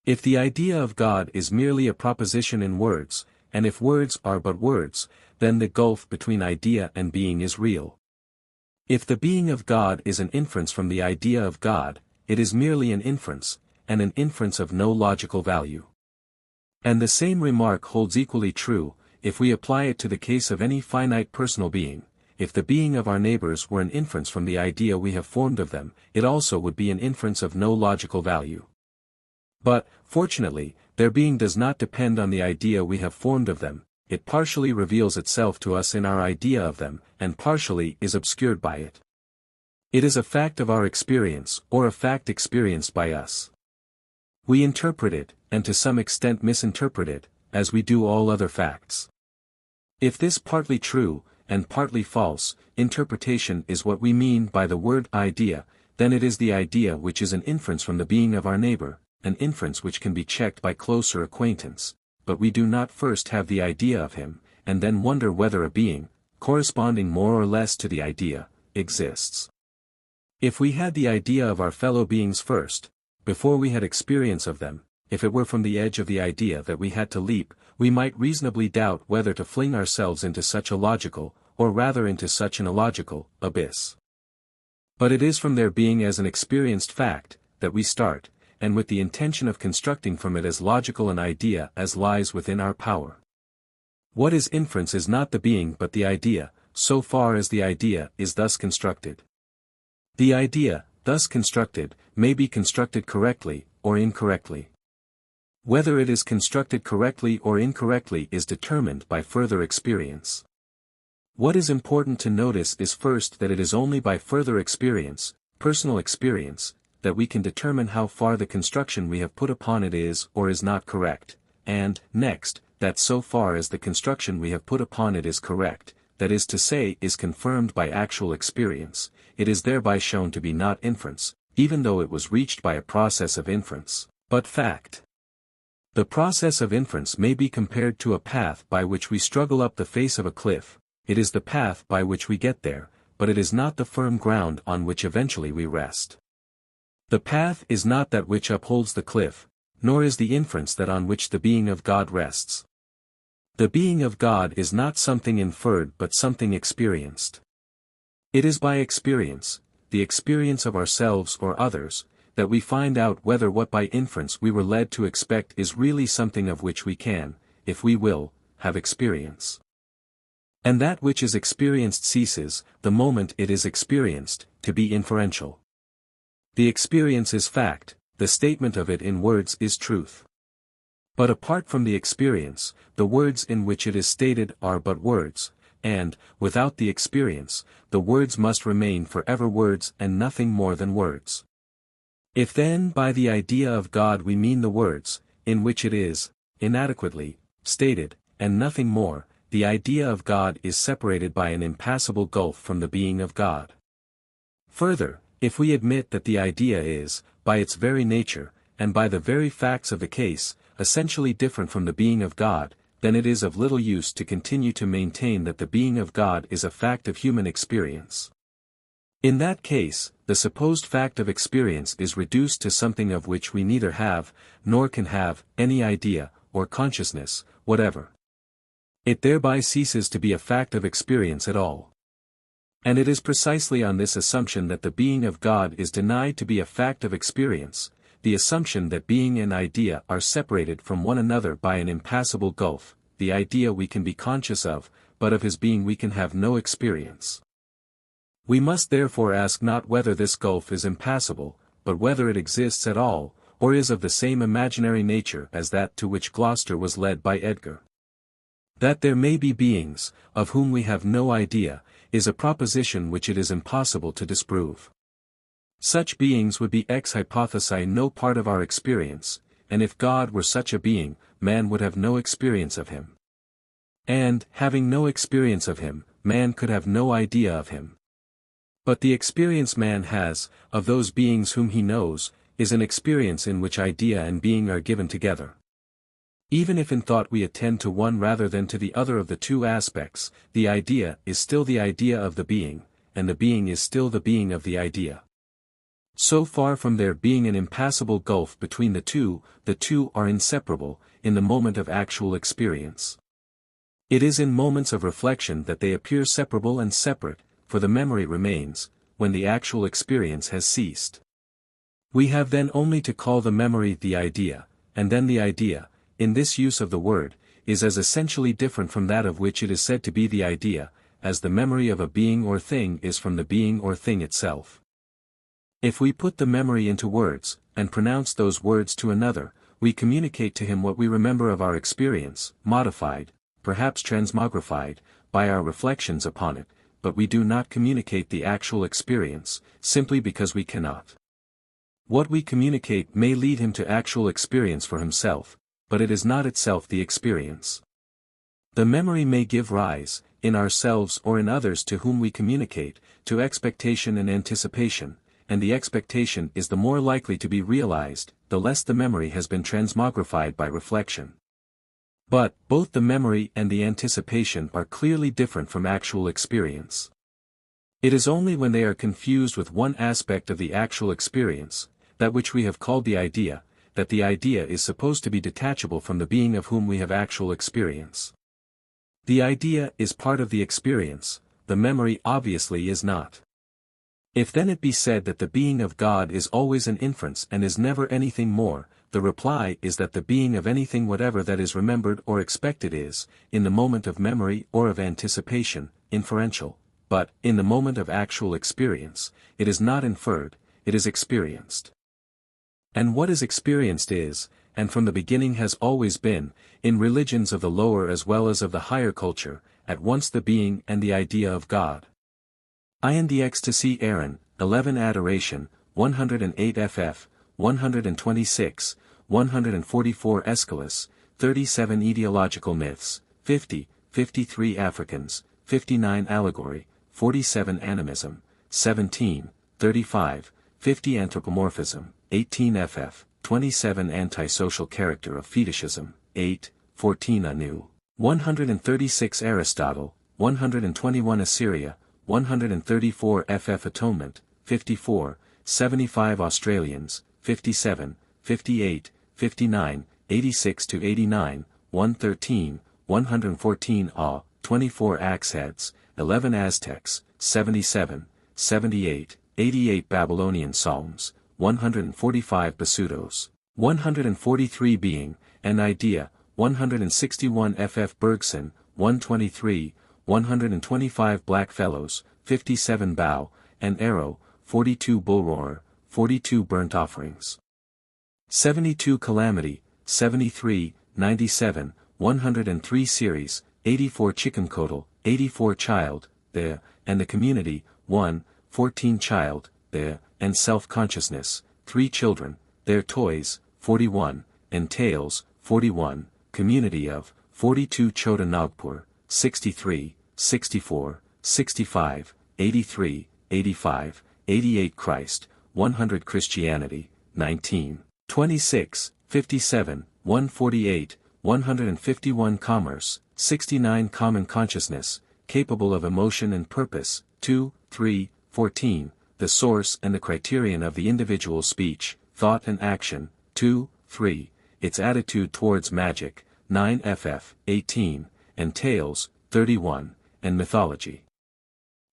If the idea of God is merely a proposition in words, and if words are but words, then the gulf between idea and being is real. If the being of God is an inference from the idea of God, it is merely an inference, and an inference of no logical value. And the same remark holds equally true, if we apply it to the case of any finite personal being. If the being of our neighbors were an inference from the idea we have formed of them, it also would be an inference of no logical value. But, fortunately, their being does not depend on the idea we have formed of them, it partially reveals itself to us in our idea of them, and partially is obscured by it. It is a fact of our experience, or a fact experienced by us. We interpret it, and to some extent misinterpret it, as we do all other facts. If this partly true, and partly false, interpretation is what we mean by the word idea, then it is the idea which is an inference from the being of our neighbor, an inference which can be checked by closer acquaintance, but we do not first have the idea of him, and then wonder whether a being, corresponding more or less to the idea, exists. If we had the idea of our fellow beings first, before we had experience of them, if it were from the edge of the idea that we had to leap, we might reasonably doubt whether to fling ourselves into such a logical, or rather into such an illogical, abyss. But it is from their being as an experienced fact, that we start, and with the intention of constructing from it as logical an idea as lies within our power. What is inference is not the being but the idea, so far as the idea is thus constructed. The idea, thus constructed, may be constructed correctly, or incorrectly. Whether it is constructed correctly or incorrectly is determined by further experience. What is important to notice is first that it is only by further experience, personal experience, that we can determine how far the construction we have put upon it is or is not correct, and, next, that so far as the construction we have put upon it is correct, that is to say is confirmed by actual experience, it is thereby shown to be not inference, even though it was reached by a process of inference, but fact. The process of inference may be compared to a path by which we struggle up the face of a cliff, it is the path by which we get there, but it is not the firm ground on which eventually we rest. The path is not that which upholds the cliff, nor is the inference that on which the being of God rests. The being of God is not something inferred but something experienced. It is by experience, the experience of ourselves or others, that we find out whether what by inference we were led to expect is really something of which we can, if we will, have experience. And that which is experienced ceases, the moment it is experienced, to be inferential. The experience is fact, the statement of it in words is truth. But apart from the experience, the words in which it is stated are but words, and, without the experience, the words must remain forever words and nothing more than words. If then by the idea of God we mean the words, in which it is, inadequately, stated, and nothing more, the idea of God is separated by an impassable gulf from the being of God. Further, if we admit that the idea is, by its very nature, and by the very facts of the case, essentially different from the being of God, then it is of little use to continue to maintain that the being of God is a fact of human experience. In that case, the supposed fact of experience is reduced to something of which we neither have, nor can have, any idea, or consciousness, whatever. It thereby ceases to be a fact of experience at all. And it is precisely on this assumption that the being of God is denied to be a fact of experience, the assumption that being and idea are separated from one another by an impassable gulf, the idea we can be conscious of, but of his being we can have no experience. We must therefore ask not whether this gulf is impassable, but whether it exists at all, or is of the same imaginary nature as that to which Gloucester was led by Edgar. That there may be beings, of whom we have no idea, is a proposition which it is impossible to disprove. Such beings would be ex hypothesi no part of our experience, and if God were such a being, man would have no experience of him. And, having no experience of him, man could have no idea of him. But the experience man has, of those beings whom he knows, is an experience in which idea and being are given together. Even if in thought we attend to one rather than to the other of the two aspects, the idea is still the idea of the being, and the being is still the being of the idea. So far from there being an impassable gulf between the two are inseparable, in the moment of actual experience. It is in moments of reflection that they appear separable and separate, for the memory remains, when the actual experience has ceased. We have then only to call the memory the idea, and then the idea, in this use of the word, is as essentially different from that of which it is said to be the idea, as the memory of a being or thing is from the being or thing itself. If we put the memory into words, and pronounce those words to another, we communicate to him what we remember of our experience, modified, perhaps transmogrified, by our reflections upon it, but we do not communicate the actual experience, simply because we cannot. What we communicate may lead him to actual experience for himself, but it is not itself the experience. The memory may give rise, in ourselves or in others to whom we communicate, to expectation and anticipation, and the expectation is the more likely to be realized, the less the memory has been transmogrified by reflection. But, both the memory and the anticipation are clearly different from actual experience. It is only when they are confused with one aspect of the actual experience, that which we have called the idea, that the idea is supposed to be detachable from the being of whom we have actual experience. The idea is part of the experience, the memory obviously is not. If then it be said that the being of God is always an inference and is never anything more, the reply is that the being of anything whatever that is remembered or expected is, in the moment of memory or of anticipation, inferential, but, in the moment of actual experience, it is not inferred, it is experienced. And what is experienced is, and from the beginning has always been, in religions of the lower as well as of the higher culture, at once the being and the idea of God. I and the ecstasy Aaron, 11 Adoration, 108 ff, 126, 144 Aeschylus, 37 Etiological Myths, 50, 53 Africans, 59 Allegory, 47 Animism, 17, 35, 50 Anthropomorphism, 18 ff, 27 Antisocial Character of Fetishism, 8, 14 Anu, 136 Aristotle, 121 Assyria, 134 ff Atonement, 54, 75 Australians, 57, 58, 59, 86 to 89, 113, 114 Awe, 24 Axe Heads, 11 Aztecs, 77, 78, 88 Babylonian Psalms, 145 Basutos, 143 Being, an Idea, 161 ff Bergson, 123, 125 Blackfellows, 57 Bow, and Arrow, 42 Bullroarer, 42 Burnt Offerings. 72 Calamity, 73, 97, 103 Series, 84 Chickencoatle, 84 Child, there, and the Community, 1, 14 Child, there, and Self-Consciousness, 3 Children, their Toys, 41, and Tales, 41, Community of, 42 Chota Nagpur, 63, 64, 65, 83, 85, 88 Christ, 100 Christianity, 19, 26, 57, 148, 151 Commerce, 69 Common Consciousness, capable of emotion and purpose, 2, 3, 14, the source and the criterion of the individual speech, thought and action, 2, 3, its attitude towards magic, 9 ff, 18, and Tales, 31, and Mythology.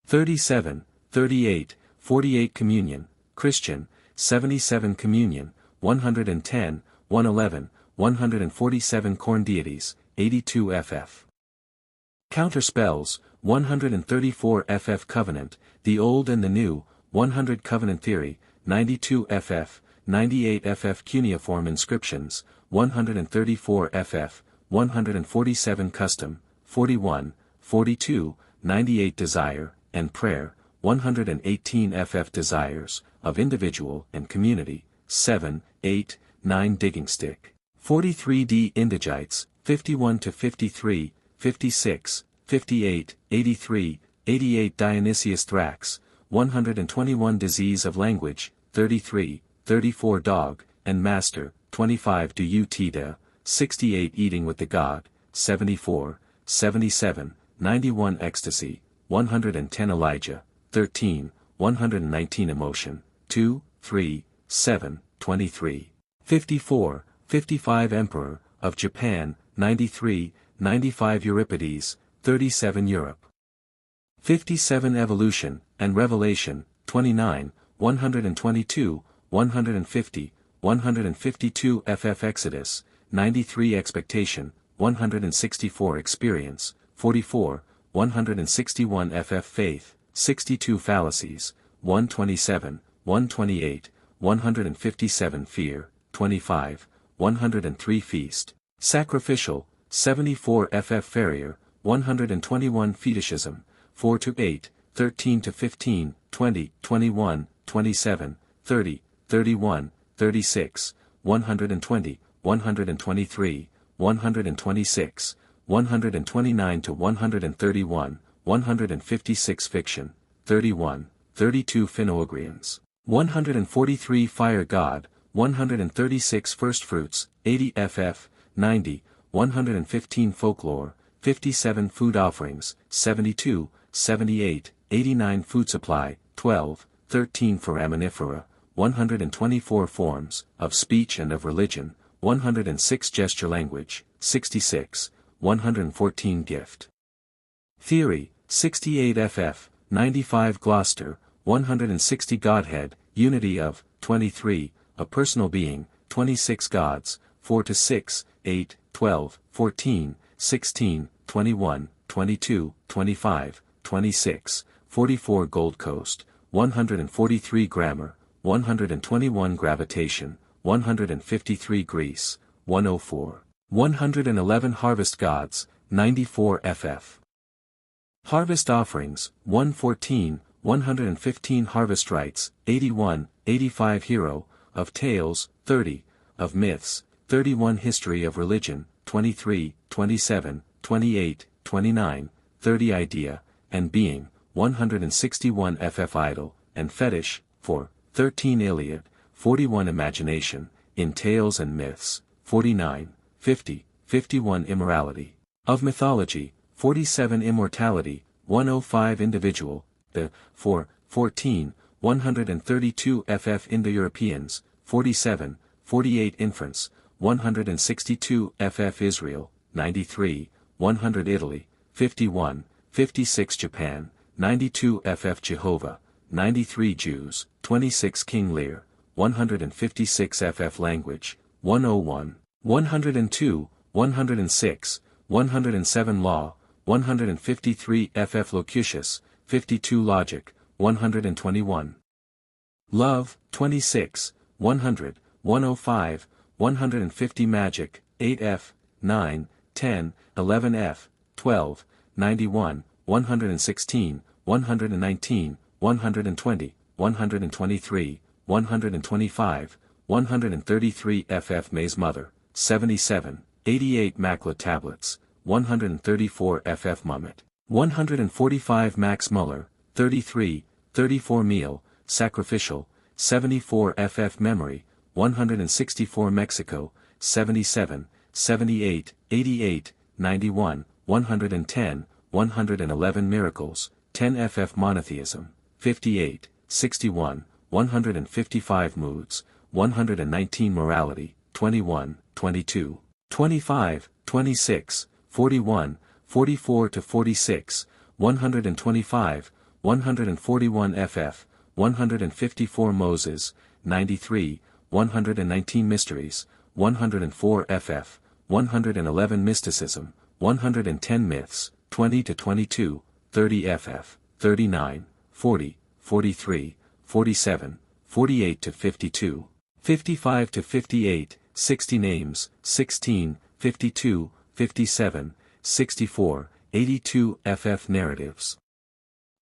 37, 38, 48 Communion, Christian, 77 Communion, 110, 111, 147 Corn Deities, 82 ff. Counterspells, 134 ff Covenant, the Old and the New, 100 Covenant Theory, 92 ff, 98 ff Cuneiform Inscriptions, 134 ff, 147 Custom, 41, 42, 98 Desire, and Prayer, 118 ff Desires, of individual and community, 7, 8, 9 digging stick. 43d indigites, 51 to 53, 56, 58, 83, 88 Dionysius Thrax, 121 disease of language, 33, 34 dog, and master, 25 do you Tita, 68 eating with the god, 74, 77, 91 ecstasy, 110 Elijah, 13, 119 emotion, 2, 3, 7, 23, 54, 55 emperor, of Japan, 93, 95 Euripides, 37 Europe. 57 evolution, and revelation, 29, 122, 150, 152 ff Exodus, 93 expectation, 164 experience, 44, 161 ff faith, 62 fallacies, 127, 128, 157 fear, 25, 103 feast, sacrificial, 74 ff farrier, 121 fetishism, 4 to 8, 13 to 15, 20, 21, 27, 30, 31, 36, 120, 123, 126, 129 to 131, 156 fiction, 31, 32 Phenogrians, 143 fire god, 136 firstfruits, 80 ff, 90, 115 folklore, 57 food offerings, 72, 78, 89 food supply, 12, 13 foraminifera, 124 forms, of speech and of religion, 106 gesture language, 66, 114 gift. Theory, 68 ff, 95 Gloucester, 160 Godhead, unity of, 23, a personal being, 26 gods, 4 to 6, 8, 12, 14, 16, 21, 22, 25, 26, 44 Gold Coast, 143 Grammar, 121 Gravitation, 153 Greece, 104, 111 Harvest Gods, 94 ff. Harvest Offerings, 114, 115 Harvest Rites, 81, 85 Hero, of Tales, 30, of Myths, 31 History of Religion, 23, 27, 28, 29, 30 Idea, and Being, 161 ff Idol, and Fetish, 4, 13 Iliad, 41 Imagination, in Tales and Myths, 49, 50, 51 Immorality, of Mythology, 47 Immortality, 105 Individual, the, 4, 14, 132 ff Indo-Europeans, 47, 48 Inference, 162 ff Israel, 93, 100 Italy, 51, 56 Japan, 92 ff Jehovah, 93 Jews, 26 King Lear, 156 ff Language, 101, 102, 106, 107 Law, 153 ff Locutus, 52 Logic, 121. Love, 26, 100, 105, 150 Magic, 8f, 9, 10, 11f, 12, 91, 116, 119, 120, 123, 125, 133 ff May's Mother, 77, 88 Makla Tablets, 134 ff Mummet, 145 Max Muller, 33, 34 Meal, Sacrificial, 74 ff Memory, 164 Mexico, 77, 78, 88, 91, 110, 111 Miracles, 10 ff Monotheism, 58, 61, 155 Moods, 119 Morality, 21, 22, 25, 26, 41, 44 to 46, 125, 141 ff, 154 Moses, 93, 119 Mysteries, 104 ff, 111 Mysticism, 110 Myths, 20 to 22, 30 ff, 39, 40, 43, 47, 48 to 52, 55 to 58, 60 Names, 16, 52, 57, 64, 82 ff Narratives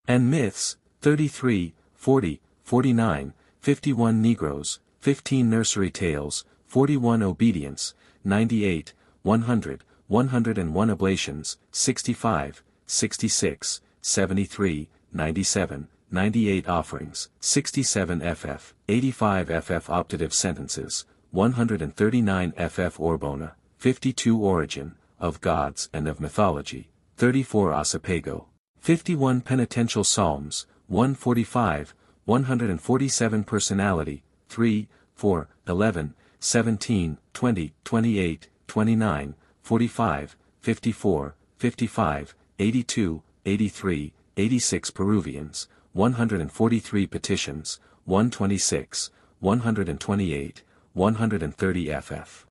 and Myths, 33, 40, 49, 51 Negroes, 15 Nursery Tales, 41 Obedience, 98, 100, 101 Oblations, 65, 66, 73, 97, 98 Offerings, 67 ff, 85 ff Optative Sentences, 139 ff Orbona, 52 Origin, of Gods and of Mythology, 34 Asapago, 51 Penitential Psalms, 145, 147 Personality, 3, 4, 11, 17, 20, 28, 29, 45, 54, 55, 82, 83, 86 Peruvians, 143 Petitions, 126, 128, 130 ff.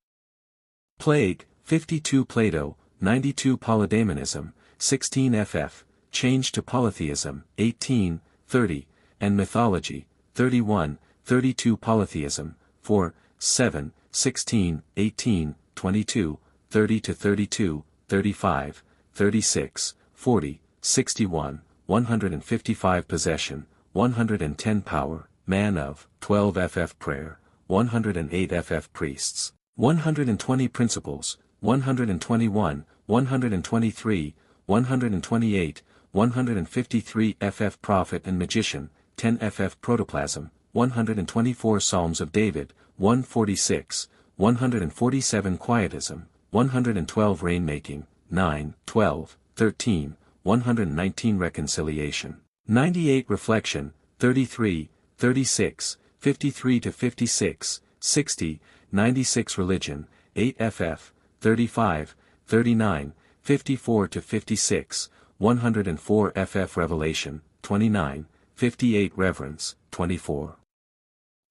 Plague, 52 Plato, 92 Polydaemonism, 16 ff, Change to Polytheism, 18, 30, and Mythology, 31, 32 Polytheism, 4, 7, 16, 18, 22, 30 to 32, 35, 36, 40, 61, 155 Possession, 110 Power, Man of, 12 ff Prayer, 108 ff Priests, 120 Principles, 121, 123, 128, 153 ff Prophet and Magician, 10 ff Protoplasm, 124 Psalms of David, 146, 147 Quietism, 112 Rainmaking, 9, 12, 13, 119 Reconciliation, 98 Reflection, 33, 36, 53 to 56, 60, 96 Religion, 8 ff, 35, 39, 54 to 56, 104 ff Revelation, 29, 58 Reverence, 24.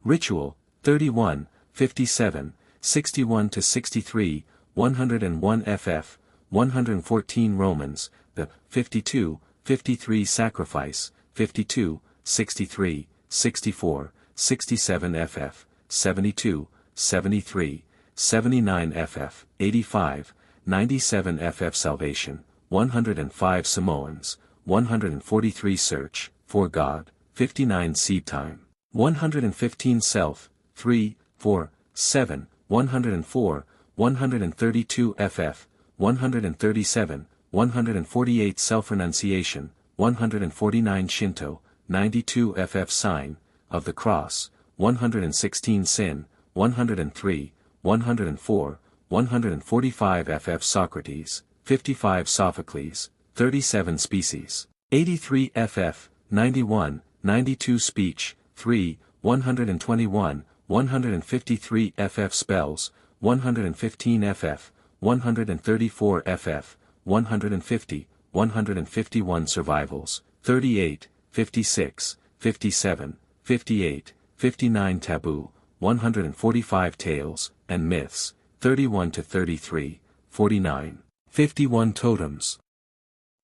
Ritual, 31, 57, 61 to 63, 101 ff, 114 Romans, the 52, 53 Sacrifice, 52, 63, 64, 67 ff, 72, 73, 79 ff, 85, 97 ff Salvation, 105 Samoans, 143 Search, for God, 59 Seed Time, 115 Self, 3, 4, 7, 104, 132 ff, 137, 148 Self-Renunciation, 149 Shinto, 92 ff Sign, of the Cross, 116 Sin, 103, 104, 145 ff Socrates, 55 Sophocles, 37 Species, 83 ff, 91, 92 Speech, 3, 121, 153 ff Spells, 115 ff, 134 ff, 150, 151 Survivals, 38, 56, 57, 58, 59 Taboo, 145 Tales, and Myths, 31 to 33, 49, 51 Totems.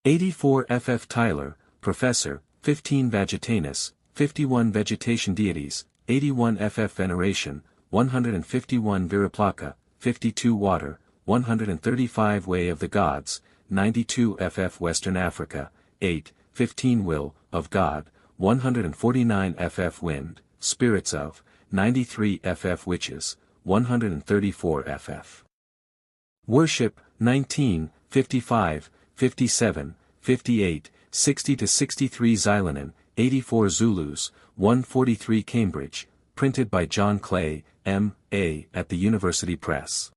84 ff Tyler, Professor, 15 Vagetanus, 51 Vegetation Deities, 81 ff Veneration, 151 Viraplaka, 52 Water, 135 Way of the Gods, 92 ff Western Africa, 8, 15 Will, of God, 149 ff Wind, Spirits of, 93 ff Witches, 134 ff. Worship, 19, 55, 57, 58, 60 to 63 Xilanen, 84 Zulus, 143 Cambridge, printed by John Clay, M.A. at the University Press.